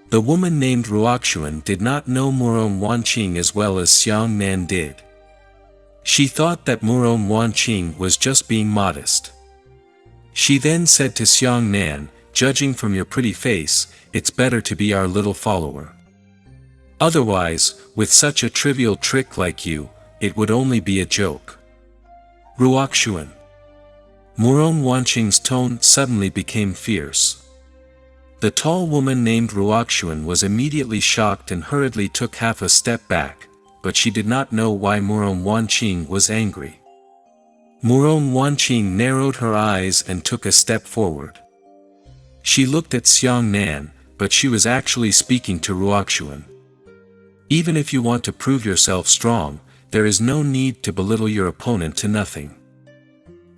The woman named Ruoxuan did not know Moron Wanqing as well as Xiang Nan did. She thought that Moron Wanqing was just being modest. She then said to Xiang Nan, "Judging from your pretty face, it's better to be our little follower. Otherwise, with such a trivial trick like you, it would only be a joke." Ruoxuan. Moron Wanqing's tone suddenly became fierce. The tall woman named Ruoxuan was immediately shocked and hurriedly took half a step back, but she did not know why Moron Wanqing was angry. Moron Wanqing narrowed her eyes and took a step forward. She looked at Xiang Nan, but she was actually speaking to Ruoxuan. "Even if you want to prove yourself strong, there is no need to belittle your opponent to nothing.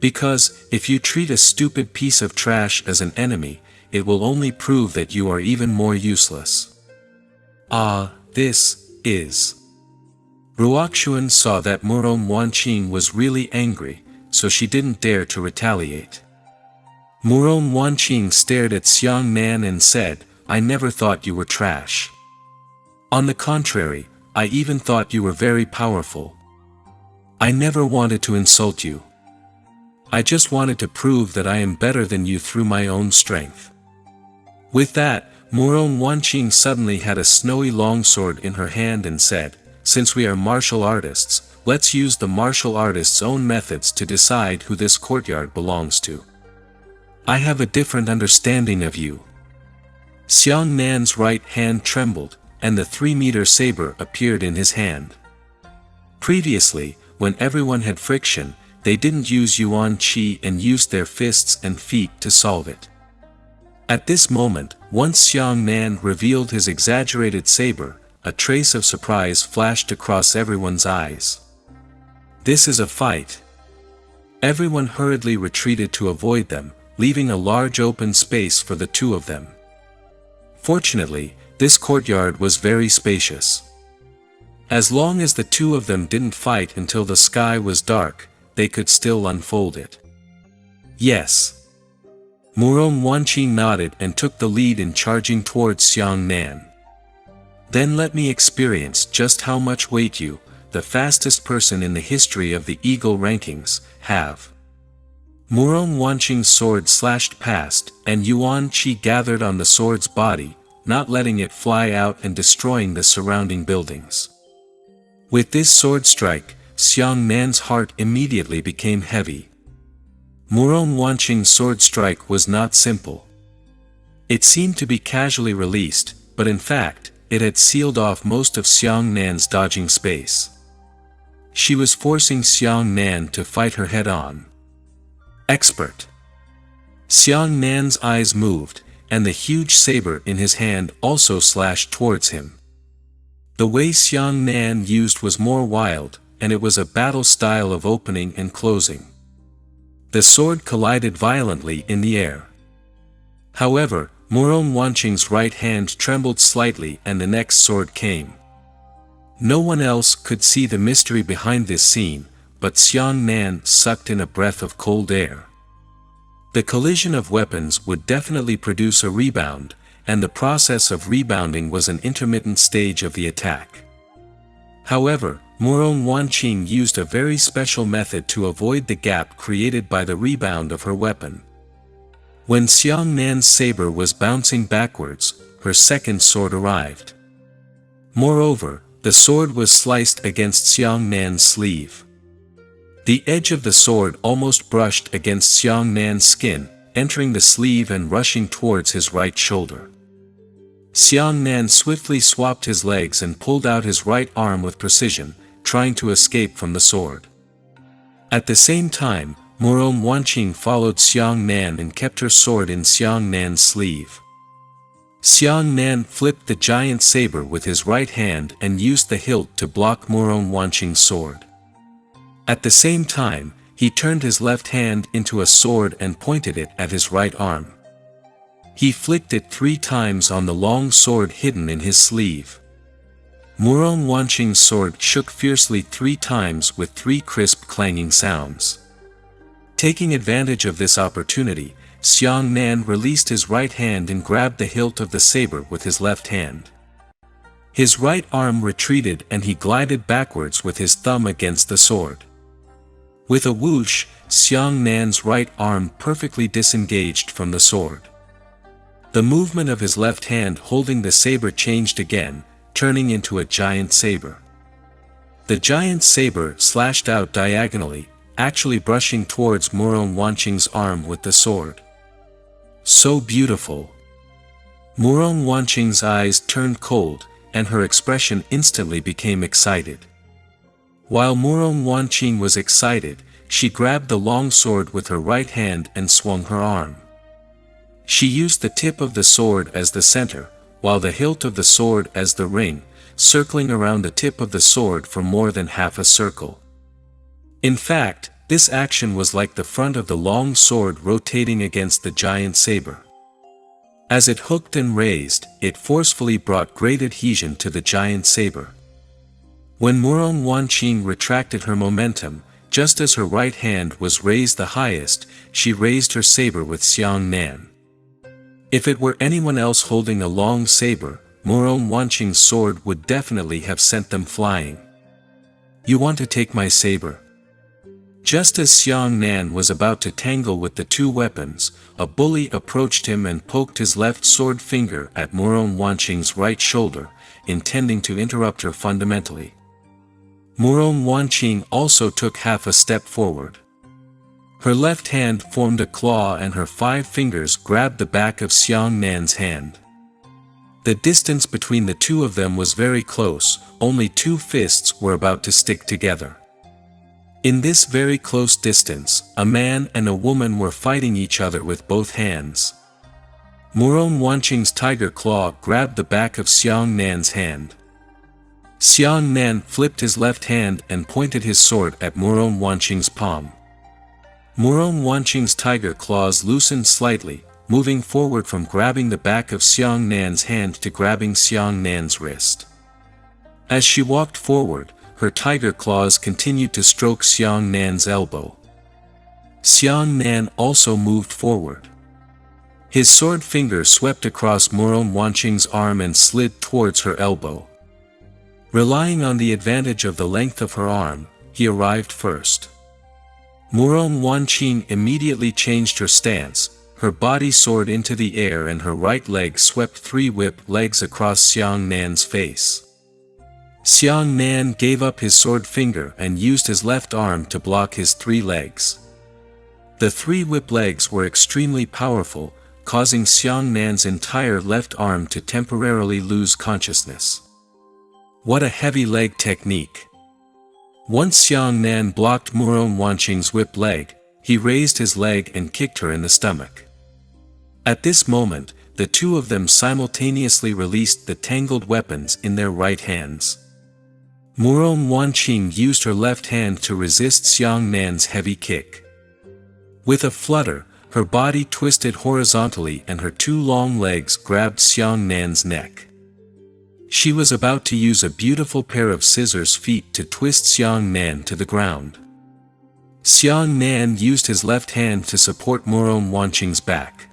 Because, if you treat a stupid piece of trash as an enemy, it will only prove that you are even more useless." This is. Ruoxuan saw that Moron Wanqing was really angry, so she didn't dare to retaliate. Moron Wanqing stared at Xiang Nan and said, "I never thought you were trash. On the contrary, I even thought you were very powerful. I never wanted to insult you. I just wanted to prove that I am better than you through my own strength." With that, Murong Wanqing suddenly had a snowy longsword in her hand and said, "Since we are martial artists, let's use the martial artist's own methods to decide who this courtyard belongs to. I have a different understanding of you." Xiang Nan's right hand trembled, and the 3-meter saber appeared in his hand. Previously, when everyone had friction, they didn't use Yuan Qi and used their fists and feet to solve it. At this moment, once Xiang Nan revealed his exaggerated saber, a trace of surprise flashed across everyone's eyes. "This is a fight." Everyone hurriedly retreated to avoid them, leaving a large open space for the two of them. Fortunately, this courtyard was very spacious. As long as the two of them didn't fight until the sky was dark, they could still unfold it. "Yes." Murong Wanqing nodded and took the lead in charging towards Xiang Nan. "Then let me experience just how much weight you, the fastest person in the history of the Eagle rankings, have." Murong Wanqing's sword slashed past, and Yuan Qi gathered on the sword's body, not letting it fly out and destroying the surrounding buildings. With this sword strike, Xiang Nan's heart immediately became heavy. Murong Wanqing's sword strike was not simple. It seemed to be casually released, but in fact, it had sealed off most of Xiang Nan's dodging space. She was forcing Xiang Nan to fight her head-on. Expert. Xiang Nan's eyes moved, and the huge saber in his hand also slashed towards him. The way Xiang Nan used was more wild, and it was a battle style of opening and closing. The sword collided violently in the air. However, Murong Wanqing's right hand trembled slightly and the next sword came. No one else could see the mystery behind this scene, but Xiang Nan sucked in a breath of cold air. The collision of weapons would definitely produce a rebound, and the process of rebounding was an intermittent stage of the attack. However, Murong Wanqing used a very special method to avoid the gap created by the rebound of her weapon. When Xiang Nan's saber was bouncing backwards, her second sword arrived. Moreover, the sword was sliced against Xiang Nan's sleeve. The edge of the sword almost brushed against Xiang Nan's skin, entering the sleeve and rushing towards his right shoulder. Xiang Nan swiftly swapped his legs and pulled out his right arm with precision, trying to escape from the sword. At the same time, Murong Wanqing followed Xiang Nan and kept her sword in Xiang Nan's sleeve. Xiang Nan flipped the giant saber with his right hand and used the hilt to block Murong Wanqing's sword. At the same time, he turned his left hand into a sword and pointed it at his right arm. He flicked it 3 times on the long sword hidden in his sleeve. Murong Wanqing's sword shook fiercely 3 times with 3 crisp clanging sounds. Taking advantage of this opportunity, Xiang Nan released his right hand and grabbed the hilt of the saber with his left hand. His right arm retreated and he glided backwards with his thumb against the sword. With a whoosh, Xiang Nan's right arm perfectly disengaged from the sword. The movement of his left hand holding the saber changed again, turning into a giant saber. The giant saber slashed out diagonally, actually brushing towards Murong Wanqing's arm with the sword. So beautiful. Murong Wanqing's eyes turned cold, and her expression instantly became excited. While Murong Wanqing was excited, she grabbed the long sword with her right hand and swung her arm. She used the tip of the sword as the center, while the hilt of the sword as the ring, circling around the tip of the sword for more than half a circle. In fact, this action was like the front of the long sword rotating against the giant saber. As it hooked and raised, it forcefully brought great adhesion to the giant saber. When Murong Wanqing retracted her momentum, just as her right hand was raised the highest, she raised her saber with Xiang Nan. If it were anyone else holding a long saber, Murong Wanqing's sword would definitely have sent them flying. "You want to take my saber?" Just as Xiang Nan was about to tangle with the two weapons, a bully approached him and poked his left sword finger at Murong Wanqing's right shoulder, intending to interrupt her fundamentally. Murong Wanqing also took half a step forward. Her left hand formed a claw and her 5 fingers grabbed the back of Xiang Nan's hand. The distance between the two of them was very close, only 2 fists were about to stick together. In this very close distance, a man and a woman were fighting each other with both hands. Murong Wanqing's tiger claw grabbed the back of Xiang Nan's hand. Xiang Nan flipped his left hand and pointed his sword at Murong Wanqing's palm. Murong Wanqing's tiger claws loosened slightly, moving forward from grabbing the back of Xiang Nan's hand to grabbing Xiang Nan's wrist. As she walked forward, her tiger claws continued to stroke Xiang Nan's elbow. Xiang Nan also moved forward. His sword finger swept across Murong Wanqing's arm and slid towards her elbow. Relying on the advantage of the length of her arm, he arrived first. Murong Wanqing immediately changed her stance, her body soared into the air and her right leg swept 3 whip legs across Xiang Nan's face. Xiang Nan gave up his sword finger and used his left arm to block his 3 legs. The 3 whip legs were extremely powerful, causing Xiang Nan's entire left arm to temporarily lose consciousness. What a heavy leg technique! Once Xiang Nan blocked Murong Wanqing's whip leg, he raised his leg and kicked her in the stomach. At this moment, the two of them simultaneously released the tangled weapons in their right hands. Murong Wanqing used her left hand to resist Xiang Nan's heavy kick. With a flutter, her body twisted horizontally and her 2 long legs grabbed Xiang Nan's neck. She was about to use a beautiful pair of scissors feet to twist Xiang Nan to the ground. Xiang Nan used his left hand to support Murong Wanqing's back.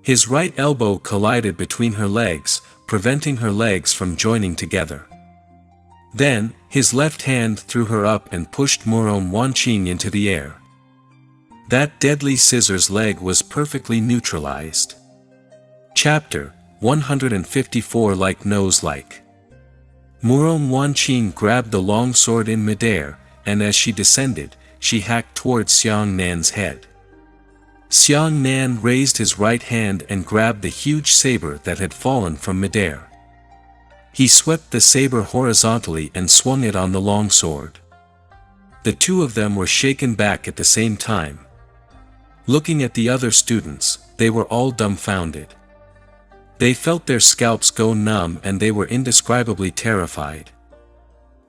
His right elbow collided between her legs, preventing her legs from joining together. Then, his left hand threw her up and pushed Murong Wanqing into the air. That deadly scissors leg was perfectly neutralized. Chapter 154 Like Nose Like. Murong Wanqing grabbed the long sword in midair, and as she descended, she hacked towards Xiang Nan's head. Xiang Nan raised his right hand and grabbed the huge saber that had fallen from midair. He swept the saber horizontally and swung it on the long sword. The two of them were shaken back at the same time. Looking at the other students, they were all dumbfounded. They felt their scalps go numb and they were indescribably terrified.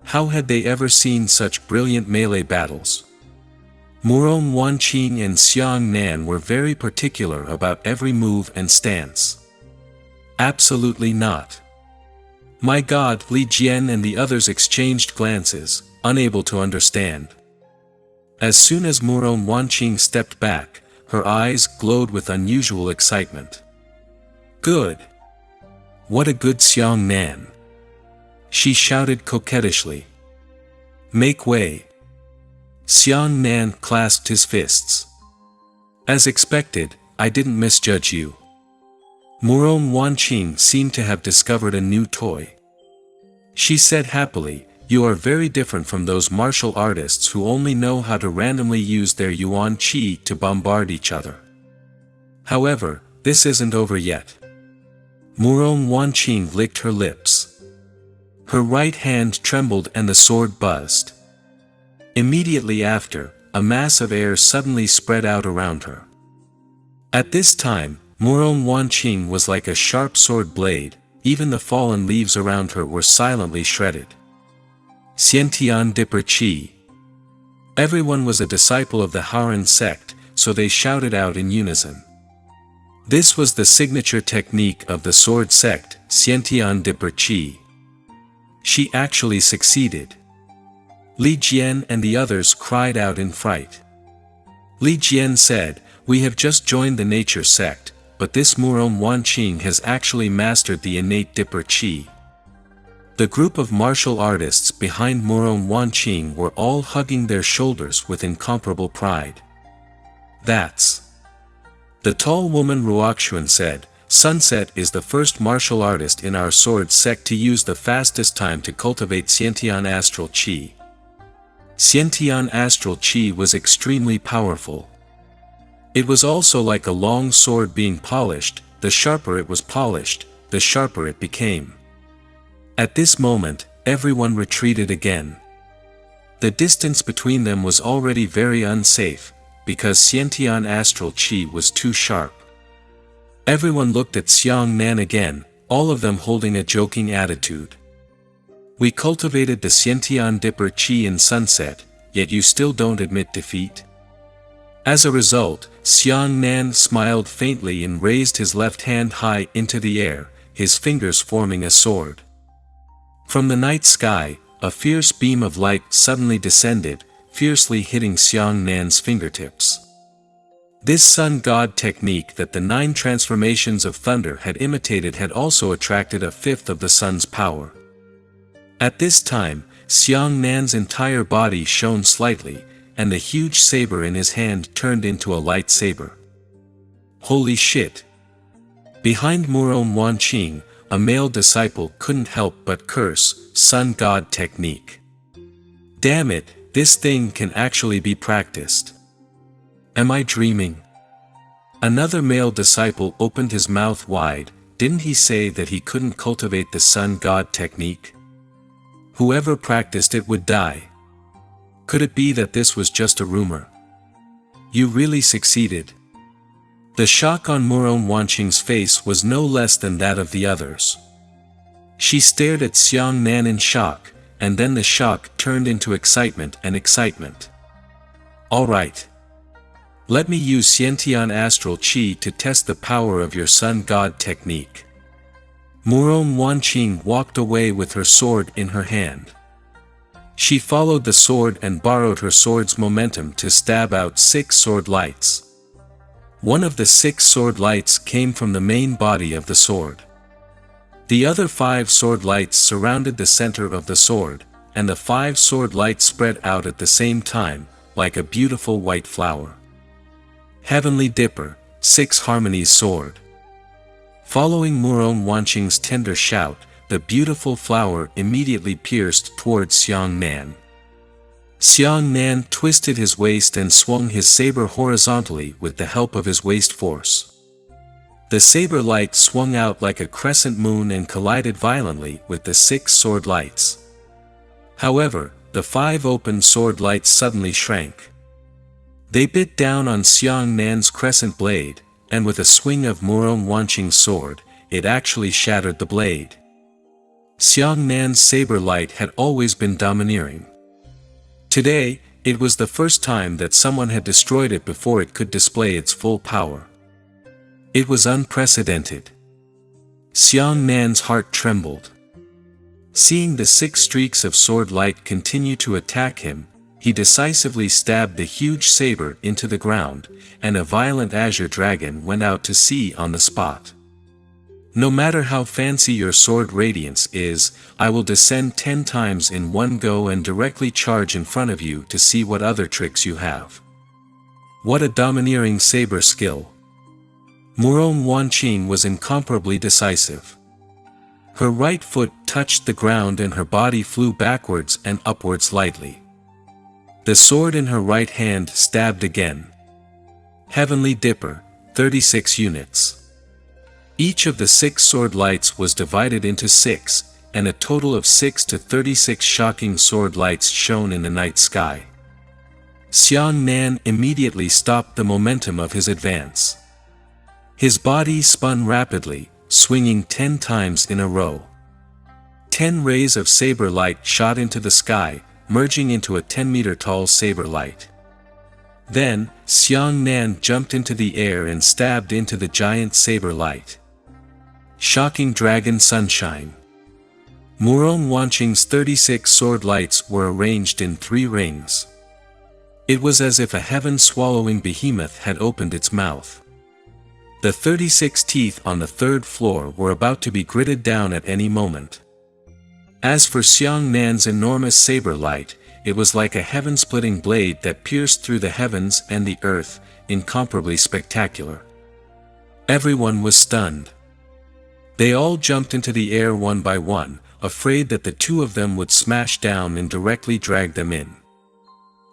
How had they ever seen such brilliant melee battles? Murong Wanqing and Xiang Nan were very particular about every move and stance. Absolutely not. My God! Li Jian and the others exchanged glances, unable to understand. As soon as Murong Wanqing stepped back, her eyes glowed with unusual excitement. Good! What a good Xiang Nan! She shouted coquettishly. Make way! Xiang Nan clasped his fists. As expected, I didn't misjudge you. Murong Wanqing seemed to have discovered a new toy. She said happily, you are very different from those martial artists who only know how to randomly use their yuan qi to bombard each other. However, this isn't over yet. Murong Wanqing licked her lips. Her right hand trembled and the sword buzzed. Immediately after, a mass of air suddenly spread out around her. At this time, Murong Wanqing was like a sharp sword blade, even the fallen leaves around her were silently shredded. Xiantian Dipper Qi. Everyone was a disciple of the Haoran sect, so they shouted out in unison. This was the signature technique of the sword sect, Xiantian Dipper Qi. She actually succeeded. Li Jian and the others cried out in fright. Li Jian said, we have just joined the nature sect, but this Muron Wanqing has actually mastered the innate Dipper Chi. The group of martial artists behind Muron Wanqing were all hugging their shoulders with incomparable pride. That's. The tall woman Ruoxuan said, Sunset is the first martial artist in our sword sect to use the fastest time to cultivate Xiantian astral qi. Xiantian astral qi was extremely powerful. It was also like a long sword being polished. The sharper it was polished, the sharper it became. At this moment, everyone retreated again. The distance between them was already very unsafe, because Xiantian astral qi was too sharp. Everyone looked at Xiang Nan again, all of them holding a joking attitude. We cultivated the Xiantian Dipper Qi in Sunset, yet you still don't admit defeat? As a result, Xiang Nan smiled faintly and raised his left hand high into the air, his fingers forming a sword. From the night sky, a fierce beam of light suddenly descended, fiercely hitting Xiang Nan's fingertips. This sun god technique that the 9 transformations of thunder had imitated had also attracted a fifth of the sun's power. At this time, Xiang Nan's entire body shone slightly, and the huge saber in his hand turned into a lightsaber. Holy shit! Behind Muron Wanqing, a male disciple couldn't help but curse, sun god technique. Damn it, this thing can actually be practiced. Am I dreaming? Another male disciple opened his mouth wide. Didn't he say that he couldn't cultivate the sun god technique? Whoever practiced it would die. Could it be that this was just a rumor? You really succeeded. The shock on Muron Wanqing's face was no less than that of the others. She stared at Xiang Nan in shock, and then the shock turned into excitement and excitement. All right. Let me use Xiantian astral qi to test the power of your sun god technique. Muron Wanqing walked away with her sword in her hand. She followed the sword and borrowed her sword's momentum to stab out 6 sword lights. One of the 6 sword lights came from the main body of the sword. The other 5 sword lights surrounded the center of the sword, and the 5 sword lights spread out at the same time, like a beautiful white flower. Heavenly Dipper, 6 Harmonies sword. Following Muron Wanqing's tender shout, the beautiful flower immediately pierced towards Xiang Nan. Xiang Nan twisted his waist and swung his saber horizontally with the help of his waist force. The saber light swung out like a crescent moon and collided violently with the 6 sword lights. However, the 5 open sword lights suddenly shrank. They bit down on Xiang Nan's crescent blade, and with a swing of Muron Wanqing's sword, it actually shattered the blade. Xiang Nan's saber light had always been domineering. Today, it was the first time that someone had destroyed it before it could display its full power. It was unprecedented. Xiang Nan's heart trembled. Seeing the 6 streaks of sword light continue to attack him, he decisively stabbed the huge saber into the ground, and a violent azure dragon went out to sea on the spot. No matter how fancy your sword radiance is, I will descend 10 times in one go and directly charge in front of you to see what other tricks you have. What a domineering saber skill! Muron Wanqing was incomparably decisive. Her right foot touched the ground and her body flew backwards and upwards lightly. The sword in her right hand stabbed again. Heavenly Dipper, 36 units. Each of the 6 sword lights was divided into 6, and a total of 6 to 36 shocking sword lights shone in the night sky. Xiang Nan immediately stopped the momentum of his advance. His body spun rapidly, swinging 10 times in a row. 10 rays of saber light shot into the sky, merging into a 10-meter-tall saber light. Then, Xiang Nan jumped into the air and stabbed into the giant saber light. Shocking Dragon Sunshine. Muron Wanqing's 36 sword lights were arranged in 3 rings. It was as if a heaven-swallowing behemoth had opened its mouth. The 36 teeth on the third floor were about to be gritted down at any moment. As for Xiang Nan's enormous saber light, it was like a heaven-splitting blade that pierced through the heavens and the earth, incomparably spectacular. Everyone was stunned. They all jumped into the air one by one, afraid that the two of them would smash down and directly drag them in.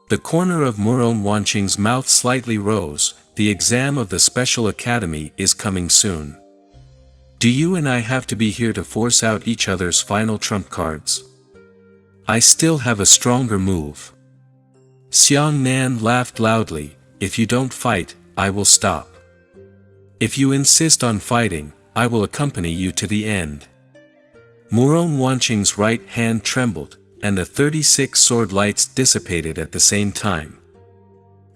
The corner of Murong Wanqing's mouth slightly rose. The exam of the Special Academy is coming soon. Do you and I have to be here to force out each other's final trump cards? I still have a stronger move. Xiang Nan laughed loudly. If you don't fight, I will stop. If you insist on fighting, I will accompany you to the end. Murong Wanqing's right hand trembled, and the 36 sword lights dissipated at the same time.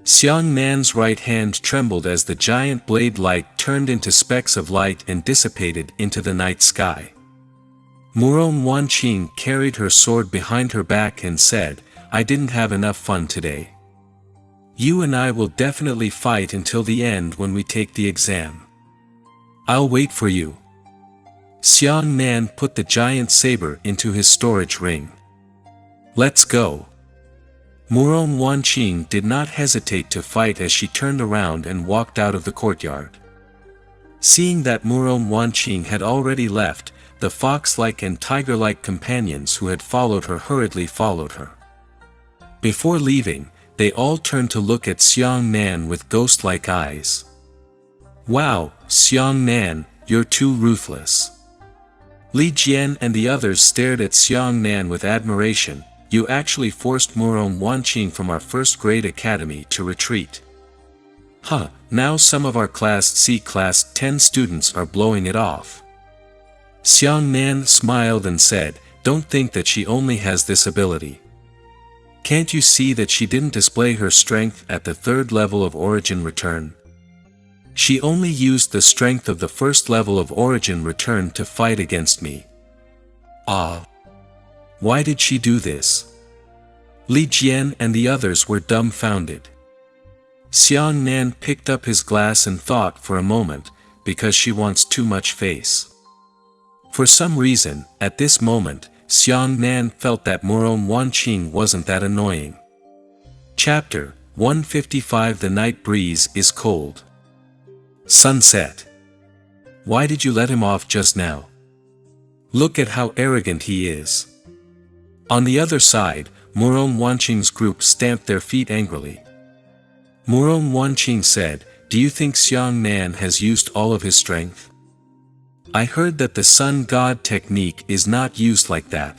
Xiang Nan's right hand trembled as the giant blade light turned into specks of light and dissipated into the night sky. Murong Wanqing carried her sword behind her back and said, I didn't have enough fun today. You and I will definitely fight until the end when we take the exam. I'll wait for you. Xiang Nan put the giant saber into his storage ring. Let's go. Murong Wanqing did not hesitate to fight as she turned around and walked out of the courtyard. Seeing that Murong Wanqing had already left, the fox-like and tiger-like companions who had followed her hurriedly followed her. Before leaving, they all turned to look at Xiang Nan with ghost-like eyes. Wow, Xiang Nan, you're too ruthless. Li Jian and the others stared at Xiang Nan with admiration. You actually forced Murong Wanqing from our first-grade academy to retreat. Huh, now some of our Class C Class 10 students are blowing it off. Xiang Nan smiled and said, don't think that she only has this ability. Can't you see that she didn't display her strength at the third level of origin return? She only used the strength of the first level of origin return to fight against me. Ah. Why did she do this? Li Jian and the others were dumbfounded. Xiang Nan picked up his glass and thought for a moment, because she wants too much face. For some reason, at this moment, Xiang Nan felt that Murong Wanqing wasn't that annoying. Chapter 155 The night breeze is cold. Sunset. Why did you let him off just now? Look at how arrogant he is. On the other side, Murong Wanqing's group stamped their feet angrily. Murong Wanqing said, do you think Xiang Nan has used all of his strength? I heard that the sun god technique is not used like that.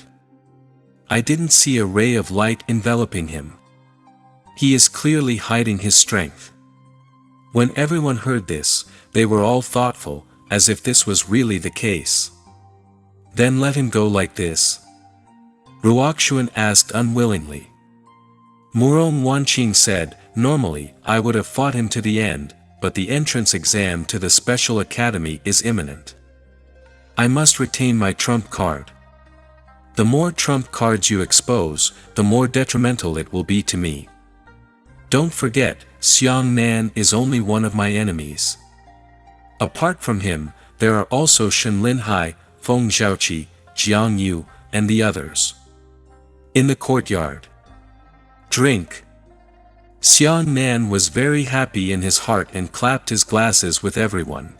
I didn't see a ray of light enveloping him. He is clearly hiding his strength. When everyone heard this, they were all thoughtful, as if this was really the case. Then let him go like this? Ruoxuan asked unwillingly. Murong Wanqing said, normally, I would have fought him to the end, but the entrance exam to the Special Academy is imminent. I must retain my trump card. The more trump cards you expose, the more detrimental it will be to me. Don't forget, Xiang Nan is only one of my enemies. Apart from him, there are also Shen Linhai, Feng Xiaoqi, Jiang Yu, and the others. In the courtyard. Drink. Xiang Nan was very happy in his heart and clapped his glasses with everyone.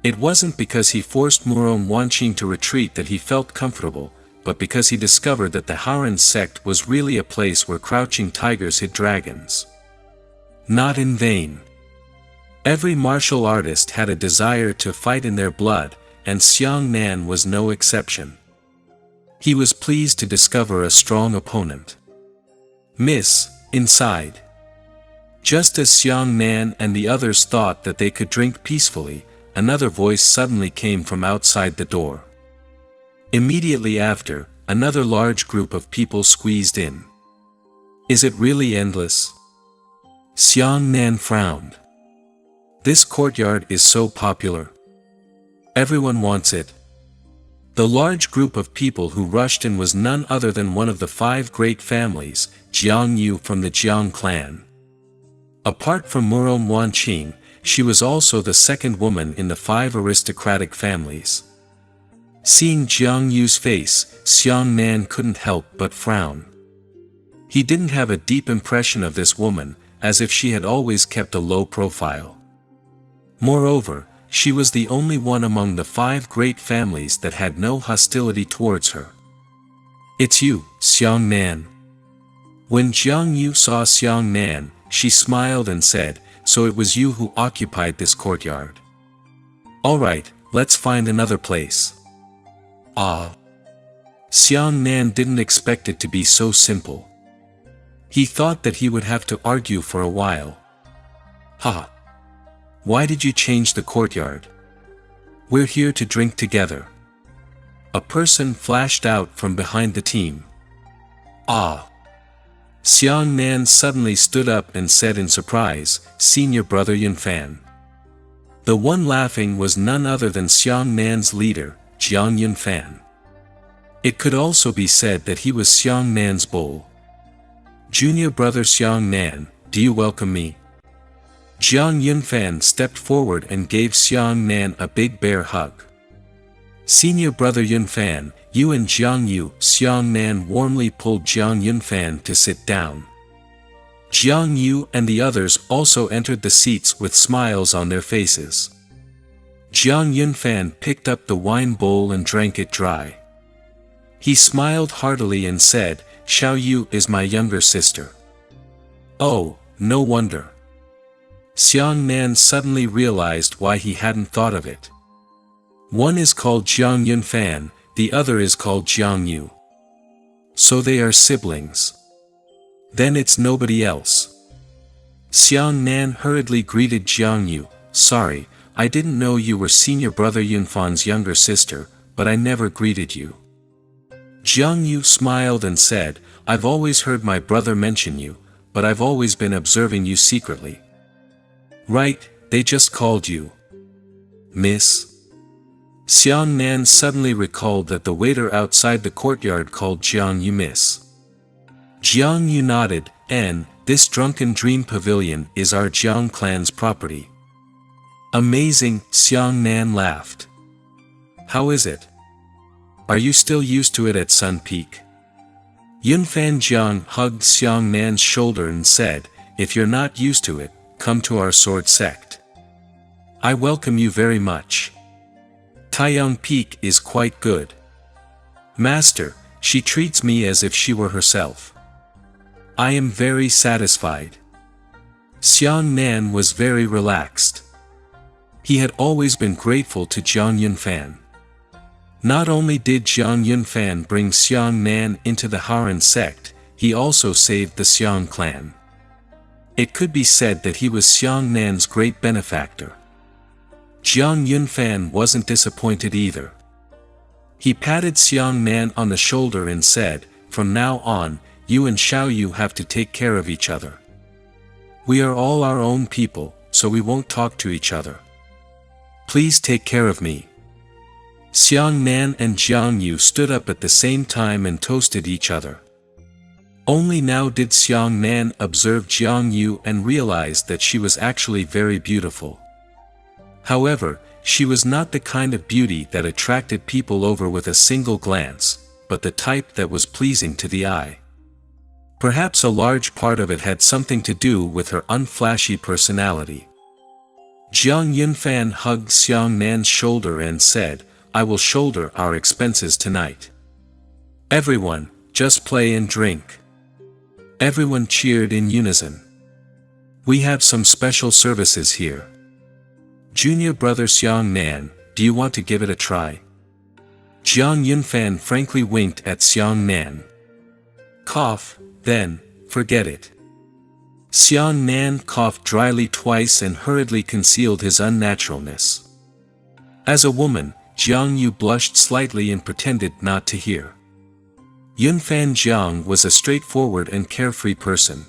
It wasn't because he forced Murong Wanqing to retreat that he felt comfortable, but because he discovered that the Haran sect was really a place where crouching tigers hid dragons. Not in vain. Every martial artist had a desire to fight in their blood, and Xiang Nan was no exception. He was pleased to discover a strong opponent. Miss, inside. Just as Xiang Nan and the others thought that they could drink peacefully, another voice suddenly came from outside the door. Immediately after, another large group of people squeezed in. Is it really endless? Xiang Nan frowned. This courtyard is so popular. Everyone wants it. The large group of people who rushed in was none other than one of the 5 great families, Jiang Yu from the Jiang clan. Apart from Murong Wanqing, she was also the second woman in the 5 aristocratic families. Seeing Jiang Yu's face, Xiang Nan couldn't help but frown. He didn't have a deep impression of this woman, as if she had always kept a low profile. Moreover, she was the only one among the 5 great families that had no hostility towards her. "It's you, Xiang Nan." When Jiang Yu saw Xiang Nan, she smiled and said, "So it was you who occupied this courtyard. All right, let's find another place." Ah. Xiang Nan didn't expect it to be so simple. He thought that he would have to argue for a while. "Ha! Why did you change the courtyard? We're here to drink together." A person flashed out from behind the team. "Ah!" Xiang Nan suddenly stood up and said in surprise, "Senior brother Yunfan." The one laughing was none other than Xiang Nan's leader, Jiang Yunfan. It could also be said that he was Xiang Nan's bull. "Junior brother Xiang Nan, do you welcome me?" Jiang Yunfan stepped forward and gave Xiang Nan a big bear hug. "Senior brother Yunfan, you and Jiang Yu." Xiang Nan warmly pulled Jiang Yunfan to sit down. Jiang Yu and the others also entered the seats with smiles on their faces. Jiang Yunfan picked up the wine bowl and drank it dry. He smiled heartily and said, "Xiao Yu is my younger sister." Oh, no wonder. Xiang Nan suddenly realized why he hadn't thought of it. One is called Jiang Yunfan, the other is called Jiang Yu. So they are siblings. Then it's nobody else. Xiang Nan hurriedly greeted Jiang Yu. "Sorry, I didn't know you were senior brother Yunfan's younger sister, but I never greeted you." Jiang Yu smiled and said, "I've always heard my brother mention you, but I've always been observing you secretly." "Right, they just called you Miss." Xiang Nan suddenly recalled that the waiter outside the courtyard called Jiang Yu Miss. Jiang Yu nodded, "And this drunken dream pavilion is our Jiang clan's property." "Amazing," Xiang Nan laughed. "How is it? Are you still used to it at Sun Peak?" Yunfan Jiang hugged Xiang Nan's shoulder and said, "If you're not used to it, come to our sword sect. I welcome you very much. Taiyang Peak is quite good. Master, she treats me as if she were herself. I am very satisfied." Xiang Nan was very relaxed. He had always been grateful to Jiang Yunfan. Not only did Jiang Yunfan bring Xiang Nan into the Haran sect, he also saved the Xiang clan. It could be said that he was Xiang Nan's great benefactor. Jiang Yunfan wasn't disappointed either. He patted Xiang Nan on the shoulder and said, "From now on, you and Xiao Yu have to take care of each other. We are all our own people, so we won't talk to each other. Please take care of me." Xiang Nan and Jiang Yu stood up at the same time and toasted each other. Only now did Xiang Nan observe Jiang Yu and realized that she was actually very beautiful. However, she was not the kind of beauty that attracted people over with a single glance, but the type that was pleasing to the eye. Perhaps a large part of it had something to do with her unflashy personality. Jiang Yunfan hugged Xiang Nan's shoulder and said, "I will shoulder our expenses tonight. Everyone, just play and drink." Everyone cheered in unison. "We have some special services here. Junior brother Xiang Nan, do you want to give it a try?" Jiang Yunfan frankly winked at Xiang Nan. "Cough, then, forget it." Xiang Nan coughed dryly twice and hurriedly concealed his unnaturalness. As a woman, Jiang Yu blushed slightly and pretended not to hear. Yunfan Jiang was a straightforward and carefree person.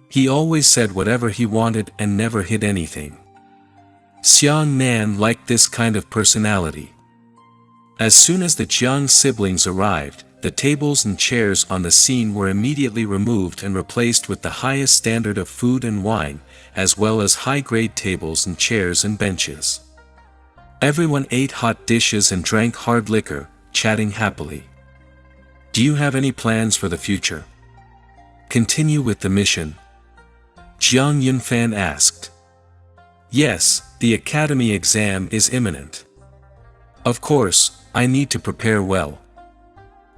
He always said whatever he wanted and never hid anything. Xiang Nan liked this kind of personality. As soon as the Jiang siblings arrived, the tables and chairs on the scene were immediately removed and replaced with the highest standard of food and wine, as well as high-grade tables and chairs and benches. Everyone ate hot dishes and drank hard liquor, chatting happily. "Do you have any plans for the future? Continue with the mission?" Jiang Yunfan asked. "Yes, the academy exam is imminent. Of course, I need to prepare well.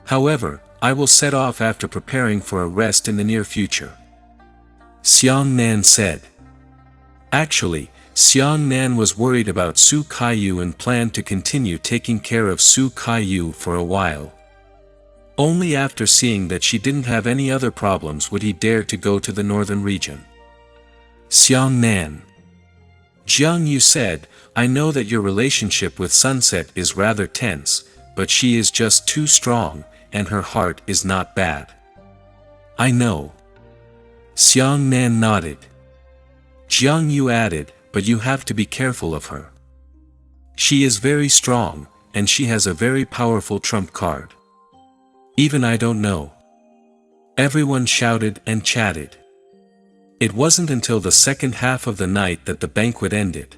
However, I will set off after preparing for a rest in the near future," Xiang Nan said. Actually, Xiang Nan was worried about Su Kaiyu and planned to continue taking care of Su Kaiyu for a while. Only after seeing that she didn't have any other problems would he dare to go to the northern region. Xiang Nan. Jiang Yu said, "I know that your relationship with Sunset is rather tense, but she is just too strong, and her heart is not bad." "I know." Xiang Nan nodded. Jiang Yu added, "But you have to be careful of her. She is very strong, and she has a very powerful trump card." "Even I don't know." Everyone shouted and chatted. It wasn't until the second half of the night that the banquet ended.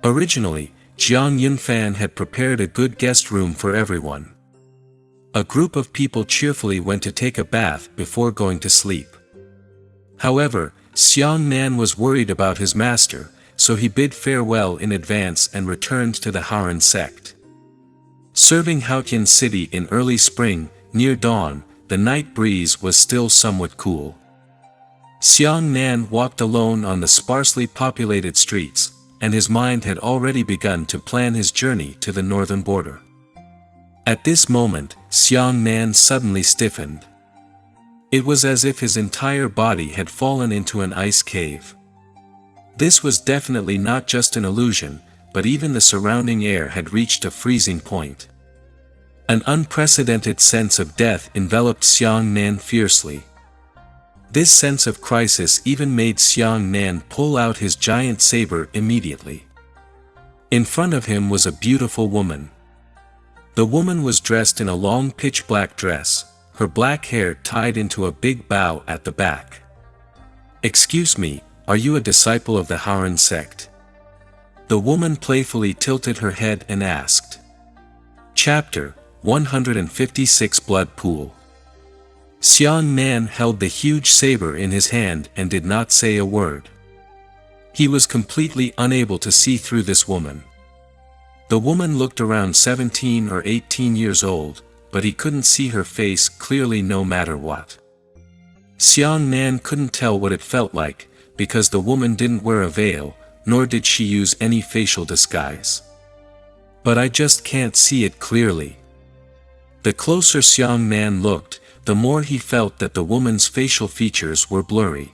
Originally, Jiang Yunfan had prepared a good guest room for everyone. A group of people cheerfully went to take a bath before going to sleep. However, Xiang Nan was worried about his master, so he bid farewell in advance and returned to the Haran sect. Serving Haotian City in early spring, near dawn, the night breeze was still somewhat cool. Xiang Nan walked alone on the sparsely populated streets, and his mind had already begun to plan his journey to the northern border. At this moment, Xiang Nan suddenly stiffened. It was as if his entire body had fallen into an ice cave. This was definitely not just an illusion, but even the surrounding air had reached a freezing point. An unprecedented sense of death enveloped Xiang Nan fiercely. This sense of crisis even made Xiang Nan pull out his giant saber immediately. In front of him was a beautiful woman. The woman was dressed in a long pitch-black dress, her black hair tied into a big bow at the back. "Excuse me, are you a disciple of the Haran sect?" The woman playfully tilted her head and asked. Chapter 156 Blood Pool. Xiang Nan held the huge saber in his hand and did not say a word. He was completely unable to see through this woman. The woman looked around 17 or 18 years old, but he couldn't see her face clearly no matter what. Xiang Nan couldn't tell what it felt like, because the woman didn't wear a veil, nor did she use any facial disguise. "But I just can't see it clearly." The closer Xiang Nan looked, the more he felt that the woman's facial features were blurry.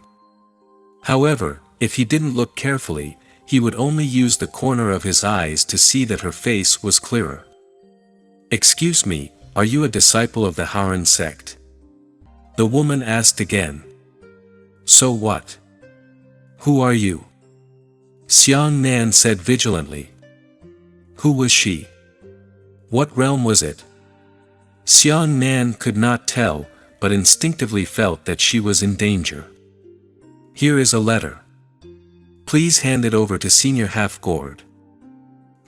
However, if he didn't look carefully, he would only use the corner of his eyes to see that her face was clearer. "Excuse me, are you a disciple of the Haran sect?" the woman asked again. "So what? Who are you?" Xiang Nan said vigilantly. Who was she? What realm was it? Xiang Nan could not tell, but instinctively felt that she was in danger. "Here is a letter. Please hand it over to Senior Half-Gourd."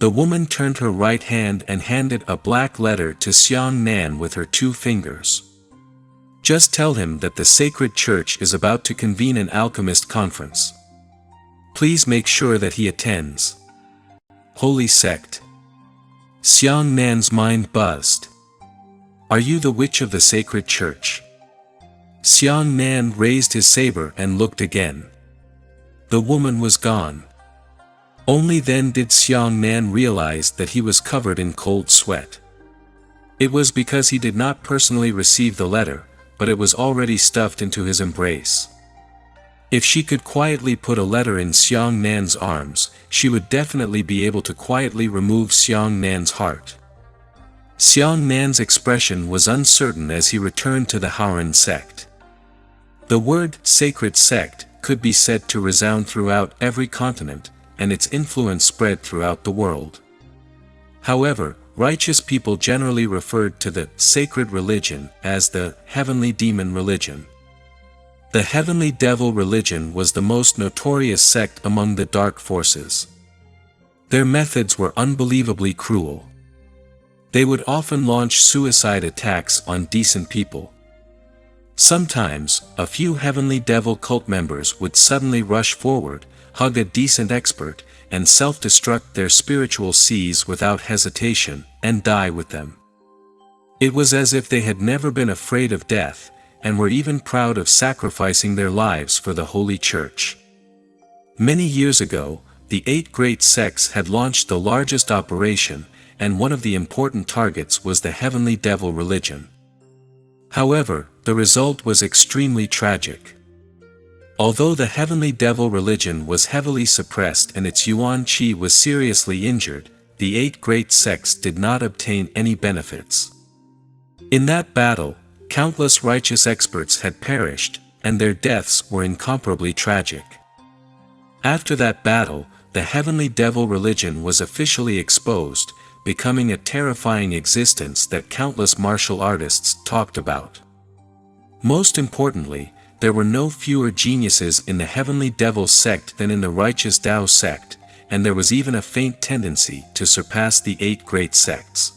The woman turned her right hand and handed a black letter to Xiang Nan with her 2 fingers. "Just tell him that the Sacred Church is about to convene an alchemist conference. Please make sure that he attends." Holy sect. Xiang Nan's mind buzzed. "Are you the witch of the Sacred Church?" Xiang Nan raised his saber and looked again. The woman was gone. Only then did Xiang Nan realize that he was covered in cold sweat. It was because he did not personally receive the letter, but it was already stuffed into his embrace. If she could quietly put a letter in Xiang Nan's arms, she would definitely be able to quietly remove Xiang Nan's heart. Xiang Nan's expression was uncertain as he returned to the Haran sect. The word sacred sect could be said to resound throughout every continent, and its influence spread throughout the world. However, righteous people generally referred to the sacred religion as the heavenly demon religion. The heavenly devil religion was the most notorious sect among the dark forces. Their methods were unbelievably cruel. They would often launch suicide attacks on decent people. Sometimes, a few heavenly devil cult members would suddenly rush forward, hug a decent expert, and self-destruct their spiritual seas without hesitation, and die with them. It was as if they had never been afraid of death, and were even proud of sacrificing their lives for the Holy Church. Many years ago, the 8 great sects had launched the largest operation, and one of the important targets was the heavenly devil religion. However, the result was extremely tragic. Although the heavenly devil religion was heavily suppressed and its Yuan Qi was seriously injured, the 8 great sects did not obtain any benefits. In that battle, countless righteous experts had perished, and their deaths were incomparably tragic. After that battle, the heavenly devil religion was officially exposed, becoming a terrifying existence that countless martial artists talked about. Most importantly, there were no fewer geniuses in the heavenly devil sect than in the righteous Tao sect, and there was even a faint tendency to surpass the 8 great sects.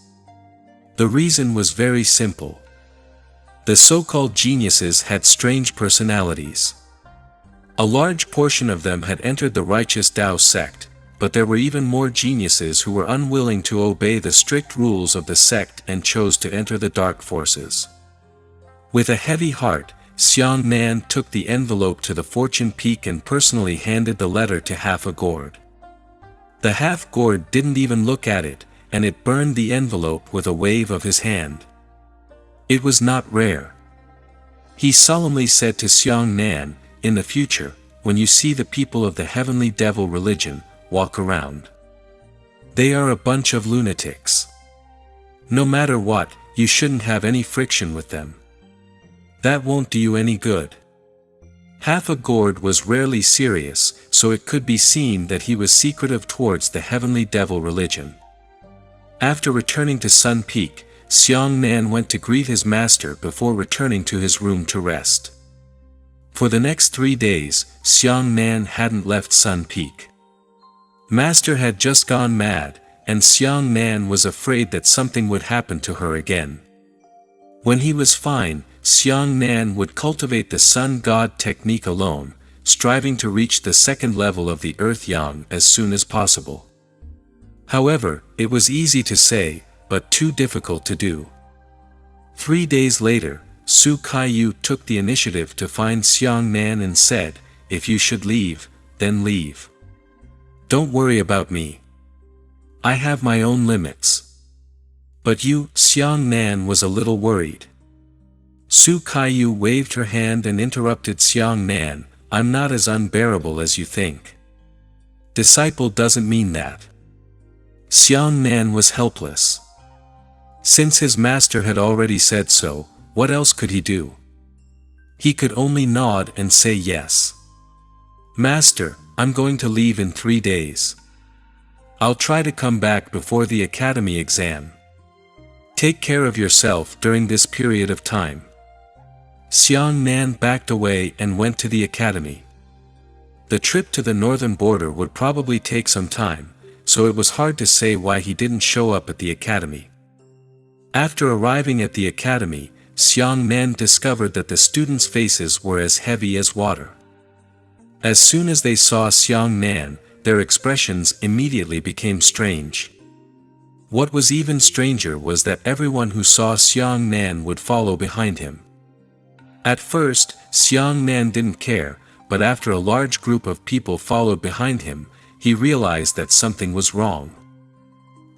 The reason was very simple. The so-called geniuses had strange personalities. A large portion of them had entered the righteous Tao sect, but there were even more geniuses who were unwilling to obey the strict rules of the sect and chose to enter the dark forces. With a heavy heart, Xiang Nan took the envelope to the fortune peak and personally handed the letter to half a gourd. The half gourd didn't even look at it, and it burned the envelope with a wave of his hand. It was not rare. He solemnly said to Xiang Nan, "In the future, when you see the people of the heavenly devil religion, walk around. They are a bunch of lunatics. No matter what, you shouldn't have any friction with them. That won't do you any good." Half a gourd was rarely serious, so it could be seen that he was secretive towards the heavenly devil religion. After returning to Sun Peak, Xiang Nan went to greet his master before returning to his room to rest. For the next 3 days, Xiang Nan hadn't left Sun Peak. Master had just gone mad, and Xiang Nan was afraid that something would happen to her again. When he was fine, Xiang Nan would cultivate the sun god technique alone, striving to reach the 2nd level of the earth yang as soon as possible. However, it was easy to say, but too difficult to do. 3 days later, Su Kaiyu took the initiative to find Xiang Nan and said, "If you should leave, then leave. Don't worry about me. I have my own limits." But you, Xiang Nan was a little worried. Su Kaiyu waved her hand and interrupted Xiang Nan, "I'm not as unbearable as you think. Disciple doesn't mean that." Xiang Nan was helpless. Since his master had already said so, what else could he do? He could only nod and say yes. "Master, I'm going to leave in 3 days. I'll try to come back before the academy exam. Take care of yourself during this period of time." Xiang Nan backed away and went to the academy. The trip to the northern border would probably take some time, so it was hard to say why he didn't show up at the academy. After arriving at the academy, Xiang Nan discovered that the students' faces were as heavy as water. As soon as they saw Xiang Nan, their expressions immediately became strange. What was even stranger was that everyone who saw Xiang Nan would follow behind him. At first, Xiang Nan didn't care, but after a large group of people followed behind him, he realized that something was wrong.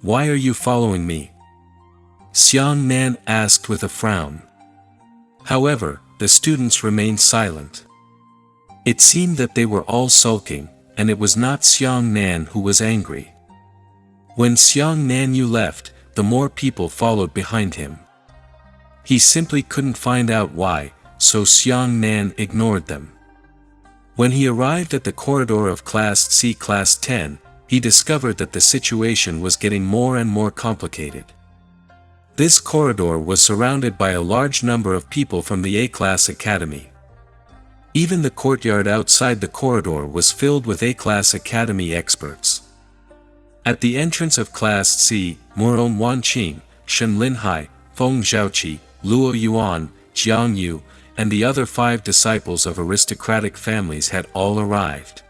"Why are you following me?" Xiang Nan asked with a frown. However, the students remained silent. It seemed that they were all sulking, and it was not Xiang Nan who was angry. When Xiang Nan left, the more people followed behind him. He simply couldn't find out why, so Xiang Nan ignored them. When he arrived at the corridor of Class C Class 10, he discovered that the situation was getting more and more complicated. This corridor was surrounded by a large number of people from the A-class academy. Even the courtyard outside the corridor was filled with A-class academy experts. At the entrance of Class C, Murong Wanqing, Shen Linhai, Feng Zhaoqi, Luo Yuan, Jiang Yu, and the other 5 disciples of aristocratic families had all arrived.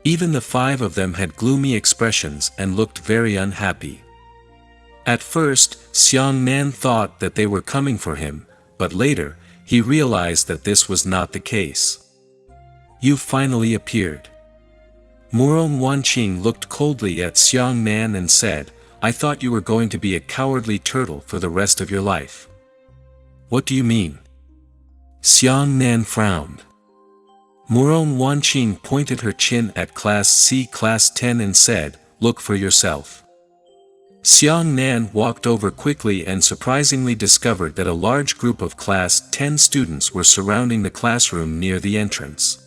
Even the 5 of them had gloomy expressions and looked very unhappy. At first, Xiang Nan thought that they were coming for him, but later, he realized that this was not the case. "You finally appeared." Murong Wanqing looked coldly at Xiang Nan and said, "I thought you were going to be a cowardly turtle for the rest of your life." "What do you mean?" Xiang Nan frowned. Murong Wanqing pointed her chin at Class C Class 10 and said, "Look for yourself." Xiang Nan walked over quickly and surprisingly discovered that a large group of Class 10 students were surrounding the classroom near the entrance.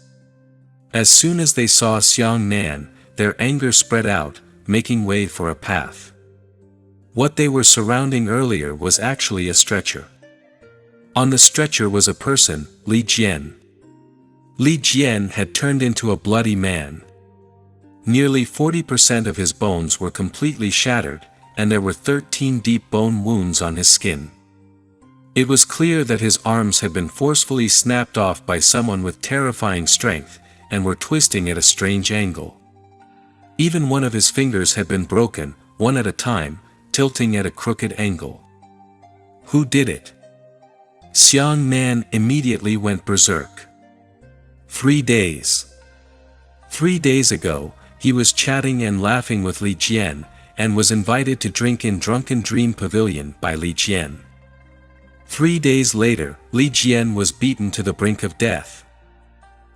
As soon as they saw Xiang Nan, their anger spread out, making way for a path. What they were surrounding earlier was actually a stretcher. On the stretcher was a person, Li Jian. Li Jian had turned into a bloody man. Nearly 40% of his bones were completely shattered, and there were 13 deep bone wounds on his skin. It was clear that his arms had been forcefully snapped off by someone with terrifying strength, and were twisting at a strange angle. Even one of his fingers had been broken, one at a time, tilting at a crooked angle. Who did it? Xiang Nan immediately went berserk. 3 days. 3 days ago, he was chatting and laughing with Li Jian, and was invited to drink in Drunken Dream Pavilion by Li Jian. 3 days later, Li Jian was beaten to the brink of death.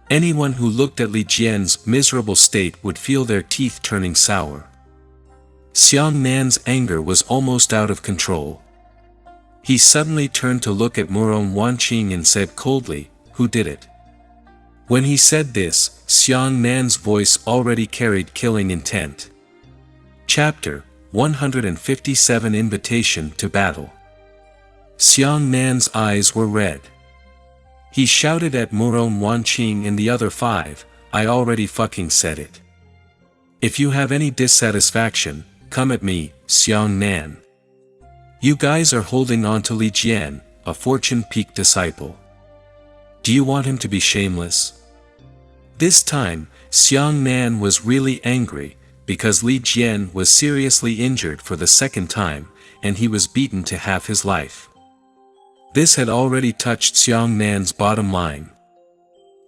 Anyone who looked at Li Jian's miserable state would feel their teeth turning sour. Xiang Nan's anger was almost out of control. He suddenly turned to look at Murong Wanqing and said coldly, "Who did it?" When he said this, Xiang Nan's voice already carried killing intent. Chapter 157 Invitation to Battle. Xiang Nan's eyes were red. He shouted at Murong Wanqing and the other 5, "I already fucking said it. If you have any dissatisfaction, come at me, Xiang Nan. You guys are holding on to Li Jian, a fortune peak disciple. Do you want him to be shameless?" This time, Xiang Nan was really angry, because Li Jian was seriously injured for the 2nd time, and he was beaten to half his life. This had already touched Xiang Nan's bottom line.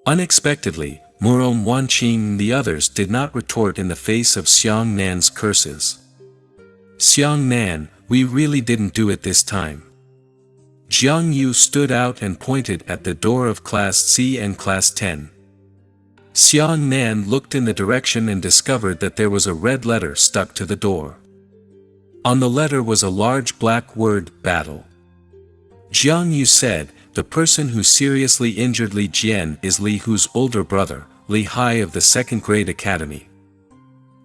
Unexpectedly, Murong Wanqing and the others did not retort in the face of Xiang Nan's curses. "Xiang Nan, we really didn't do it this time." Jiang Yu stood out and pointed at the door of Class C and Class 10. Xiang Nan looked in the direction and discovered that there was a red letter stuck to the door. On the letter was a large black word, "Battle." Jiang Yu said, "The person who seriously injured Li Jian is Li Hu's older brother, Li Hai of the 2nd grade academy.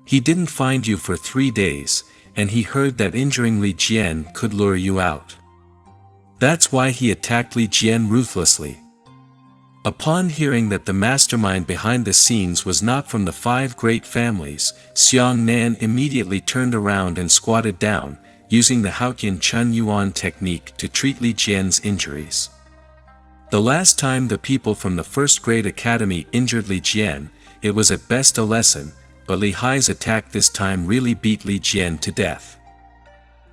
He didn't find you for 3 days, and he heard that injuring Li Jian could lure you out. That's why he attacked Li Jian ruthlessly." Upon hearing that the mastermind behind the scenes was not from the 5 great families, Xiang Nan immediately turned around and squatted down, using the Haotian Chun Yuan technique to treat Li Jian's injuries. The last time the people from the 1st grade academy injured Li Jian, it was at best a lesson, but Li Hai's attack this time really beat Li Jian to death.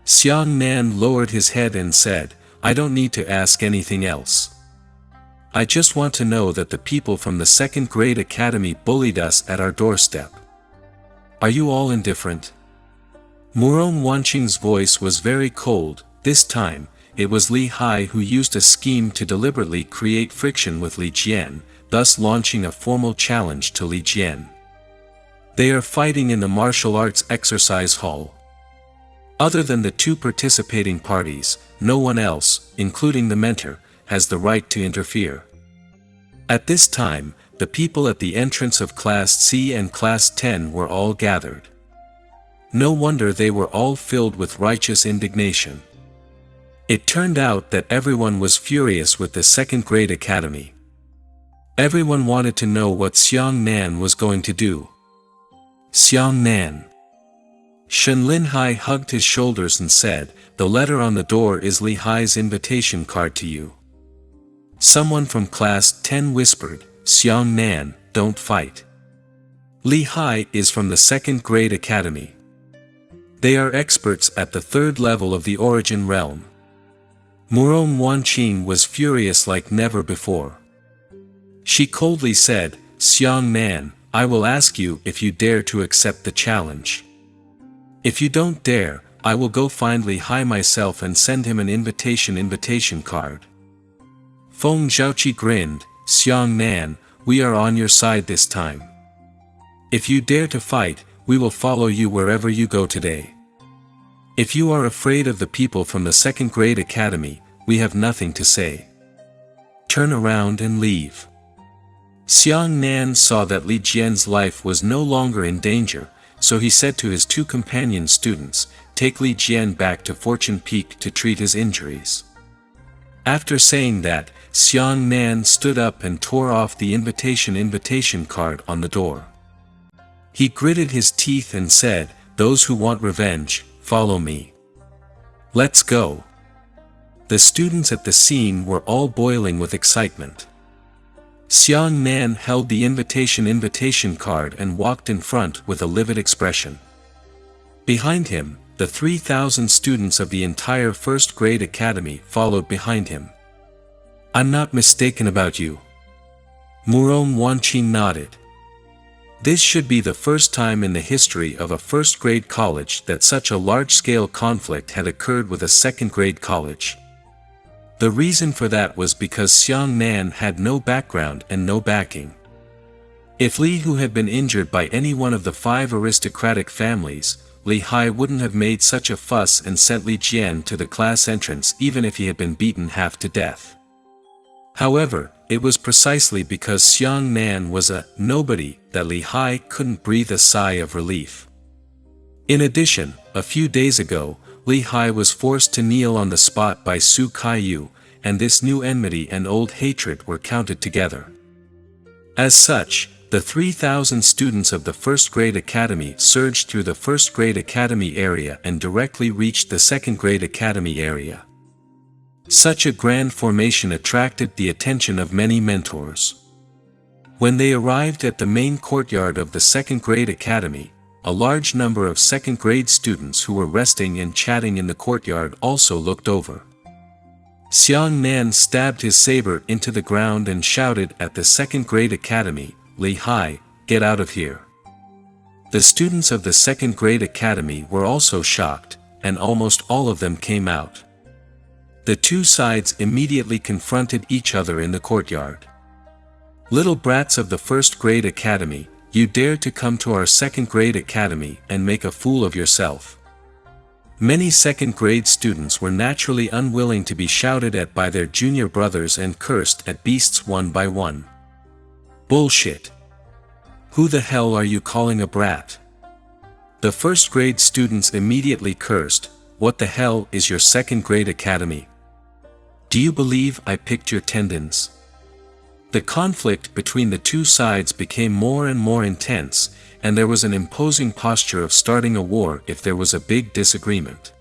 Xiang Nan lowered his head and said, "I don't need to ask anything else. I just want to know that the people from the 2nd grade academy bullied us at our doorstep. Are you all indifferent?" Murong Wanqing's voice was very cold. This time, it was Li Hai who used a scheme to deliberately create friction with Li Jian, thus launching a formal challenge to Li Jian. They are fighting in the martial arts exercise hall. Other than the 2 participating parties, no one else, including the mentor, has the right to interfere. At this time, the people at the entrance of Class C and Class 10 were all gathered. No wonder they were all filled with righteous indignation. It turned out that everyone was furious with the second grade academy. Everyone wanted to know what Xiang Nan was going to do. Xiang Nan. Shen Linhai hugged his shoulders and said, "The letter on the door is Li Hai's invitation card to you." Someone from Class 10 whispered, "Xiang Nan, don't fight. Li Hai is from the second grade academy. They are experts at the third level of the origin realm." Murong Wanqing was furious like never before. She coldly said, "Xiang Nan, I will ask you if you dare to accept the challenge. If you don't dare, I will go find Li Hai myself and send him an invitation card." Feng Zhaoqi grinned, "Xiang Nan, we are on your side this time. If you dare to fight, we will follow you wherever you go today. If you are afraid of the people from the second grade academy, we have nothing to say. Turn around and leave." Xiang Nan saw that Li Jian's life was no longer in danger, so he said to his two companion students, "Take Li Jian back to Fortune Peak to treat his injuries." After saying that, Xiang Nan stood up and tore off the invitation card on the door. He gritted his teeth and said, "Those who want revenge, follow me. Let's go." The students at the scene were all boiling with excitement. Xiang Nan held the invitation card and walked in front with a livid expression. Behind him, the 3,000 students of the entire first grade academy followed behind him. "I'm not mistaken about you." Murong Wanqing nodded. This should be the first time in the history of a first grade college that such a large-scale conflict had occurred with a second grade college. The reason for that was because Xiang Nan had no background and no backing. If Li Hu had been injured by any one of the 5 aristocratic families, Li Hai wouldn't have made such a fuss and sent Li Jian to the class entrance even if he had been beaten half to death. However, it was precisely because Xiang Nan was a nobody that Li Hai couldn't breathe a sigh of relief. In addition, a few days ago, Li Hai was forced to kneel on the spot by Su Kaiyu, and this new enmity and old hatred were counted together. As such, the 3,000 students of the first grade academy surged through the first grade academy area and directly reached the second grade academy area. Such a grand formation attracted the attention of many mentors. When they arrived at the main courtyard of the second grade academy, a large number of second grade students who were resting and chatting in the courtyard also looked over. Xiang Nan stabbed his saber into the ground and shouted at the second grade academy, "Li Hai, get out of here." The students of the second grade academy were also shocked, and almost all of them came out. The two sides immediately confronted each other in the courtyard. "Little brats of the first grade academy, you dare to come to our second grade academy and make a fool of yourself." Many second grade students were naturally unwilling to be shouted at by their junior brothers and cursed at beasts one by one. "Bullshit. Who the hell are you calling a brat?" The first grade students immediately cursed, "What the hell is your second grade academy? Do you believe I picked your tendons?" The conflict between the two sides became more and more intense, and there was an imposing posture of starting a war if there was a big disagreement.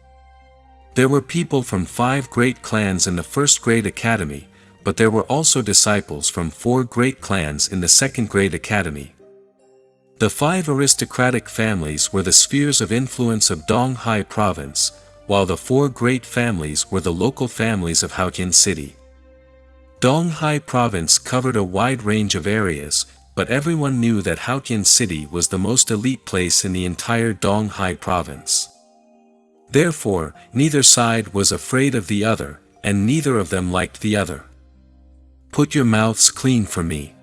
There were people from 5 great clans in the first grade academy, but there were also disciples from 4 great clans in the second grade academy. The 5 aristocratic families were the spheres of influence of Donghai province, while the 4 great families were the local families of Haotian City. Donghai province covered a wide range of areas, but everyone knew that Haotian City was the most elite place in the entire Donghai province. Therefore, neither side was afraid of the other, and neither of them liked the other. "Put your mouths clean for me."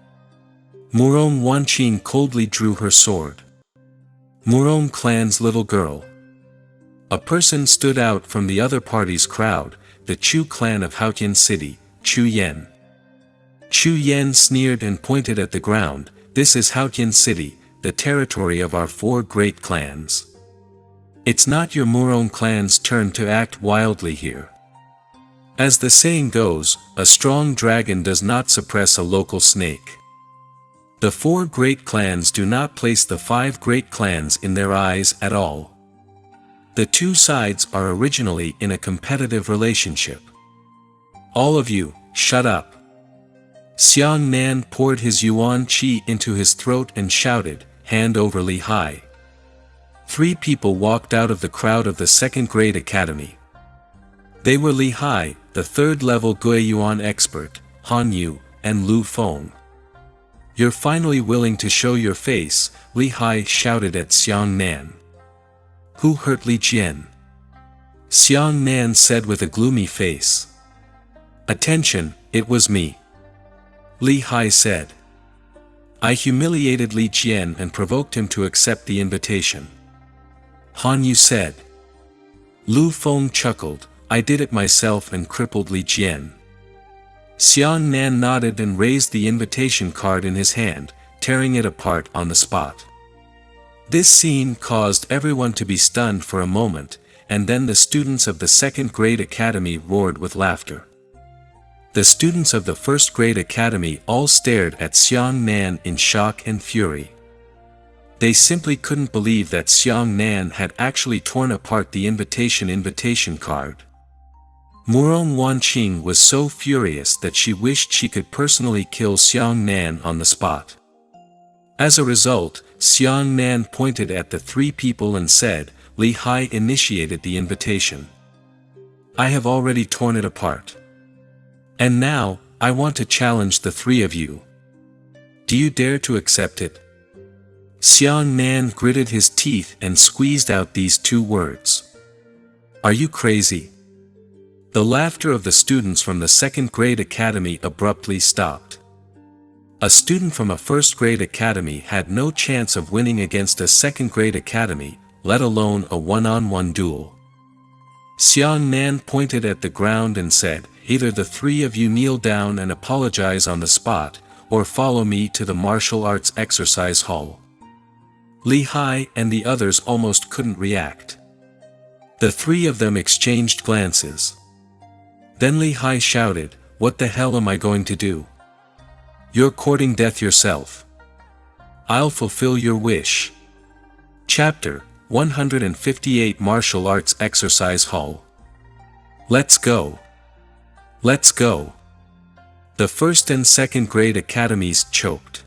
Murong Wanqing coldly drew her sword. Murong clan's little girl. A person stood out from the other party's crowd, the Chu clan of Haotian City, Chu Yen. Chu Yan sneered and pointed at the ground. This is Haotian City, the territory of our 4 great clans. It's not your Muron clan's turn to act wildly here. As the saying goes, a strong dragon does not suppress a local snake. The 4 great clans do not place the 5 great clans in their eyes at all. The 2 sides are originally in a competitive relationship. All of you, shut up. Xiang Nan poured his yuan qi into his throat and shouted, hand over Li Hai. 3 people walked out of the crowd of the 2nd grade academy. They were Li Hai, the 3rd level Guiyuan expert, Han Yu, and Lu Feng. You're finally willing to show your face, Li Hai shouted at Xiang Nan. Who hurt Li Jian? Xiang Nan said with a gloomy face. Attention, it was me. Li Hai said. I humiliated Li Jian and provoked him to accept the invitation. Han Yu said. Lu Feng chuckled, I did it myself and crippled Li Jian. Xiang Nan nodded and raised the invitation card in his hand, tearing it apart on the spot. This scene caused everyone to be stunned for a moment, and then the students of the 2nd grade academy roared with laughter. The students of the 1st grade academy all stared at Xiang Nan in shock and fury. They simply couldn't believe that Xiang Nan had actually torn apart the invitation card. Muron Wanqing was so furious that she wished she could personally kill Xiang Nan on the spot. As a result, Xiang Nan pointed at the 3 people and said, Li Hai initiated the invitation. I have already torn it apart. And now, I want to challenge the 3 of you. Do you dare to accept it? Xiang Nan gritted his teeth and squeezed out these 2 words. Are you crazy? The laughter of the students from the 2nd grade academy abruptly stopped. A student from a 1st grade academy had no chance of winning against a 2nd grade academy, let alone a one-on-one duel. Xiang Nan pointed at the ground and said, either the 3 of you kneel down and apologize on the spot, or follow me to the martial arts exercise hall. Li Hai and the others almost couldn't react. The 3 of them exchanged glances. Then Li Hai shouted, what the hell am I going to do? You're courting death yourself. I'll fulfill your wish. Chapter 158 Martial Arts Exercise Hall. Let's go. Let's go. The 1st and 2nd grade academies choked.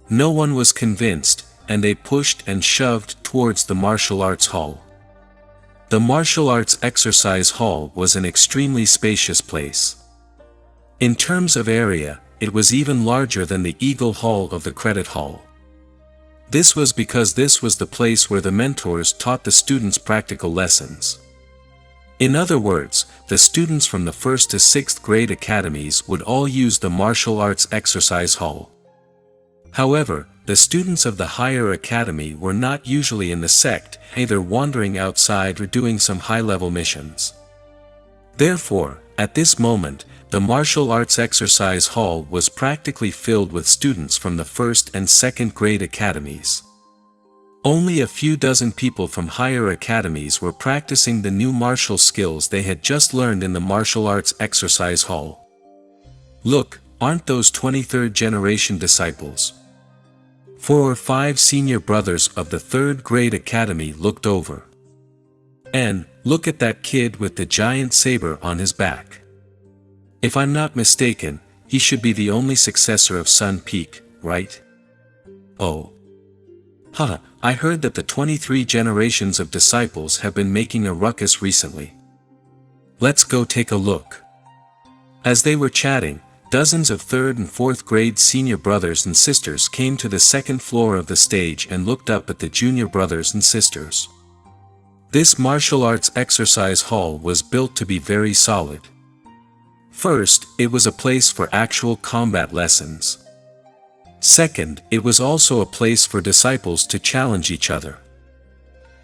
No one was convinced, and they pushed and shoved towards the martial arts hall. The martial arts exercise hall was an extremely spacious place. In terms of area, it was even larger than the Eagle Hall of the Credit Hall. This was because this was the place where the mentors taught the students practical lessons. In other words, the students from the 1st to 6th grade academies would all use the martial arts exercise hall. However, the students of the higher academy were not usually in the sect, either wandering outside or doing some high-level missions. Therefore, at this moment, the martial arts exercise hall was practically filled with students from the 1st and 2nd grade academies. Only a few dozen people from higher academies were practicing the new martial skills they had just learned in the martial arts exercise hall. Look, aren't those 23rd generation disciples? 4 or 5 senior brothers of the 3rd grade academy looked over. And, look at that kid with the giant saber on his back. If I'm not mistaken, he should be the only successor of Sun Peak, right? Oh. Haha, I heard that the 23 generations of disciples have been making a ruckus recently. Let's go take a look. As they were chatting, dozens of 3rd and 4th grade senior brothers and sisters came to the 2nd floor of the stage and looked up at the junior brothers and sisters. This martial arts exercise hall was built to be very solid. First, it was a place for actual combat lessons. Second, it was also a place for disciples to challenge each other.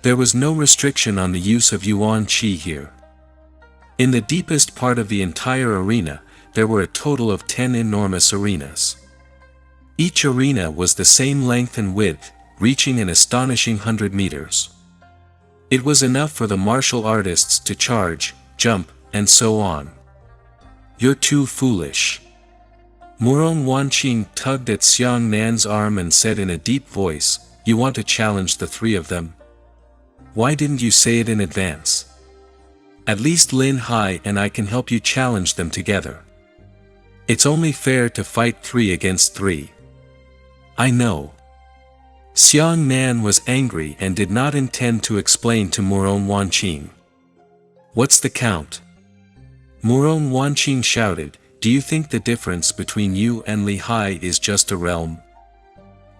There was no restriction on the use of yuan qi here. In the deepest part of the entire arena, there were a total of 10 enormous arenas. Each arena was the same length and width, reaching an astonishing 100 meters. It was enough for the martial artists to charge, jump, and so on. "You're too foolish." Murong Wanqing tugged at Xiang Nan's arm and said in a deep voice, "You want to challenge the three of them? Why didn't you say it in advance? At least Lin Hai and I can help you challenge them together. It's only fair to fight 3 against 3. "I know." Xiang Nan was angry and did not intend to explain to Murong Wanqing. "What's the count?" Murong Wanqing shouted, "Do you think the difference between you and Li Hai is just a realm?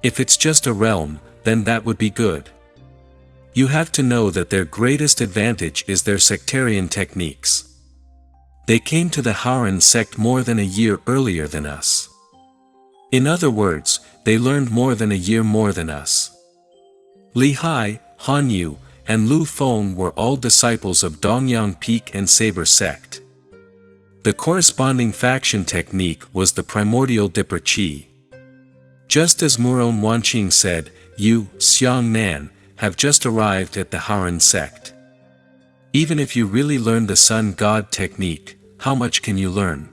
If it's just a realm, then that would be good. You have to know that their greatest advantage is their sectarian techniques. They came to the Haoran sect more than a year earlier than us. In other words, they learned more than a year more than us. Li Hai, Han Yu, and Lu Feng were all disciples of Dongyang Peak and Saber sect. The corresponding faction technique was the primordial Dipper Chi. Just as Murong Wanqing said, you, Xiang Nan, have just arrived at the Haoran sect. Even if you really learn the Sun God technique, how much can you learn?"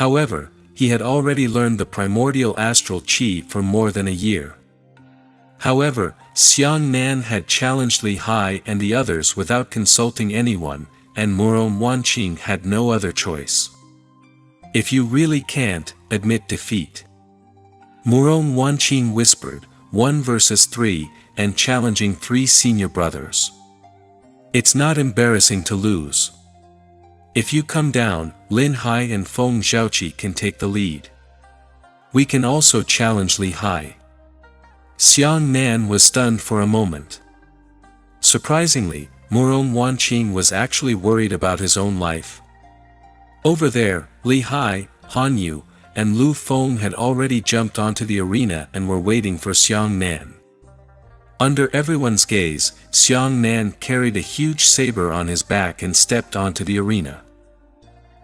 However, he had already learned the primordial astral chi for more than a year. However, Xiang Nan had challenged Li Hai and the others without consulting anyone, and Murong Wanqing had no other choice. "If you really can't, admit defeat." Murong Wanqing whispered, 1 versus 3, and challenging 3 senior brothers. "It's not embarrassing to lose. If you come down, Lin Hai and Feng Xiaoqi can take the lead. We can also challenge Li Hai." Xiang Nan was stunned for a moment. Surprisingly, Murong Wanqing was actually worried about his own life. Over there, Li Hai, Han Yu, and Lu Feng had already jumped onto the arena and were waiting for Xiang Nan. Under everyone's gaze, Xiang Nan carried a huge saber on his back and stepped onto the arena.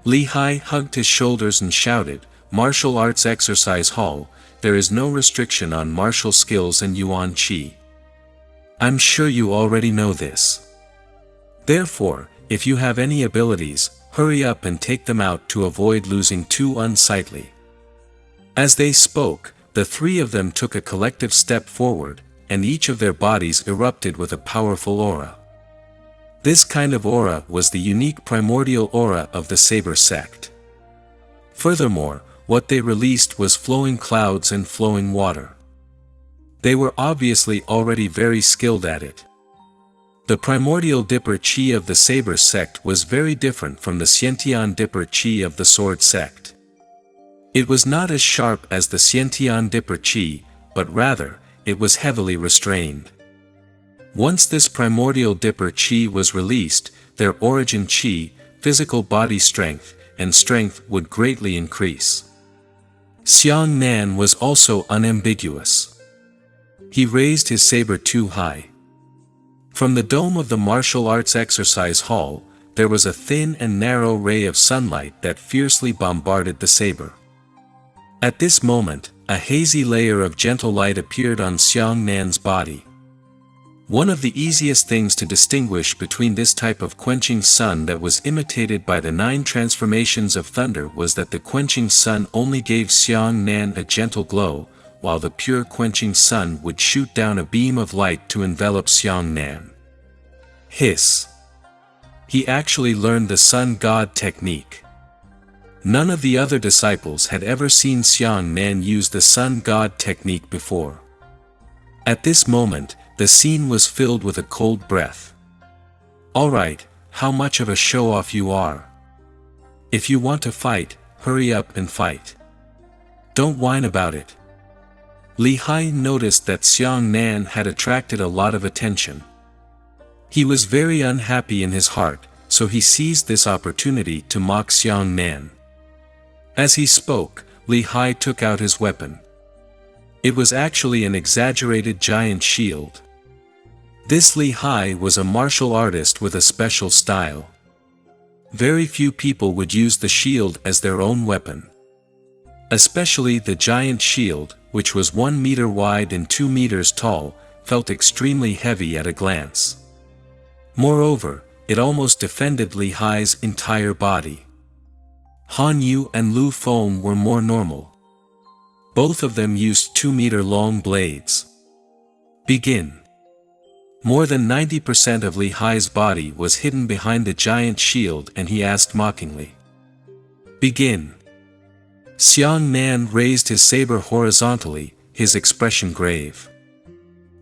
Li Hai hugged his shoulders and shouted, "Martial Arts Exercise Hall, there is no restriction on martial skills and Yuan Qi. I'm sure you already know this. Therefore, if you have any abilities, hurry up and take them out to avoid losing too unsightly." As they spoke, the 3 of them took a collective step forward, and each of their bodies erupted with a powerful aura. This kind of aura was the unique primordial aura of the Saber sect. Furthermore, what they released was flowing clouds and flowing water. They were obviously already very skilled at it. The primordial Dipper Chi of the Saber sect was very different from the Xiantian Dipper Chi of the Sword sect. It was not as sharp as the Xiantian Dipper Chi, but rather, it was heavily restrained. Once this primordial Dipper Chi was released, their origin Chi, physical body strength, and strength would greatly increase. Xiang Nan was also unambiguous. He raised his saber too high. From the dome of the martial arts exercise hall, there was a thin and narrow ray of sunlight that fiercely bombarded the saber. At this moment, a hazy layer of gentle light appeared on Xiang Nan's body. One of the easiest things to distinguish between this type of quenching sun that was imitated by the 9 transformations of thunder was that the quenching sun only gave Xiang Nan a gentle glow, while the pure quenching sun would shoot down a beam of light to envelop Xiang Nan. Hiss. He actually learned the sun god technique. None of the other disciples had ever seen Xiang Nan use the sun god technique before. At this moment, the scene was filled with a cold breath. "Alright, how much of a show-off you are. If you want to fight, hurry up and fight. Don't whine about it." Li Hai noticed that Xiang Nan had attracted a lot of attention. He was very unhappy in his heart, so he seized this opportunity to mock Xiang Nan. As he spoke, Li Hai took out his weapon. It was actually an exaggerated giant shield. This Li Hai was a martial artist with a special style. Very few people would use the shield as their own weapon. Especially the giant shield, which was 1 meter wide and 2 meters tall, felt extremely heavy at a glance. Moreover, it almost defended Li Hai's entire body. Han Yu and Lu Feng were more normal. Both of them used 2-meter-long blades. Begin. More than 90% of Li Hai's body was hidden behind the giant shield, and he asked mockingly. Begin. Xiang Nan raised his saber horizontally, his expression grave.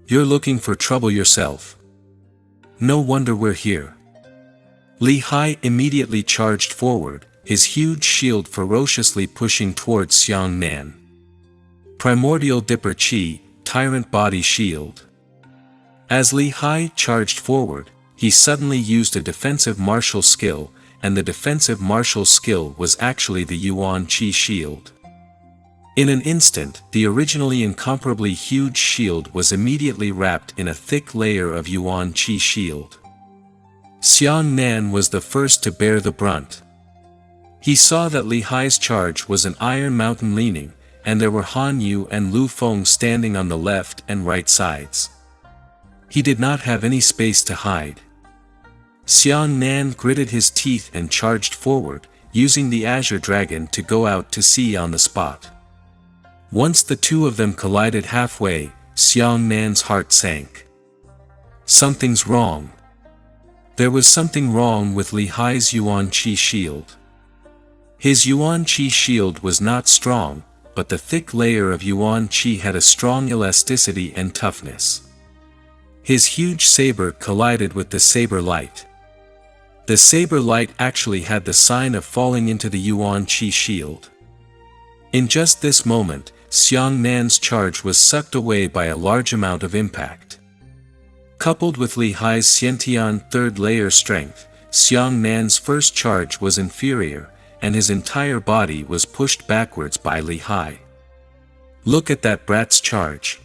You're looking for trouble yourself. No wonder we're here. Li Hai immediately charged forward, his huge shield ferociously pushing towards Xiang Nan. Primordial Dipper Chi, Tyrant Body Shield. As Li Hai charged forward, he suddenly used a defensive martial skill, and the defensive martial skill was actually the Yuan Qi shield. In an instant, the originally incomparably huge shield was immediately wrapped in a thick layer of Yuan Qi shield. Xiang Nan was the first to bear the brunt. He saw that Li Hai's charge was an iron mountain leaning, and there were Han Yu and Lu Feng standing on the left and right sides. He did not have any space to hide. Xiang Nan gritted his teeth and charged forward, using the Azure Dragon to go out to sea on the spot. Once the two of them collided halfway, Xiang Nan's heart sank. Something's wrong. There was something wrong with Li Hai's Yuan Qi shield. His Yuan Qi shield was not strong, but the thick layer of Yuan Qi had a strong elasticity and toughness. His huge saber collided with the saber light. The saber light actually had the sign of falling into the Yuan Qi shield. In just this moment, Xiang Nan's charge was sucked away by a large amount of impact. Coupled with Li Hai's Xiantian third-layer strength, Xiang Nan's first charge was inferior, and his entire body was pushed backwards by Li Hai. Look at that brat's charge.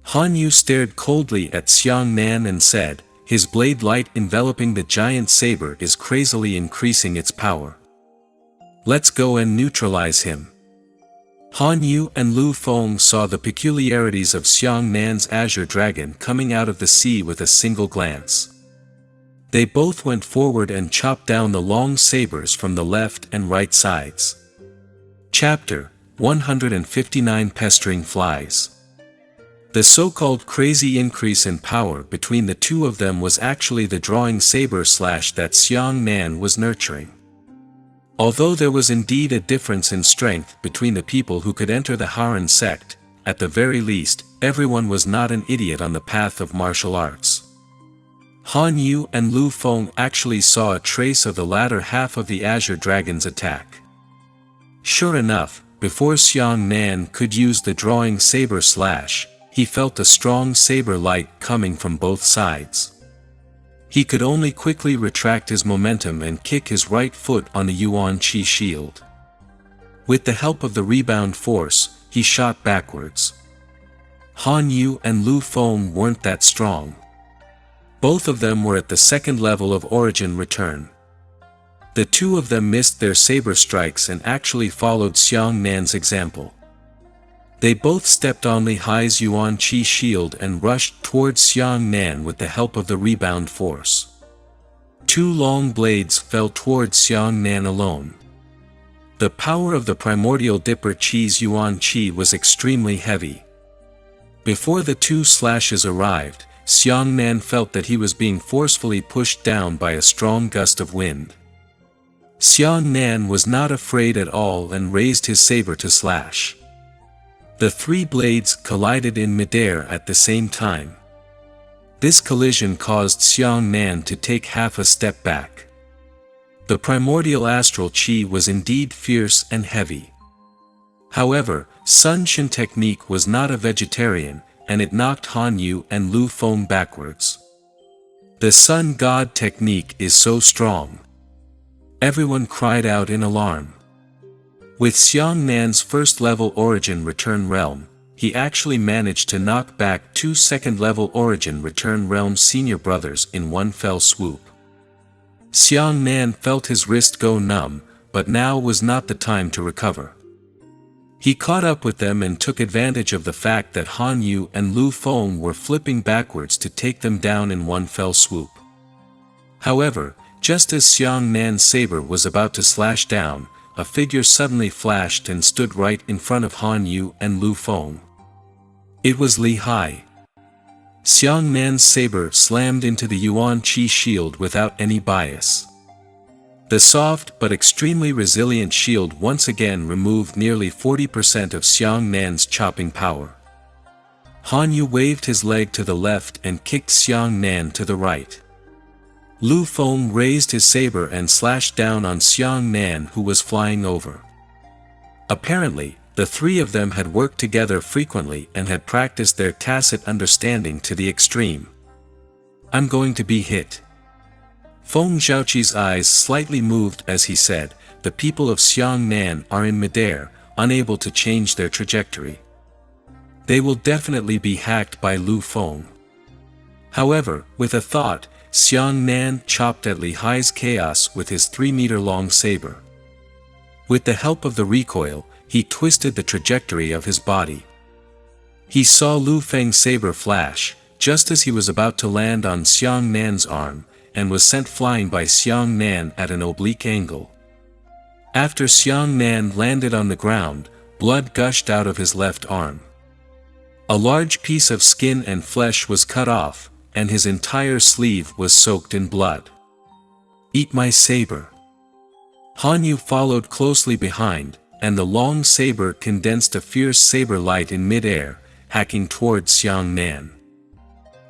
Han Yu stared coldly at Xiang Nan and said, his blade light enveloping the giant saber is crazily increasing its power. Let's go and neutralize him. Han Yu and Lu Feng saw the peculiarities of Xiang Nan's Azure Dragon coming out of the sea with a single glance. They both went forward and chopped down the long sabers from the left and right sides. Chapter 159 Pestering Flies. The so-called crazy increase in power between the two of them was actually the drawing saber slash that Xiang Nan was nurturing. Although there was indeed a difference in strength between the people who could enter the Haran sect, at the very least, everyone was not an idiot on the path of martial arts. Han Yu and Lu Feng actually saw a trace of the latter half of the Azure Dragon's attack. Sure enough, before Xiang Nan could use the drawing saber slash, he felt a strong saber light coming from both sides. He could only quickly retract his momentum and kick his right foot on the Yuan Qi shield. With the help of the rebound force, he shot backwards. Han Yu and Lu Feng weren't that strong. Both of them were at the second level of origin return. The two of them missed their saber strikes and actually followed Xiang Nan's example. They both stepped on Li Hai's Yuan Qi shield and rushed towards Xiang Nan with the help of the rebound force. Two long blades fell towards Xiang Nan alone. The power of the primordial Dipper Chi's Yuan Qi was extremely heavy. Before the two slashes arrived, Xiang Nan felt that he was being forcefully pushed down by a strong gust of wind. Xiang Nan was not afraid at all and raised his saber to slash. The three blades collided in midair at the same time. This collision caused Xiang Nan to take half a step back. The primordial astral qi was indeed fierce and heavy. However, Sun Shin technique was not a vegetarian, and it knocked Han Yu and Lu Feng backwards. The Sun God technique is so strong. Everyone cried out in alarm. With Xiang Nan's first-level origin return realm, he actually managed to knock back two second-level origin return realm senior brothers in one fell swoop. Xiang Nan felt his wrist go numb, but now was not the time to recover. He caught up with them and took advantage of the fact that Han Yu and Lu Feng were flipping backwards to take them down in one fell swoop. However, just as Xiang Nan's saber was about to slash down, a figure suddenly flashed and stood right in front of Han Yu and Lu Feng. It was Li Hai. Xiang Nan's saber slammed into the Yuan Qi shield without any bias. The soft but extremely resilient shield once again removed nearly 40% of Xiang Nan's chopping power. Han Yu waved his leg to the left and kicked Xiang Nan to the right. Lu Feng raised his saber and slashed down on Xiang Nan, who was flying over. Apparently, the three of them had worked together frequently and had practiced their tacit understanding to the extreme. "I'm going to be hit." Feng Zhaoqi's eyes slightly moved as he said, "The people of Xiang Nan are in midair, unable to change their trajectory. They will definitely be hacked by Lu Feng." However, with a thought, Xiang Nan chopped at Li Hai's chaos with his 3-meter-long saber. With the help of the recoil, he twisted the trajectory of his body. He saw Lu Feng's saber flash, just as he was about to land on Xiang Nan's arm, and was sent flying by Xiang Nan at an oblique angle. After Xiang Nan landed on the ground, blood gushed out of his left arm. A large piece of skin and flesh was cut off, and his entire sleeve was soaked in blood. "Eat my saber." Han Yu followed closely behind, and the long saber condensed a fierce saber light in mid-air, hacking towards Xiang Nan.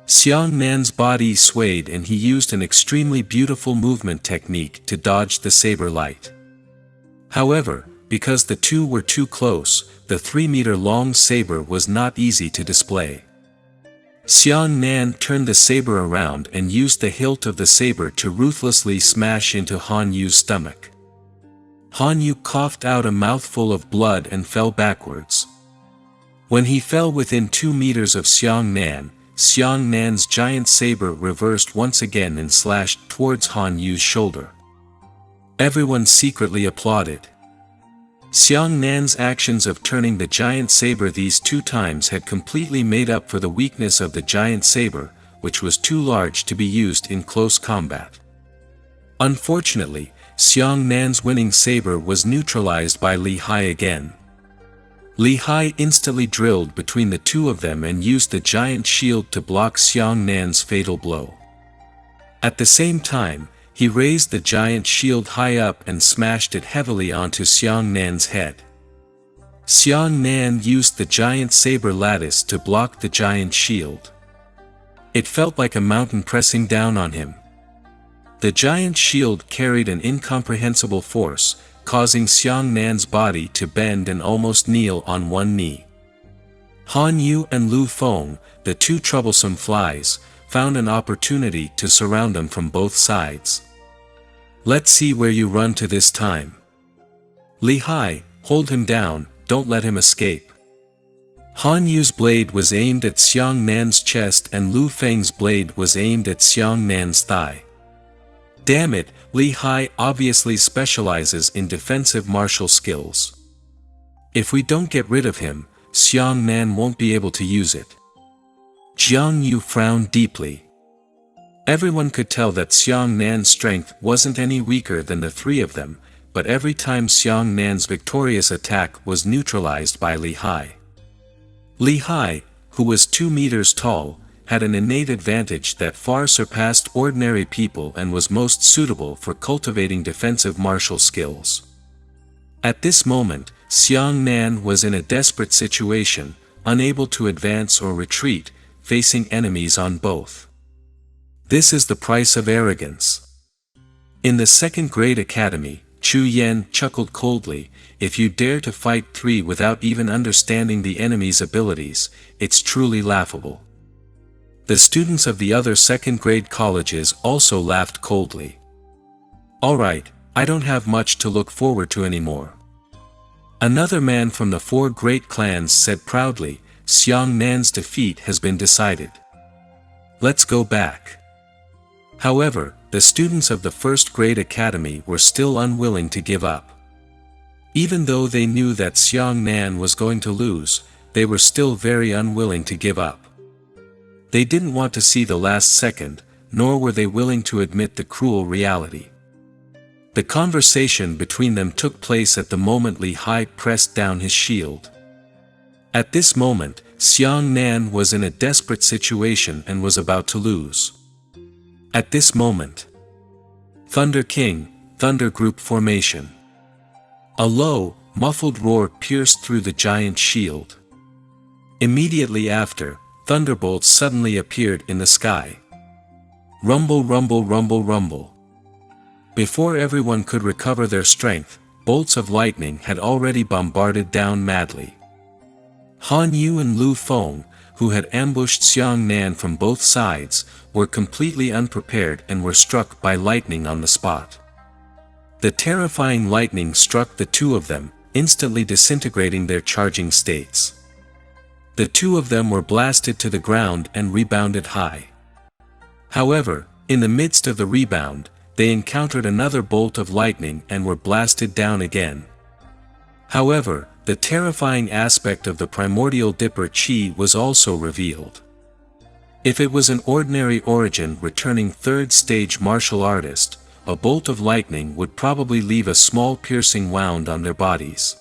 Xiang Nan's body swayed and he used an extremely beautiful movement technique to dodge the saber light. However, because the two were too close, the 3-meter-long saber was not easy to display. Xiang Nan turned the saber around and used the hilt of the saber to ruthlessly smash into Han Yu's stomach. Han Yu coughed out a mouthful of blood and fell backwards. When he fell within 2 meters of Xiang Nan's giant saber reversed once again and slashed towards Han Yu's shoulder. Everyone secretly applauded. Xiang Nan's actions of turning the giant saber these 2 times had completely made up for the weakness of the giant saber, which was too large to be used in close combat. Unfortunately, Xiang Nan's winning saber was neutralized by Li Hai again. Li Hai instantly drilled between the two of them and used the giant shield to block Xiang Nan's fatal blow. At the same time, he raised the giant shield high up and smashed it heavily onto Xiang Nan's head. Xiang Nan used the giant saber lattice to block the giant shield. It felt like a mountain pressing down on him. The giant shield carried an incomprehensible force, causing Xiang Nan's body to bend and almost kneel on one knee. Han Yu and Lu Feng, the 2 troublesome flies, found an opportunity to surround them from both sides. "Let's see where you run to this time." "Li Hai, hold him down, don't let him escape." Han Yu's blade was aimed at Xiang Nan's chest and Lu Feng's blade was aimed at Xiang Nan's thigh. Damn it, Li Hai obviously specializes in defensive martial skills. If we don't get rid of him, Xiang Nan won't be able to use it. Jiang Yu frowned deeply. Everyone could tell that Xiang Nan's strength wasn't any weaker than the 3 of them, but every time Xiang Nan's victorious attack was neutralized by Li Hai. Li Hai, who was 2 meters tall, had an innate advantage that far surpassed ordinary people and was most suitable for cultivating defensive martial skills. At this moment, Xiang Nan was in a desperate situation, unable to advance or retreat, facing enemies on both. This is the price of arrogance. In the 2nd grade academy, Chu Yan chuckled coldly, "If you dare to fight 3 without even understanding the enemy's abilities, it's truly laughable." The students of the other 2nd grade colleges also laughed coldly. "Alright, I don't have much to look forward to anymore." Another man from the 4 great clans said proudly, "Xiang Nan's defeat has been decided. Let's go back." However, the students of the first grade academy were still unwilling to give up. Even though they knew that Xiang Nan was going to lose, they were still very unwilling to give up. They didn't want to see the last second, nor were they willing to admit the cruel reality. The conversation between them took place at the moment Li Hai pressed down his shield. At this moment, Xiang Nan was in a desperate situation and was about to lose. At this moment, Thunder King, Thunder Group formation. A low, muffled roar pierced through the giant shield. Immediately after, thunderbolts suddenly appeared in the sky. Rumble, rumble, rumble, rumble. Before everyone could recover their strength, bolts of lightning had already bombarded down madly. Han Yu and Lu Feng, who had ambushed Xiang Nan from both sides, were completely unprepared and were struck by lightning on the spot. The terrifying lightning struck the two of them, instantly disintegrating their charging states. The two of them were blasted to the ground and rebounded high. However, in the midst of the rebound, they encountered another bolt of lightning and were blasted down again. However, the terrifying aspect of the primordial dipper chi was also revealed. If it was an ordinary origin returning third stage martial artist, a bolt of lightning would probably leave a small piercing wound on their bodies.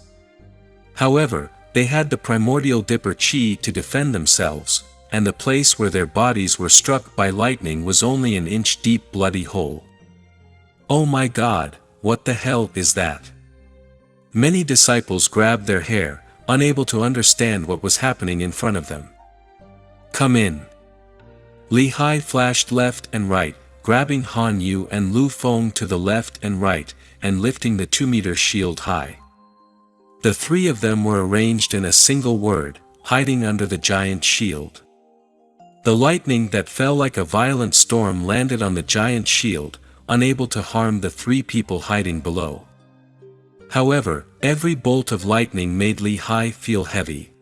However, they had the primordial dipper chi to defend themselves, and the place where their bodies were struck by lightning was only an inch-deep bloody hole. Oh my God, what the hell is that? Many disciples grabbed their hair, unable to understand what was happening in front of them. Come in. Li Hai flashed left and right, grabbing Han Yu and Lu Feng to the left and right, and lifting the 2-meter shield high. The three of them were arranged in a single word, hiding under the giant shield. The lightning that fell like a violent storm landed on the giant shield, unable to harm the three people hiding below. However, every bolt of lightning made Li Hai feel heavy.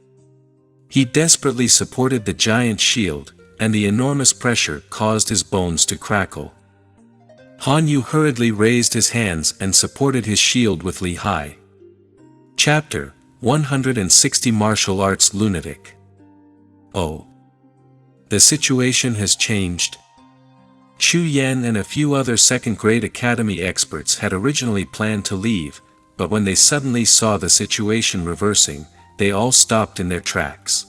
He desperately supported the giant shield, and the enormous pressure caused his bones to crackle. Han Yu hurriedly raised his hands and supported his shield with Li Hai. Chapter 160 Martial Arts Lunatic. Oh. The situation has changed. Chu Yan and a few other second-grade academy experts had originally planned to leave, but when they suddenly saw the situation reversing, they all stopped in their tracks.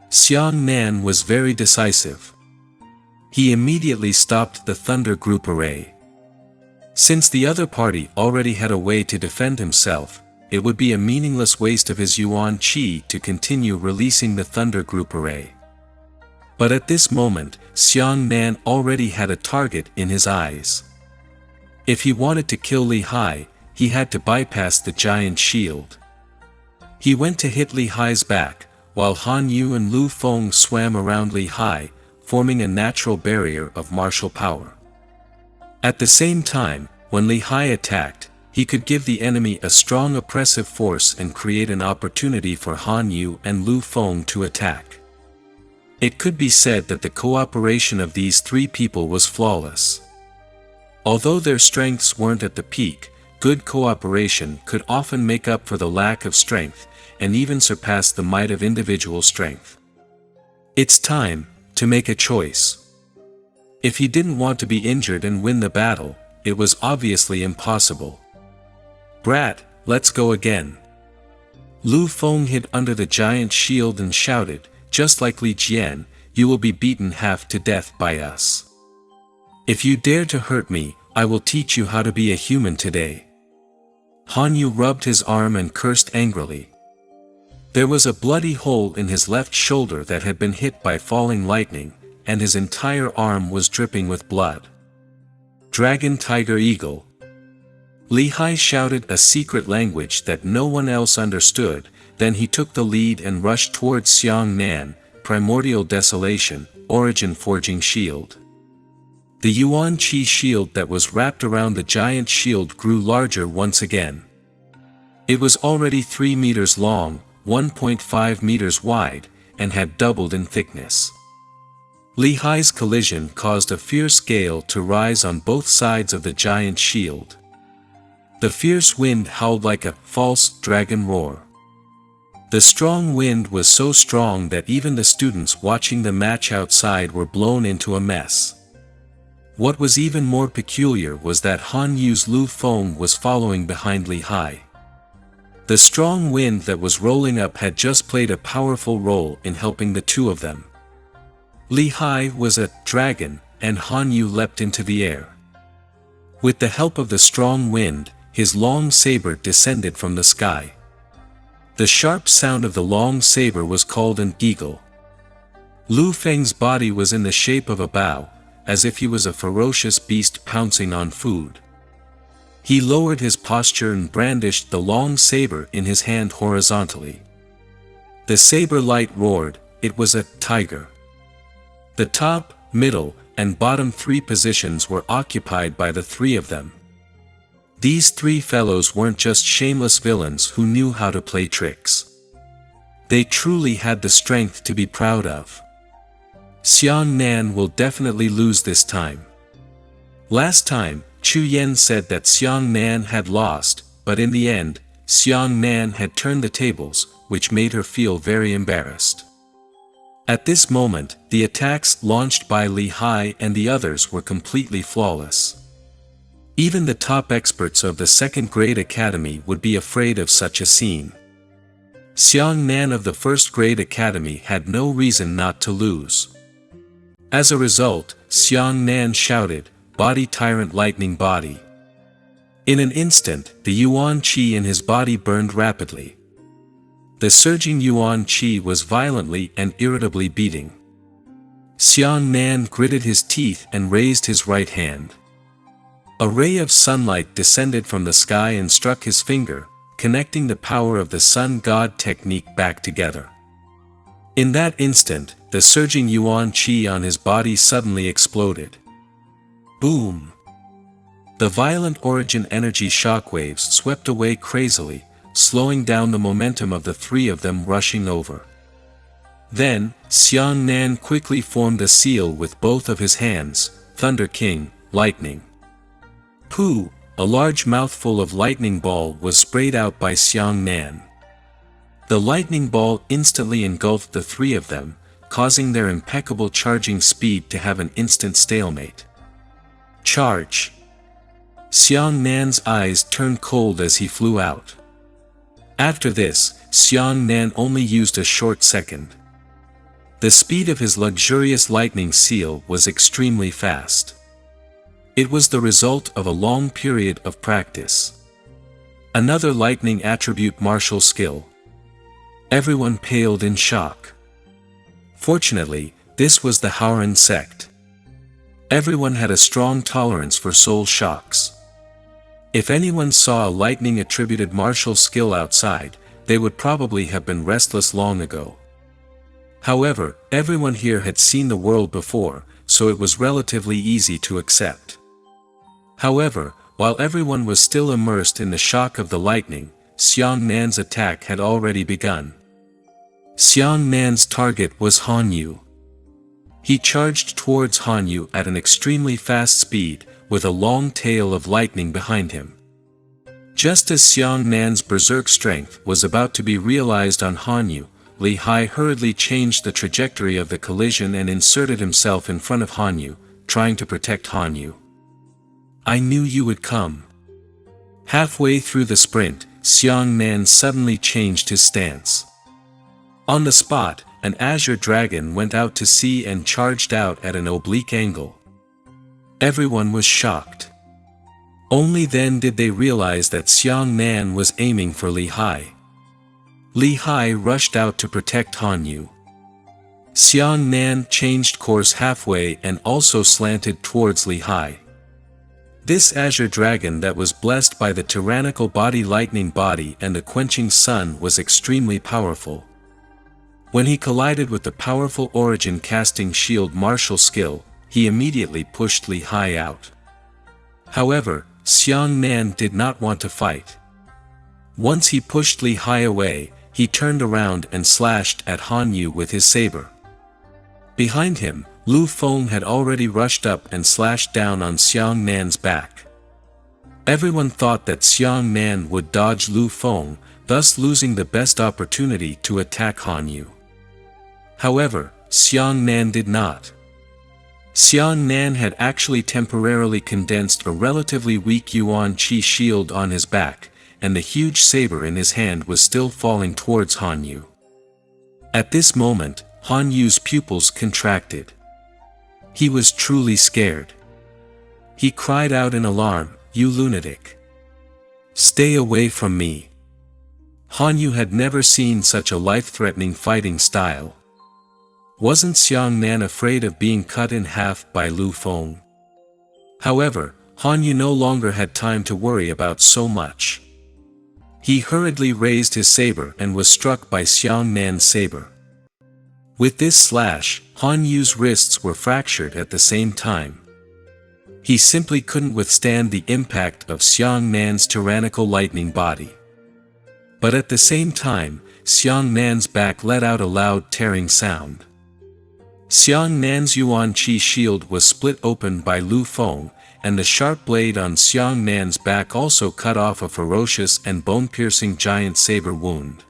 Xiang Nan was very decisive. He immediately stopped the Thunder Group array. Since the other party already had a way to defend himself, it would be a meaningless waste of his Yuan Qi to continue releasing the Thunder Group array. But at this moment, Xiang Nan already had a target in his eyes. If he wanted to kill Li Hai, he had to bypass the giant shield. He went to hit Li Hai's back, while Han Yu and Lu Feng swam around Li Hai, forming a natural barrier of martial power. At the same time, when Li Hai attacked, he could give the enemy a strong oppressive force and create an opportunity for Han Yu and Lu Feng to attack. It could be said that the cooperation of these three people was flawless. Although their strengths weren't at the peak, good cooperation could often make up for the lack of strength, and even surpass the might of individual strength. It's time to make a choice. If he didn't want to be injured and win the battle, it was obviously impossible. Brat, let's go again. Lu Feng hid under the giant shield and shouted, just like Li Jian, you will be beaten half to death by us. If you dare to hurt me, I will teach you how to be a human today. Han Yu rubbed his arm and cursed angrily. There was a bloody hole in his left shoulder that had been hit by falling lightning, and his entire arm was dripping with blood. Dragon, Tiger, Eagle. Li Hai shouted a secret language that no one else understood, then he took the lead and rushed towards Xiang Nan, Primordial Desolation, Origin Forging Shield. The Yuan Qi shield that was wrapped around the giant shield grew larger once again. It was already 3 meters long, 1.5 meters wide, and had doubled in thickness. Li Hai's collision caused a fierce gale to rise on both sides of the giant shield. The fierce wind howled like a false dragon roar. The strong wind was so strong that even the students watching the match outside were blown into a mess. What was even more peculiar was that Han Yu's Lu Feng was following behind Li Hai. The strong wind that was rolling up had just played a powerful role in helping the two of them. Li Hai was a dragon, and Han Yu leapt into the air. With the help of the strong wind, his long saber descended from the sky. The sharp sound of the long saber was called an eagle. Lu Feng's body was in the shape of a bow, as if he was a ferocious beast pouncing on food. He lowered his posture and brandished the long saber in his hand horizontally. The saber light roared. It was a tiger. The top, middle, and bottom three positions were occupied by the three of them. These three fellows weren't just shameless villains who knew how to play tricks. They truly had the strength to be proud of. Xiang Nan will definitely lose this time. Last time, Chu Yen said that Xiang Nan had lost, but in the end, Xiang Nan had turned the tables, which made her feel very embarrassed. At this moment, the attacks launched by Li Hai and the others were completely flawless. Even the top experts of the second grade academy would be afraid of such a scene. Xiang Nan of the first grade academy had no reason not to lose. As a result, Xiang Nan shouted, "Body Tyrant Lightning Body." In an instant, the Yuan Qi in his body burned rapidly. The surging Yuan Qi was violently and irritably beating. Xiang Nan gritted his teeth and raised his right hand. A ray of sunlight descended from the sky and struck his finger, connecting the power of the sun god technique back together. In that instant, the surging Yuan Qi on his body suddenly exploded. Boom! The violent origin energy shockwaves swept away crazily, slowing down the momentum of the three of them rushing over. Then, Xiang Nan quickly formed a seal with both of his hands, Thunder King, Lightning. Pooh! A large mouthful of lightning ball was sprayed out by Xiang Nan. The lightning ball instantly engulfed the three of them, causing their impeccable charging speed to have an instant stalemate. Charge! Xiang Nan's eyes turned cold as he flew out. After this, Xiang Nan only used a short second. The speed of his luxurious lightning seal was extremely fast. It was the result of a long period of practice. Another lightning attribute martial skill. Everyone paled in shock. Fortunately, this was the Haoran sect. Everyone had a strong tolerance for soul shocks. If anyone saw a lightning attributed martial skill outside, they would probably have been restless long ago. However, everyone here had seen the world before, so it was relatively easy to accept. However, while everyone was still immersed in the shock of the lightning, Xiang Nan's attack had already begun. Xiang Nan's target was Han Yu. He charged towards Han Yu at an extremely fast speed, with a long tail of lightning behind him. Just as Xiang Nan's berserk strength was about to be realized on Han Yu, Li Hai hurriedly changed the trajectory of the collision and inserted himself in front of Han Yu, trying to protect Han Yu. "I knew you would come." Halfway through the sprint, Xiang Nan suddenly changed his stance. On the spot, an azure dragon went out to sea and charged out at an oblique angle. Everyone was shocked. Only then did they realize that Xiang Nan was aiming for Li Hai. Li Hai rushed out to protect Han Yu. Xiang Nan changed course halfway and also slanted towards Li Hai. This azure dragon that was blessed by the tyrannical body lightning body and the quenching sun was extremely powerful. When he collided with the powerful origin casting shield martial skill, he immediately pushed Li Hai out. However, Xiang Nan did not want to fight. Once he pushed Li Hai away, he turned around and slashed at Han Yu with his saber. Behind him, Lu Feng had already rushed up and slashed down on Xiang Nan's back. Everyone thought that Xiang Nan would dodge Lu Feng, thus losing the best opportunity to attack Han Yu. However, Xiang Nan did not. Xiang Nan had actually temporarily condensed a relatively weak Yuan Qi shield on his back, and the huge saber in his hand was still falling towards Han Yu. At this moment, Han Yu's pupils contracted. He was truly scared. He cried out in alarm, "You lunatic! Stay away from me!" Han Yu had never seen such a life-threatening fighting style. Wasn't Xiang Nan afraid of being cut in half by Lu Feng? However, Han Yu no longer had time to worry about so much. He hurriedly raised his saber and was struck by Xiang Nan's saber. With this slash, Han Yu's wrists were fractured at the same time. He simply couldn't withstand the impact of Xiang Nan's tyrannical lightning body. But at the same time, Xiang Nan's back let out a loud tearing sound. Xiang Nan's Yuan Qi shield was split open by Lu Feng, and the sharp blade on Xiang Nan's back also cut off a ferocious and bone-piercing giant saber wound.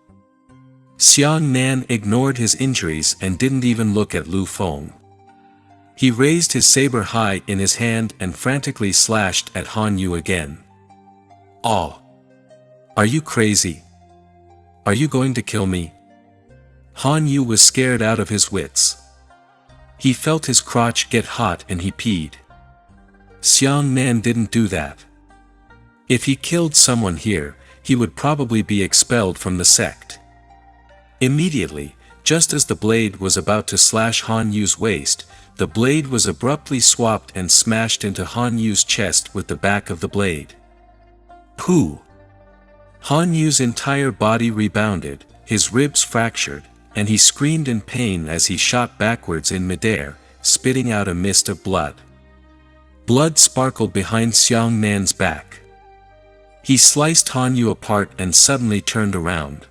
Xiang Nan ignored his injuries and didn't even look at Lu Feng. He raised his saber high in his hand and frantically slashed at Han Yu again. "Oh! Are you crazy? Are you going to kill me?" Han Yu was scared out of his wits. He felt his crotch get hot and he peed. Xiang Nan didn't do that. If he killed someone here, he would probably be expelled from the sect. Immediately, just as the blade was about to slash Han Yu's waist, the blade was abruptly swapped and smashed into Han Yu's chest with the back of the blade. Pooh! Han Yu's entire body rebounded, his ribs fractured, and he screamed in pain as he shot backwards in midair, spitting out a mist of blood. Blood sparkled behind Xiang Nan's back. He sliced Han Yu apart and suddenly turned around.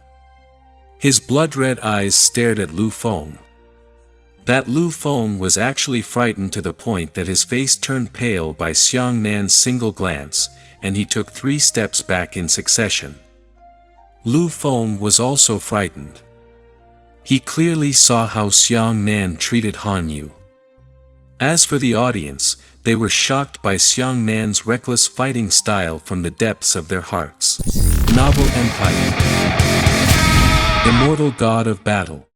His blood-red eyes stared at Lu Feng. That Lu Feng was actually frightened to the point that his face turned pale by Xiang Nan's single glance, and he took 3 steps back in succession. Lu Feng was also frightened. He clearly saw how Xiang Nan treated Han Yu. As for the audience, they were shocked by Xiang Nan's reckless fighting style from the depths of their hearts. Novel Empire. Immortal God of Battle.